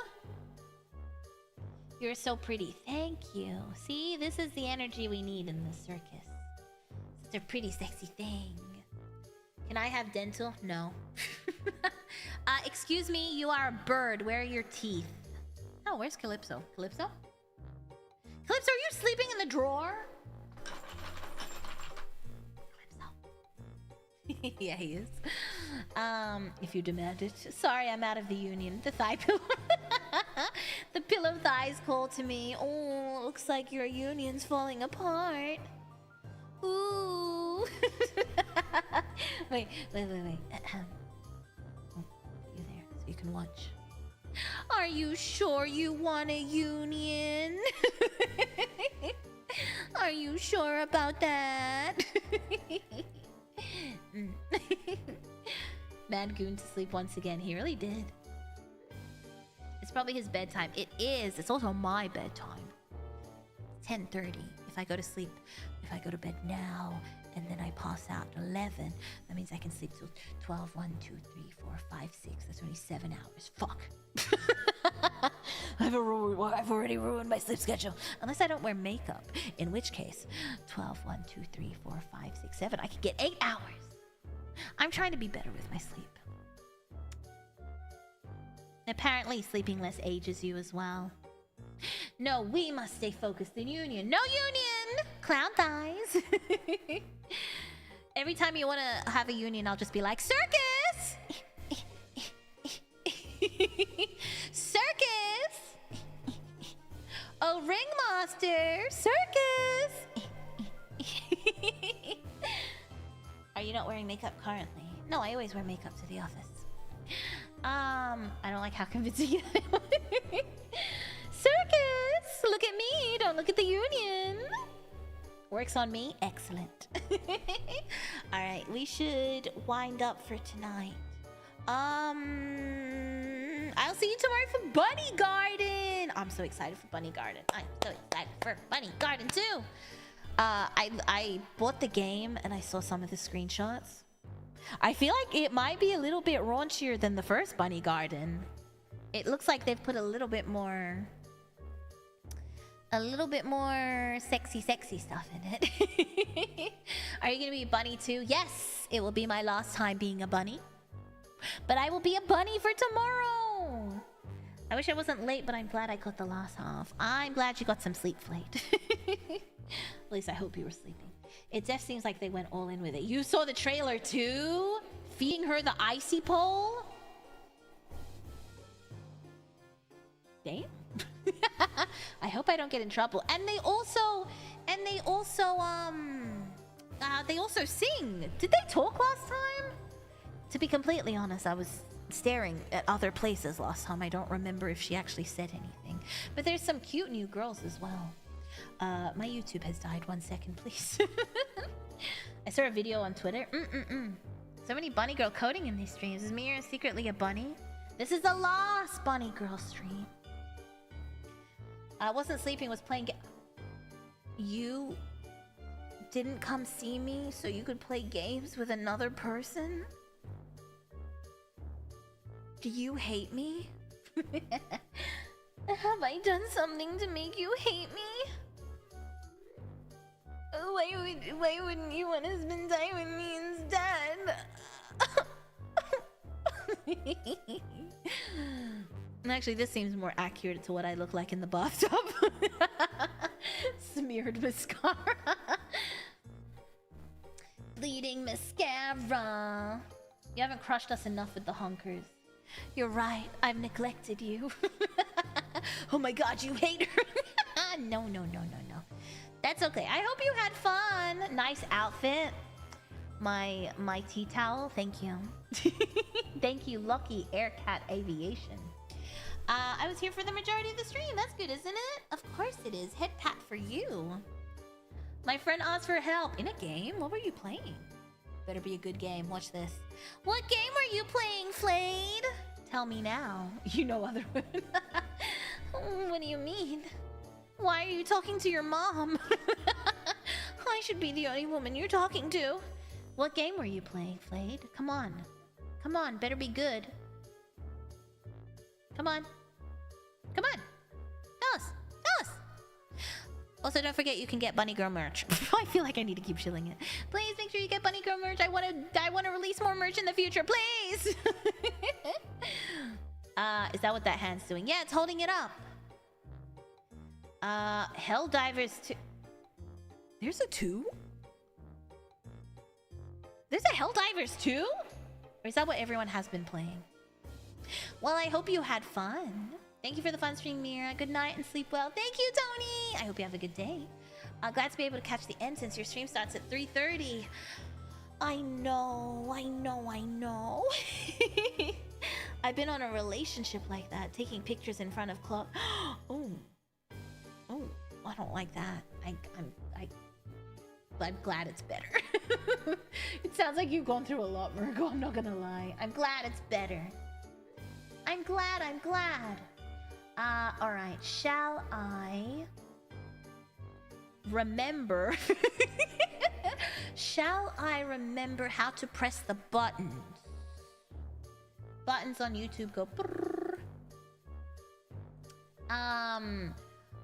You're so pretty. Thank you. See, this is the energy we need in the circus. It's a pretty sexy thing. Can I have dental? No. Excuse me, you are a bird. Where are your teeth? Oh, where's Calypso? Calypso? Calypso, are you sleeping in the drawer? Yeah, he is. If you demand it. Sorry, I'm out of the union. The thigh pillow. The pillow thighs call to me. Oh, looks like your union's falling apart. Ooh. Wait. Oh, you there, so you can watch. Are you sure you want a union? Are you sure about that? Mad Goon to sleep once again. He really did. It's probably his bedtime. It is. It's also my bedtime. 10:30. If I go to sleep, if I go to bed now, and then I pass out at 11, that means I can sleep till 12, 1, 2, 3, 4, 5, 6. That's only 7 hours. Fuck. I've already ruined my sleep schedule. Unless I don't wear makeup. In which case, 12, 1, 2, 3, 4, 5, 6, 7. I could get 8 hours. I'm trying to be better with my sleep. Apparently, sleeping less ages you as well. No, we must stay focused in union. No union! Clown thighs. Every time you want to have a union, I'll just be like, Circus! Circus! Oh, ringmaster! Circus! Are you not wearing makeup currently? No, I always wear makeup to the office. I don't like how convincing it is. Circus! Look at me! Don't look at the union! Works on me? Excellent. Alright, we should wind up for tonight. I'll see you tomorrow for Bunny Garden! I'm so excited for Bunny Garden. I'm so excited for Bunny Garden too! I bought the game and I saw some of the screenshots. I feel like it might be a little bit raunchier than the first Bunny Garden. It looks like they've put a little bit more sexy stuff in it. Are you gonna be a bunny too? Yes, it will be my last time being a bunny. But I will be a bunny for tomorrow. I wish I wasn't late, but I'm glad I caught the last half. I'm glad you got some sleep, Flate. At least I hope you were sleeping. It just seems like they went all in with it. You saw the trailer too? Feeding her the icy pole? Damn. I hope I don't get in trouble. And they also sing. Did they talk last time? To be completely honest, I was staring at other places last time. I don't remember if she actually said anything. But there's some cute new girls as well. My YouTube has died. 1 second, please. I saw a video on Twitter. So many bunny girl coding in these streams. Is Mira secretly a bunny? This is the last bunny girl stream. I wasn't sleeping, was playing You didn't come see me so you could play games with another person? Do you hate me? Have I done something to make you hate me? Why wouldn't you want to spend time with me instead? Actually, this seems more accurate to what I look like in the bathtub. Smeared mascara. Bleeding mascara. You haven't crushed us enough with the hunkers. You're right, I've neglected you. Oh my god, you hate her. No. That's okay. I hope you had fun. Nice outfit. My tea towel, thank you. Thank you, Lucky Aircat Aviation. I was here for the majority of the stream. That's good, isn't it? Of course it is. Head pat for you. My friend asked for help. In a game? What were you playing? Better be a good game. Watch this. What game were you playing, Flade? Tell me now. You know other women. What do you mean? Why are you talking to your mom? I should be the only woman you're talking to. What game were you playing, Flade? Come on. Come on, better be good. Come on. Come on. Tell us. Tell us. Also, don't forget you can get Bunny Girl merch. I feel like I need to keep shilling it. Please make sure you get Bunny Girl merch. I want to release more merch in the future. Please. Is that what that hand's doing? Yeah, it's holding it up. Helldivers 2. There's a 2? There's a Helldivers too? Or is that what everyone has been playing? Well, I hope you had fun. Thank you for the fun stream, Mira. Good night and sleep well. Thank you, Tony. I hope you have a good day. Glad to be able to catch the end since your stream starts at 3:30. I know. I've been on a relationship like that, taking pictures in front of club. Oh, I don't like that. I'm glad it's better. It sounds like you've gone through a lot, Virgo. I'm not gonna lie. I'm glad it's better. I'm glad. All right. Shall I remember? Shall I remember how to press the buttons? Buttons on YouTube go.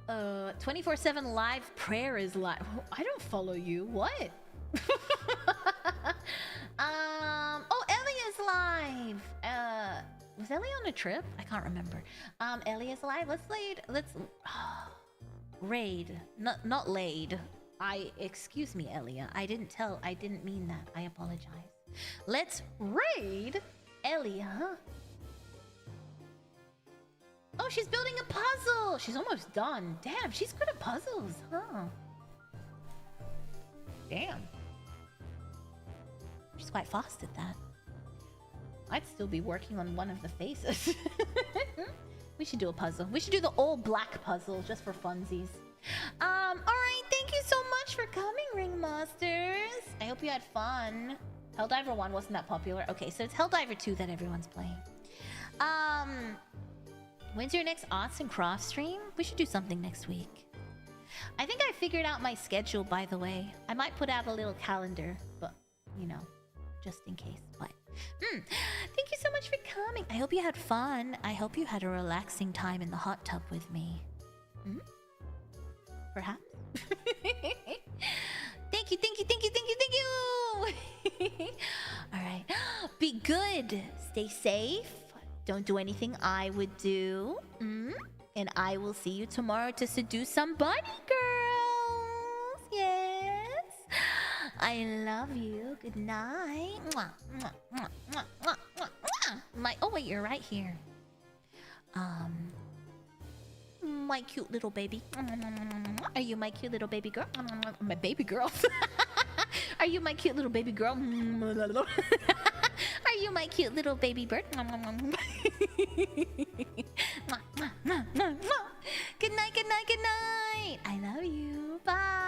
24/7 live prayer is live. I don't follow you. What? Oh, Ellie is live. Was Ellie on a trip? I can't remember. Ellie is live. Let's raid. Not laid. Excuse me, Elia. I didn't mean that. I apologize. Let's raid Elia. Oh, she's building a puzzle. She's almost done. Damn, she's good at puzzles, huh? Damn. She's quite fast at that. I'd still be working on one of the faces. We should do a puzzle. We should do the all black puzzle just for funsies. Alright, thank you so much for coming, Ringmasters. I hope you had fun. Helldiver 1 wasn't that popular. Okay, so it's Helldiver 2 that everyone's playing. When's your next arts and crafts stream? We should do something next week. I think I figured out my schedule, by the way. I might put out a little calendar, but, you know, just in case. But, thank you so much for coming. I hope you had fun. I hope you had a relaxing time in the hot tub with me. Perhaps? Thank you. Alright. Be good. Stay safe. Don't do anything I would do. And I will see you tomorrow to seduce some bunny girls. Yes. I love you. Good night. Oh wait, you're right here. My cute little baby. Are you my cute little baby girl? My baby girl. Are you my cute little baby girl? Are you my cute little baby bird? Good night. I love you. Bye.